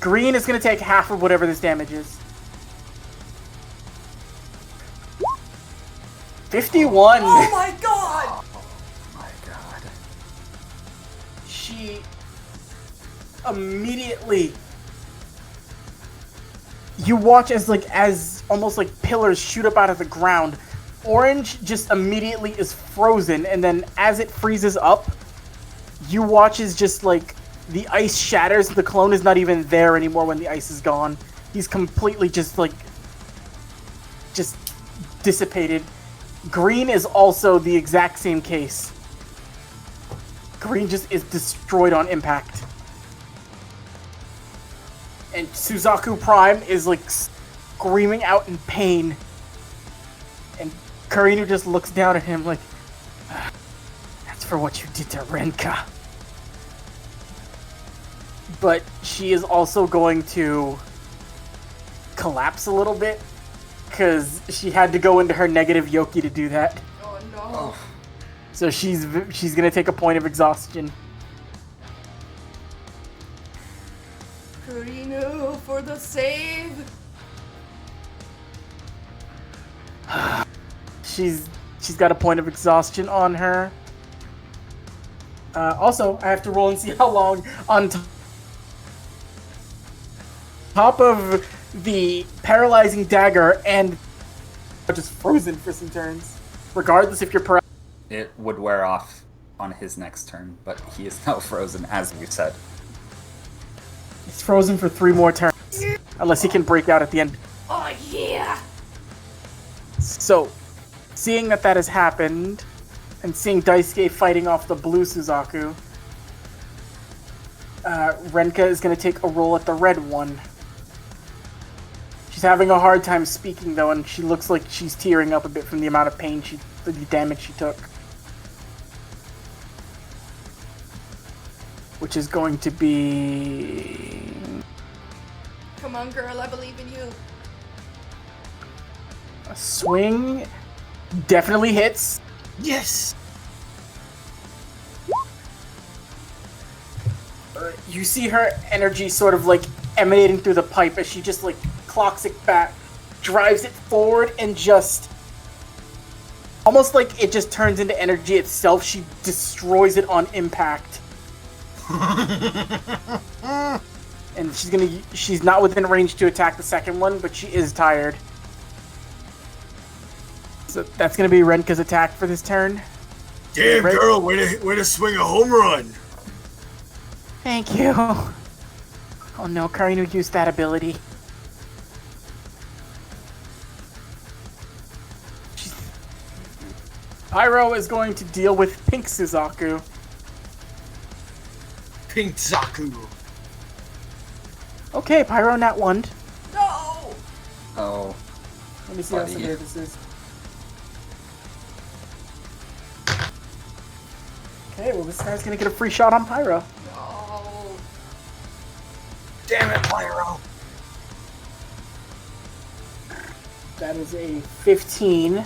Green is going to take half of whatever this damage is. 51! Oh my god! My God. She immediately... You watch as almost like pillars shoot up out of the ground. Orange just immediately is frozen, and then as it freezes up, you watch as just like the ice shatters. The clone is not even there anymore when the ice is gone. He's completely just dissipated. Green is also the exact same case. Green just is destroyed on impact. And Suzaku Prime is like screaming out in pain. And Karinu just looks down at him like, that's for what you did to Renka. But she is also going to collapse a little bit because she had to go into her negative Yoki to do that. Oh no. So she's gonna take a point of exhaustion. Kurinu for the save. She's got a point of exhaustion on her. Also, I have to roll and see how long on top of the paralyzing dagger and just frozen for some turns. Regardless if you're paralyzed. It would wear off on his next turn, but he is now frozen, as we said. It's frozen for 3 more turns. Unless he can break out at the end. Oh yeah! So, seeing that has happened, and seeing Daisuke fighting off the blue Suzaku, Renka is going to take a roll at the red one. She's having a hard time speaking though, and she looks like she's tearing up a bit from the amount of pain the damage she took. Which is going to be... Come on, girl, I believe in you. A swing. Definitely hits. Yes! You see her energy sort of like emanating through the pipe as she just like clocks it back, drives it forward, and just almost like it just turns into energy itself. She destroys it on impact. And she's not within range to attack the second one, but she is tired. So that's gonna be Renka's attack for this turn. Damn, girl, way to swing a home run. Thank you. Oh no, Karinu used that ability. Pyro is going to deal with Pink Suzaku. Pink Zaku. Okay, Pyro nat 1. No! Oh, Let me see how Buddy. severe this is. Okay, well this guy's gonna get a free shot on Pyro. No. Damn it, Pyro. That is a 15.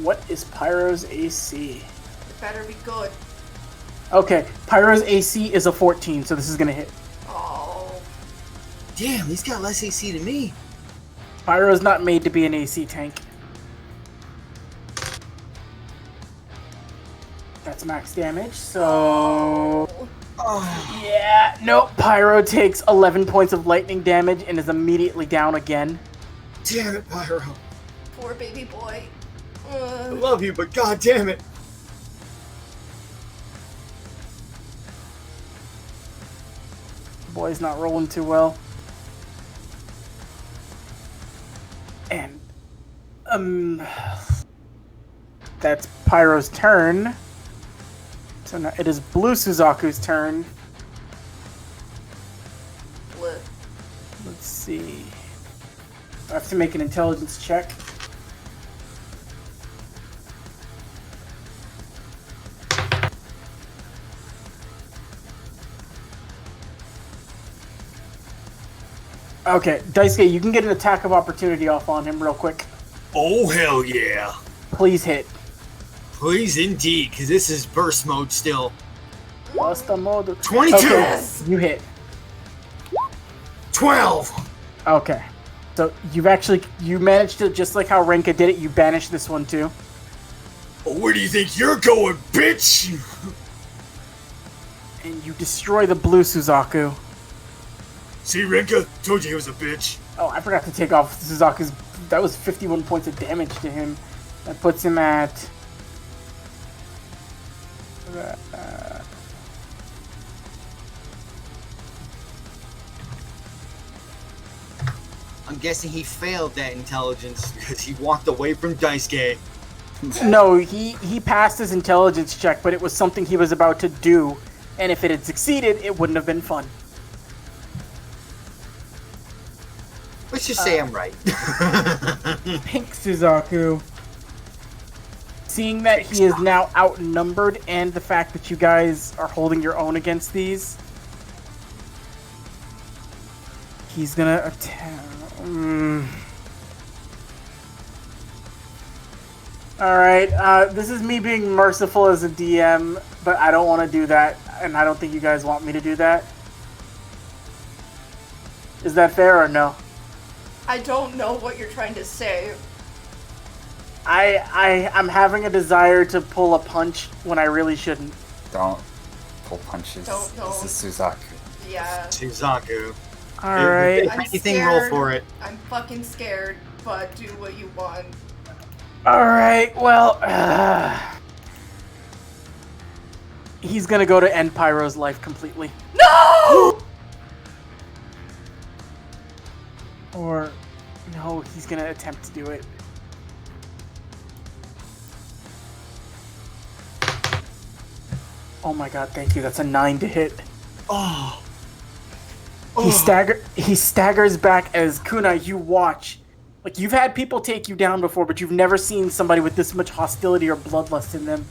What is Pyro's AC? It better be good. Okay, Pyro's AC is a 14, so this is gonna hit. Oh. Damn, he's got less AC than me. Pyro's not made to be an AC tank. That's max damage, so... Oh, Yeah, nope. Pyro takes 11 points of lightning damage and is immediately down again. damn it, Pyro. Poor baby boy. I love you, but god damn it. Boy's not rolling too well. And, that's Pyro's turn. So now it is Blue Suzaku's turn. Bleh. Let's see. I have to make an intelligence check. Okay, Daisuke, you can get an attack of opportunity off on him real quick. Oh, hell yeah. Please hit. Please indeed, because this is burst mode still. Basta mode. 22! Okay, Yes. you hit. 12! Okay. So you managed to, just like how Renka did it, you banished this one too. Oh, where do you think you're going, bitch? And you destroy the Blue Suzaku. See, Renka? Told you he was a bitch. Oh, I forgot to take off Suzaku's. That was 51 points of damage to him. That puts him at. I'm guessing he failed that intelligence because he walked away from Daisuke. No, he passed his intelligence check, but it was something he was about to do, and if it had succeeded, it wouldn't have been fun. Let's just say I'm right. Pink Suzaku, seeing that he is now outnumbered, and the fact that you guys are holding your own against these, he's gonna attack. Alright, this is me being merciful as a DM, but I don't want to do that, and I don't think you guys want me to do that. Is that fair or no? I don't know what you're trying to say. I'm having a desire to pull a punch when I really shouldn't. Don't pull punches. Don't. This is Suzaku. Yeah. Suzaku. Alright. I'm Anything, scared. roll for it. I'm fucking scared, but do what you want. Alright, well, he's gonna go to end Pyro's life completely. No! Or, no, he's gonna attempt to do it. Oh my god, thank you, that's a 9 to hit. Oh. He staggers back as Kunai, you watch. Like, you've had people take you down before, but you've never seen somebody with this much hostility or bloodlust in them.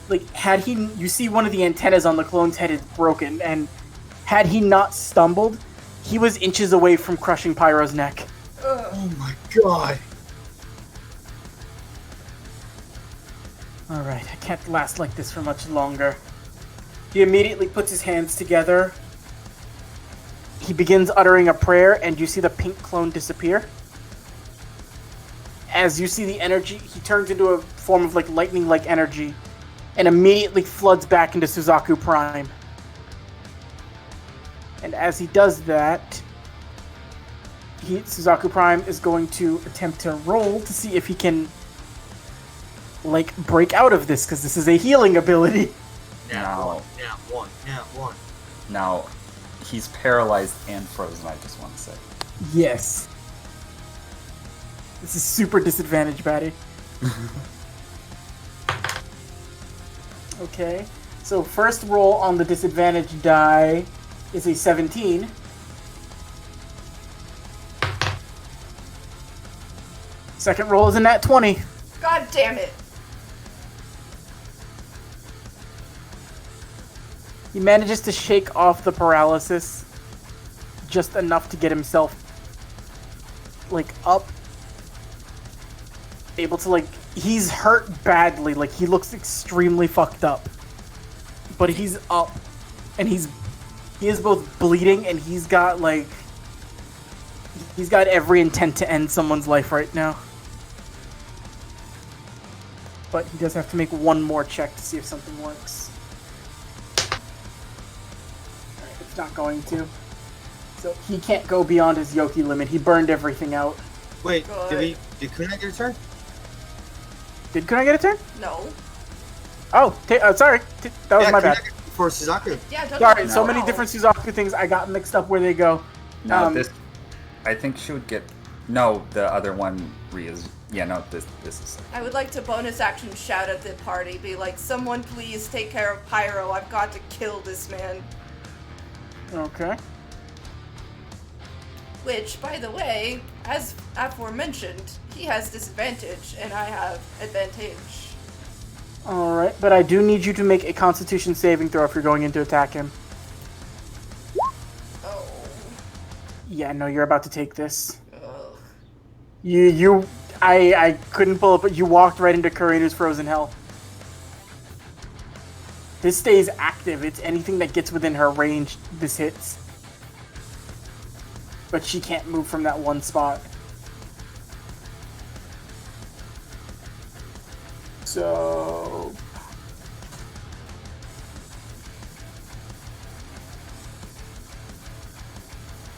Like, you see one of the antennas on the clone's head is broken, and had he not stumbled, he was inches away from crushing Pyro's neck. Oh my god. Alright, I can't last like this for much longer. He immediately puts his hands together. He begins uttering a prayer, and you see the pink clone disappear. As you see the energy, he turns into a form of like lightning-like energy, and immediately floods back into Suzaku Prime. And as he does that, Suzaku Prime is going to attempt to roll to see if he can, like, break out of this, because this is a healing ability. Now, One. now, he's paralyzed and frozen, I just want to say. Yes. This is super disadvantaged, Batty. Okay, so first roll on the disadvantage die is a 17. Second roll is a nat 20. God damn it. He manages to shake off the paralysis just enough to get himself, like, up. Able to, like, he's hurt badly, like, he looks extremely fucked up. But he's up, and he is both bleeding, and he's got, like, he's got every intent to end someone's life right now. But he does have to make one more check to see if something works. Alright, it's not going to. So he can't go beyond his Yoki limit. He burned everything out. Wait, Good. did Kunai get a turn? Can I get a turn? No. Oh, sorry. That was my bad. for Suzaku. Yeah, don't Sorry, know. so many different Suzaku things. I got mixed up where they go. No, this. I think she would get. No, the other one, Ria's. Yeah, no, this is. I would like to bonus action shout at the party, be like, someone please take care of Pyro. I've got to kill this man. Okay. Which, by the way, as aforementioned, he has disadvantage and I have advantage. Alright, but I do need you to make a Constitution saving throw if you're going in to attack him. Oh. Yeah, no, you're about to take this. Ugh. I couldn't pull it, but you walked right into Karina's frozen hell. This stays active. It's anything that gets within her range, this hits. But she can't move from that one spot. So...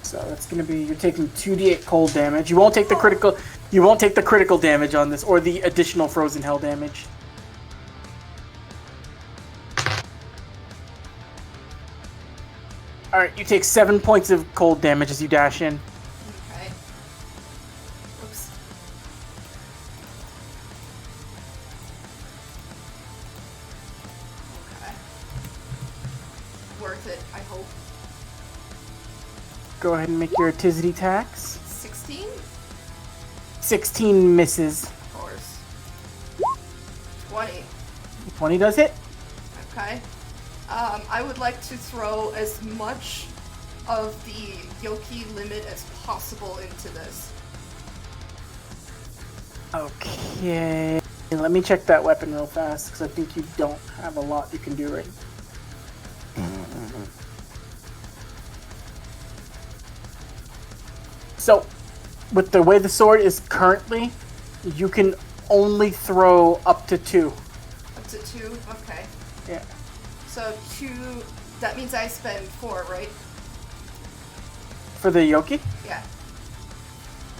So that's gonna be, you're taking 2d8 cold damage. You won't take the critical damage on this, or the additional frozen hell damage. Alright, you take 7 points of cold damage as you dash in. Okay. Whoops. Okay. Worth it, I hope. Go ahead and make your Aticity tax. 16? 16 misses. Of course. 20. 20 does hit. Okay. I would like to throw as much of the Yoki limit as possible into this. Okay. Let me check that weapon real fast, because I think you don't have a lot you can do right. So, with the way the sword is currently, you can only throw up to 2. Up to 2? Okay. Yeah. So 2, that means I spend 4, right? For the Yoki? Yeah.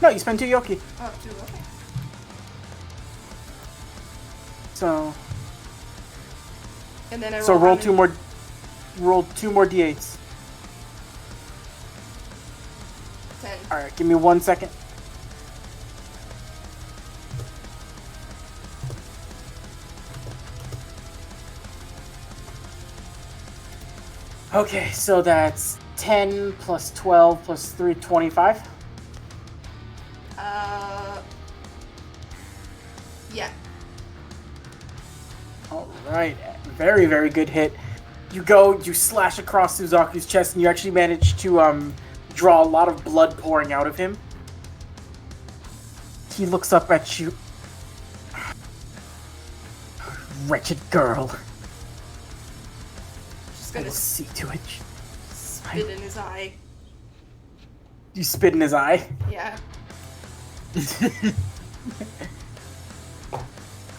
No, you spend 2 Yoki. Oh, 2, okay. So, And then I so roll how 2 many- more. Roll 2 more d8s. 10. All right, give me 1 second. Okay, so that's 10 plus 12 plus 3, 25. Yeah. All right, very, very good hit. You slash across Suzaku's chest, and you actually manage to draw a lot of blood pouring out of him. He looks up at you. Wretched girl. Just I gonna will see to it. spit in his eye. You spit in his eye. Yeah.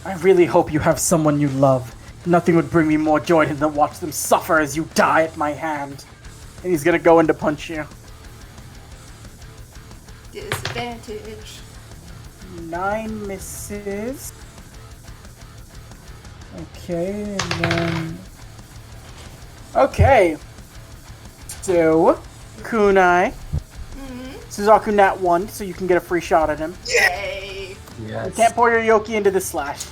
I really hope you have someone you love. Nothing would bring me more joy than to watch them suffer as you die at my hand. And he's gonna go in to punch you. Disadvantage. 9 misses. Okay, and then... Okay. So, Kunai. Suzaku nat 1, so you can get a free shot at him. Yay. Yes. You can't pour your Yoki into the slash.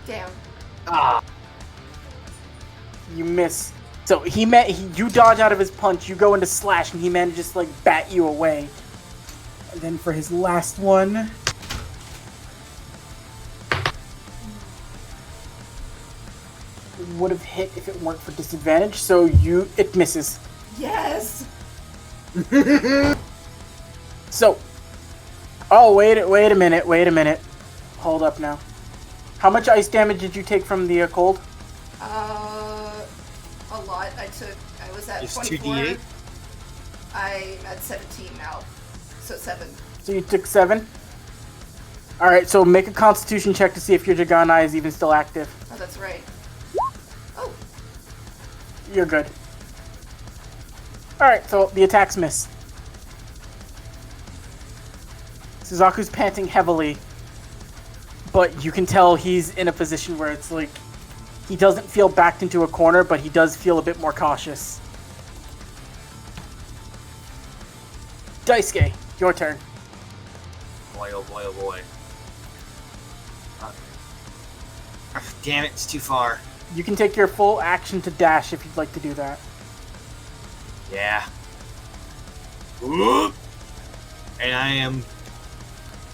Damn. You miss. So you dodge out of his punch, you go into slash, and he manages to like bat you away. And then for his last one, would have hit if it weren't for disadvantage. So it misses. Yes. So, oh wait a minute. Hold up now. How much ice damage did you take from the cold? A lot. I was at It's 24. 2d8? I'm at 17 now. So 7. So you took 7? Alright, so make a constitution check to see if your Jaganai is even still active. Oh, that's right. Oh. You're good. Alright, so the attacks miss. Suzaku's panting heavily, but you can tell he's in a position where it's like He doesn't feel backed into a corner, but he does feel a bit more cautious. Daisuke, your turn. Boy, oh boy, oh boy. Damn it, it's too far. You can take your full action to dash if you'd like to do that. Yeah. Whoop. And I am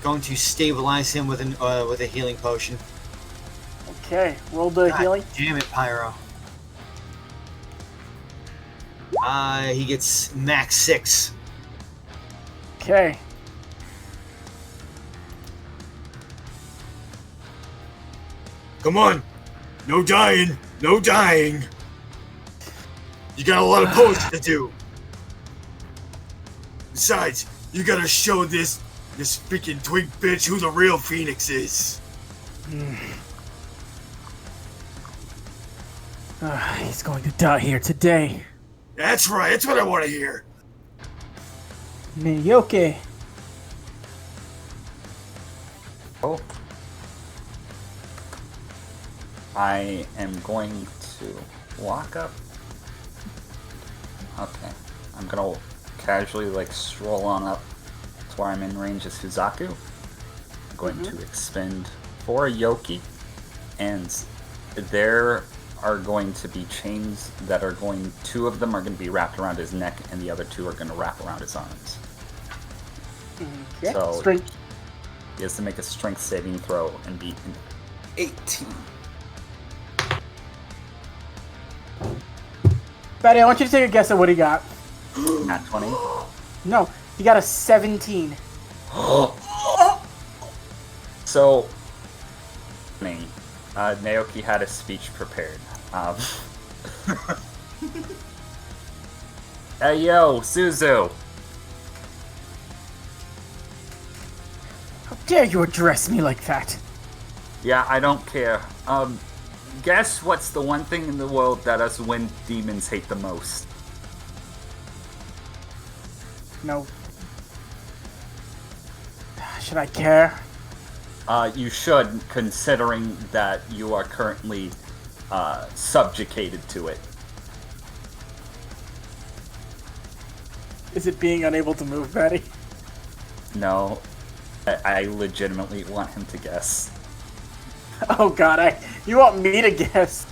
going to stabilize him with a healing potion. Okay, roll the God healing. damn it, Pyro. He gets max 6. Okay. Come on. No dying. No dying. You got a lot of posts to do. Besides, you gotta show this freaking twig bitch who the real Phoenix is. He's going to die here today. That's right. That's what I want to hear. Miyoke. Oh. I am going to walk up. Okay. I'm gonna casually stroll on up to where I'm in range as Fuzaku. I'm going to expend 4 Yoki, and there are going to be chains that are 2 of them are going to be wrapped around his neck, and the other 2 are going to wrap around his arms. Okay. So Strength. he has to make a strength saving throw and beat an 18. Betty, I want you to take a guess at what he got. Nat 20. No, he got a 17. So, Naoki had a speech prepared. Hey yo, Suzu! How dare you address me like that? Yeah, I don't care. Guess what's the one thing in the world that us wind demons hate the most? No. Should I care? You should, considering that you are currently subjugated to it. Is it being unable to move, Betty? No, I legitimately want him to guess. Oh god, you want me to guess?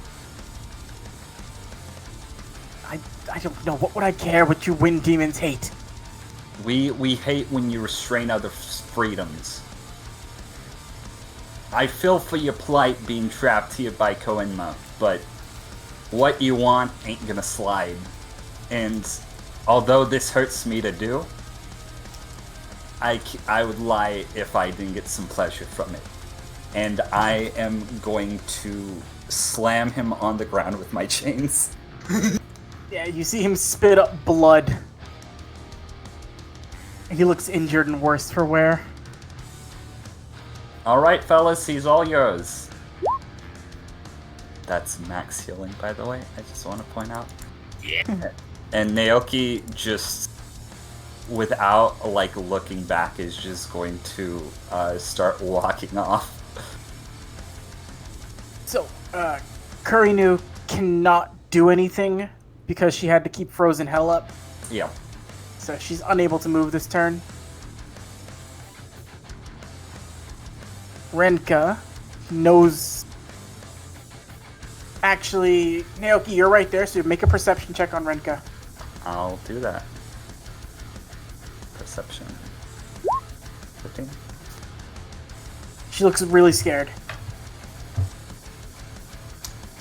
I don't know, what would I care what you wind demons hate? We hate when you restrain others' freedoms. I feel for your plight being trapped here by Koenma, but what you want ain't gonna slide. And although this hurts me to do, I would lie if I didn't get some pleasure from it. And I am going to slam him on the ground with my chains. Yeah, you see him spit up blood. He looks injured and worse for wear. Alright, fellas, he's all yours. That's max healing, by the way, I just want to point out. Yeah. And Naoki just, without looking back, is just going to start walking off. So, Kurinu cannot do anything because she had to keep Frozen Hell up. Yeah. So she's unable to move this turn. Renka knows... Actually, Naoki, you're right there, so make a perception check on Renka. I'll do that. Perception. 15. She looks really scared.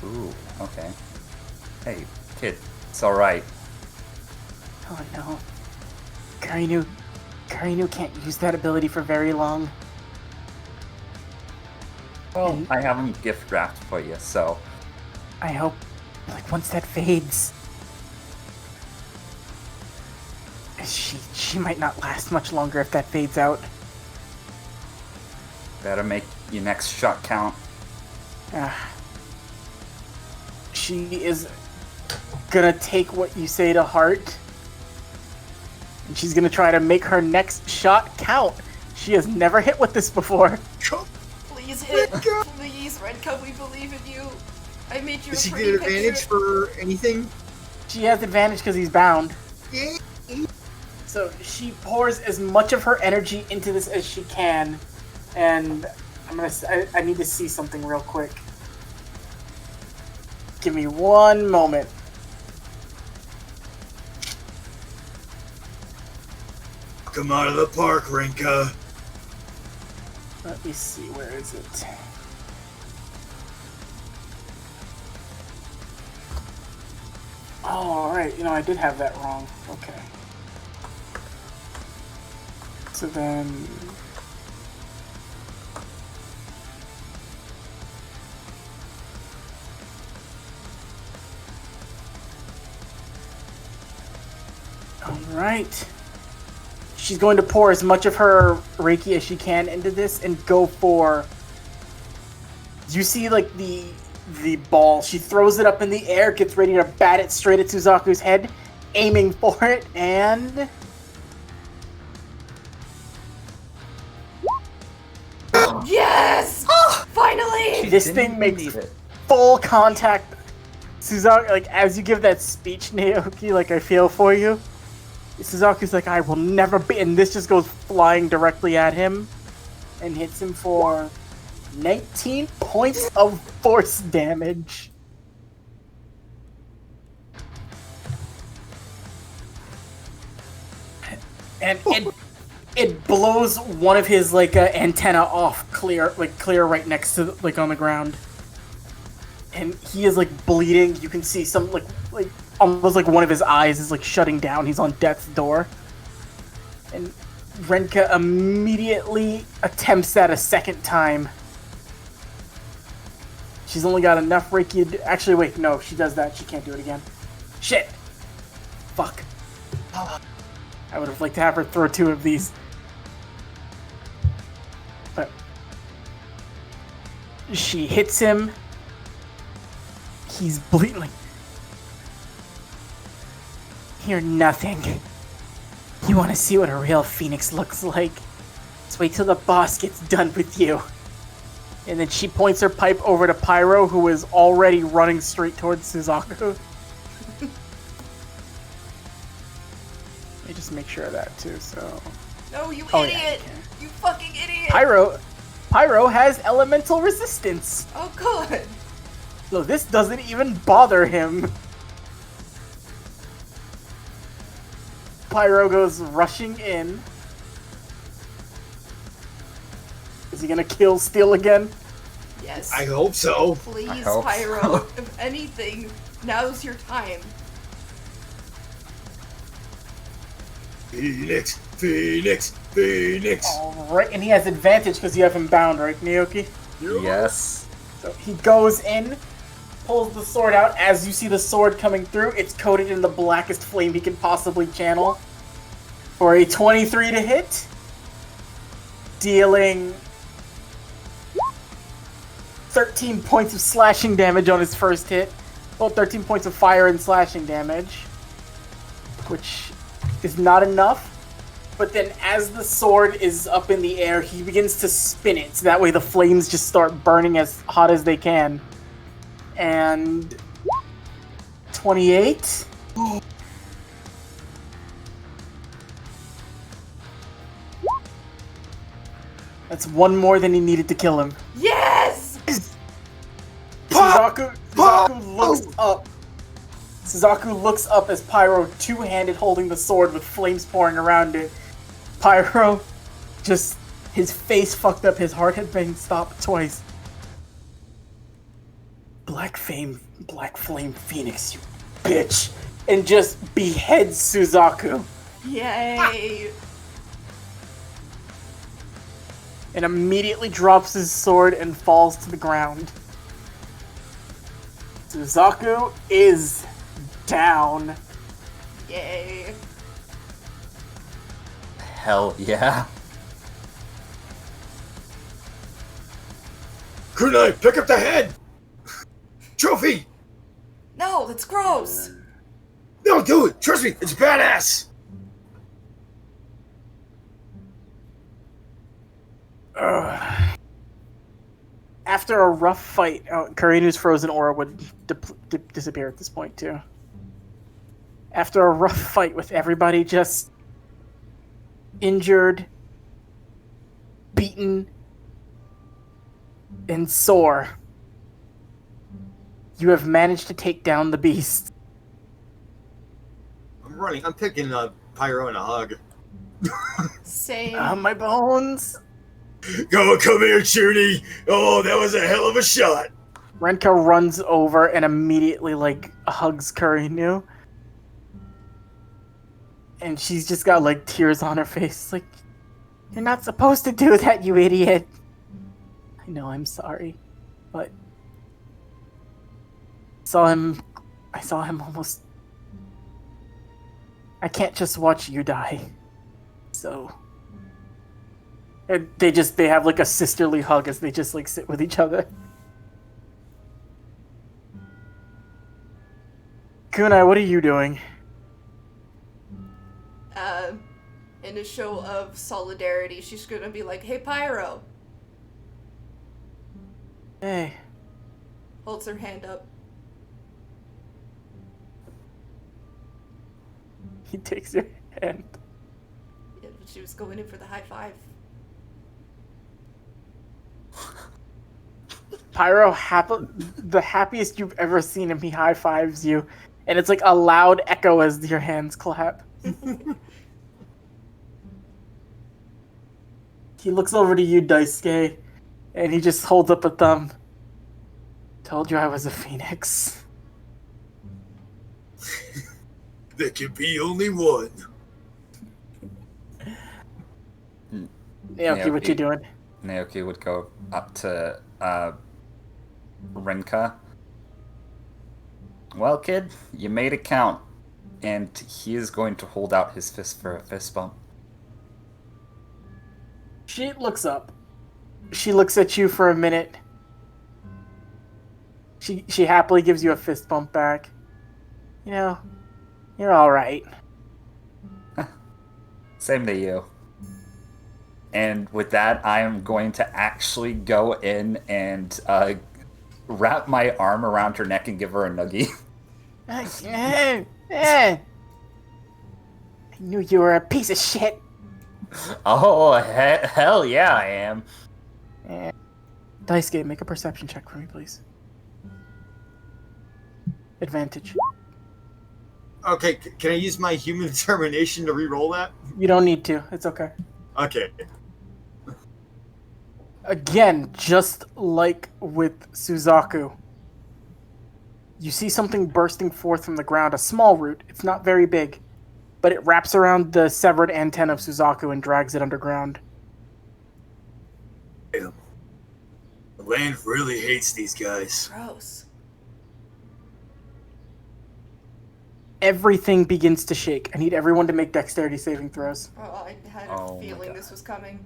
Ooh, okay. Hey, kid, it's alright. Oh no. Kurinu can't use that ability for very long. Well, I have him gift wrapped for you, so... I hope, once that fades... She might not last much longer if that fades out. Better make your next shot count. She is gonna take what you say to heart. And she's gonna try to make her next shot count. She has never hit with this before. Please hit. Please, Renka, we believe in you. I made you Does a he pretty get advantage picture. for anything? She has advantage because he's bound. Yeah. So she pours as much of her energy into this as she can, and I need to see something real quick. Give me one moment. Come out of the park, Rinka. Let me see, where is it? Oh, alright, I did have that wrong. Okay. So then... Alright. She's going to pour as much of her Reiki as she can into this and go for... You see, like, the ball. She throws it up in the air, gets ready to bat it straight at Suzaku's head, aiming for it, and... Yes! Finally! This thing makes full contact. Suzaku, like, as you give that speech, Naoki, like, I feel for you. Suzaku's like, I will never be... And this just goes flying directly at him and hits him for 19 points of force damage. And it blows one of his, like, antenna off clear right next to, like, on the ground. And he is, like, bleeding. You can see some, like almost like one of his eyes is, like, shutting down. He's on death's door. And Renka immediately attempts that a second time. She's only got enough Reiki. Actually, wait, no, she does that. She can't do it again. Shit. Fuck. I would have liked to have her throw 2 of these. But she hits him. He's bleeding. Like, you're nothing. You want to see what a real phoenix looks like? Just wait till the boss gets done with you. And then she points her pipe over to Pyro, who is already running straight towards Suzaku. Let me just make sure of that too, so... No, you Oh, idiot! yeah, You fucking idiot! Pyro has elemental resistance. Oh, good. So this doesn't even bother him. Pyro goes rushing in. Is he gonna kill Steel again? Yes. I hope so. Please, I hope Pyro. so. If anything, now's your time. Phoenix, Phoenix, Phoenix. Alright, and he has advantage because you have him bound, right, Naoki? Yes. So he goes in, pulls the sword out. As you see the sword coming through, it's coated in the blackest flame he can possibly channel. For a 23 to hit. Dealing 13 points of slashing damage on his first hit. Well, 13 points of fire and slashing damage. Which is not enough. But then as the sword is up in the air, he begins to spin it. So that way the flames just start burning as hot as they can. And 28. That's one more than he needed to kill him. Yes! Suzaku looks up. Suzaku looks up as Pyro, two-handed, holding the sword with flames pouring around it. Pyro, just his face fucked up. His heart had been stopped twice. Black Flame Phoenix, you bitch! And just beheads Suzaku. Yay! And immediately drops his sword and falls to the ground. Suzaku is down. Yay! Hell yeah. Kunai, pick up the head. Trophy. No, that's gross! No, do it. Trust me, it's badass. After a rough fight, Karinu's frozen aura would disappear at this point, too. After a rough fight with everybody just injured, beaten, and sore, you have managed to take down the beast. I'm running. I'm picking Pyro in a hug. Same. My bones. Come here, Judy. Oh, that was a hell of a shot. Renka runs over and immediately, hugs Karinu. And she's just got, tears on her face. Like, you're not supposed to do that, you idiot. I know, I'm sorry. But... I saw him almost... I can't just watch you die. So... And they have, a sisterly hug as they just, sit with each other. Kunai, what are you doing? In a show of solidarity, she's gonna be like, "Hey, Pyro." Hey. Holds her hand up. He takes your hand. Yeah, she was going in for the high five. Pyro, the happiest you've ever seen him, he high fives you, and it's a loud echo as your hands clap. He looks over to you, Daisuke, and he just holds up a thumb. Told you I was a phoenix. There can be only one. Naoki, what you doing? Naoki would go up to Renka. Well, kid, you made it count. And he is going to hold out his fist for a fist bump. She looks up. She looks at you for a minute. She happily gives you a fist bump back. You know, you're alright. Same to you. And with that, I am going to actually go in and wrap my arm around her neck and give her a noogie. I knew you were a piece of shit. Oh, hell yeah, I am. Daisuke, make a perception check for me, please. Advantage. Okay, can I use my human determination to re-roll that? You don't need to. It's okay. Okay. Again, just like with Suzaku, you see something bursting forth from the ground, a small root. It's not very big, but it wraps around the severed antenna of Suzaku and drags it underground. Damn. The land really hates these guys. Gross. Everything begins to shake. I need everyone to make dexterity saving throws. Oh, I had Oh a my feeling God. this was coming.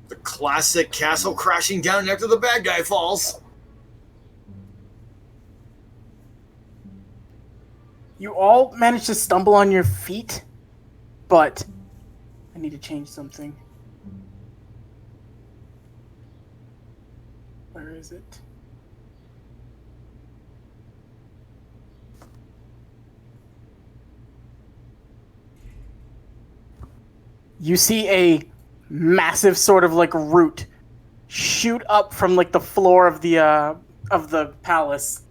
The classic castle crashing down after the bad guy falls. You all manage to stumble on your feet, but I need to change something. Where is it? You see a massive sort of root shoot up from the floor of the palace.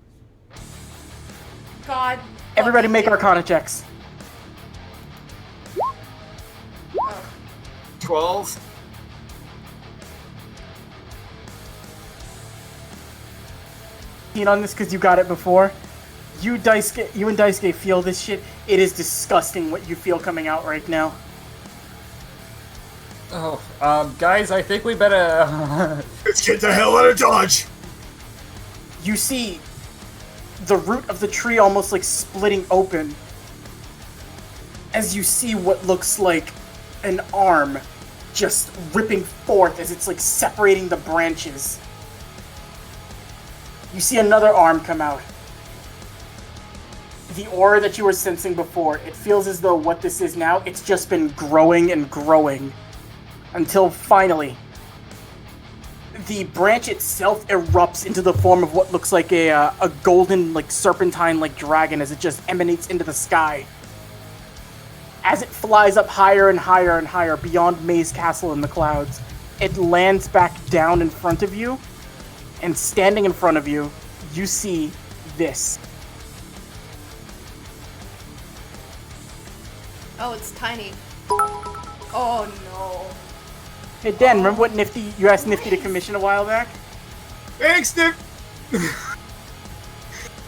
God. Everybody fucking make damn it. Arcana checks. Ugh. 12. On this because you got it before. You and Daisuke feel this shit. It is disgusting what you feel coming out right now. Oh, guys, I think we better... Let's get the hell out of Dodge. You see the root of the tree almost splitting open as you see what looks like an arm just ripping forth as it's separating the branches. You see another arm come out. The aura that you were sensing before, it feels as though what this is now, it's just been growing and growing until finally the branch itself erupts into the form of what looks like a golden, like, serpentine, like, dragon as it just emanates into the sky. As it flies up higher and higher and higher beyond May's castle in the clouds, it lands back down in front of you, and standing in front of you, you see this. Oh, it's tiny. Oh no. Hey Dan, remember what you asked Nifty to commission a while back? Thanks, Nick.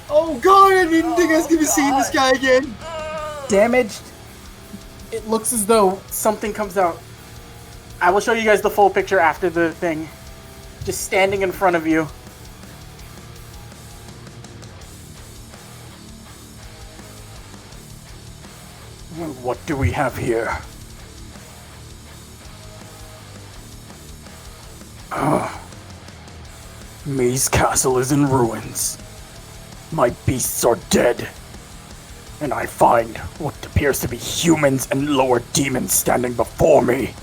Oh god, I didn't think I was gonna see this guy again. Damaged. It looks as though something comes out. I will show you guys the full picture after the thing. Just standing in front of you. What do we have here? May's castle is in ruins. My beasts are dead. And I find what appears to be humans and lower demons standing before me.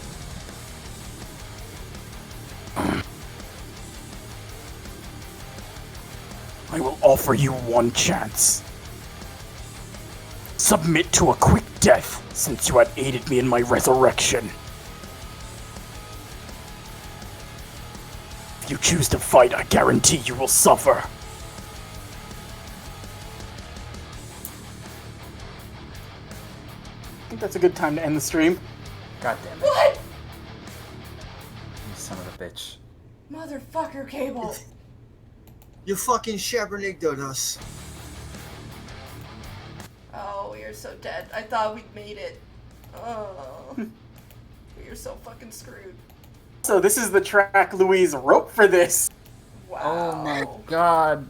I will offer you one chance. Submit to a quick death, since you had aided me in my resurrection. If you choose to fight, I guarantee you will suffer. I think that's a good time to end the stream. God damn it. What? You son of a bitch. Motherfucker, Cable. You fucking Shabernicked us. Oh, we are so dead. I thought we'd made it. Oh. We are so fucking screwed. So this is the track Louise wrote for this. Wow. Oh my god.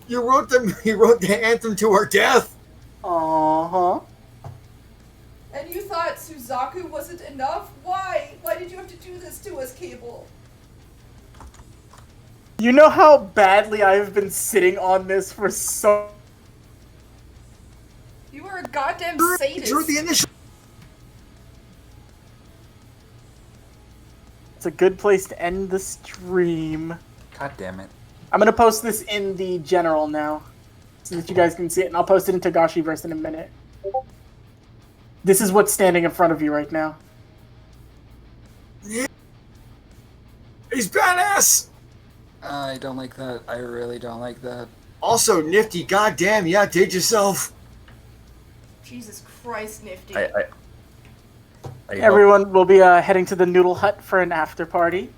You wrote the anthem to our death. Uh-huh. And you thought Suzaku wasn't enough? Why? Why did you have to do this to us, Cable? You know how badly I have been sitting on this for so... You are a goddamn Drew sadist. the initial. It's a good place to end the stream. God damn it. I'm gonna post this in the general now, so that you guys can see it, and I'll post it in Togashiverse in a minute. This is what's standing in front of you right now. He's badass. I don't like that. I really don't like that. Also, Nifty, goddamn, you outdid yourself. Jesus Christ, Nifty. I hope- Everyone will be heading to the Noodle Hut for an after party.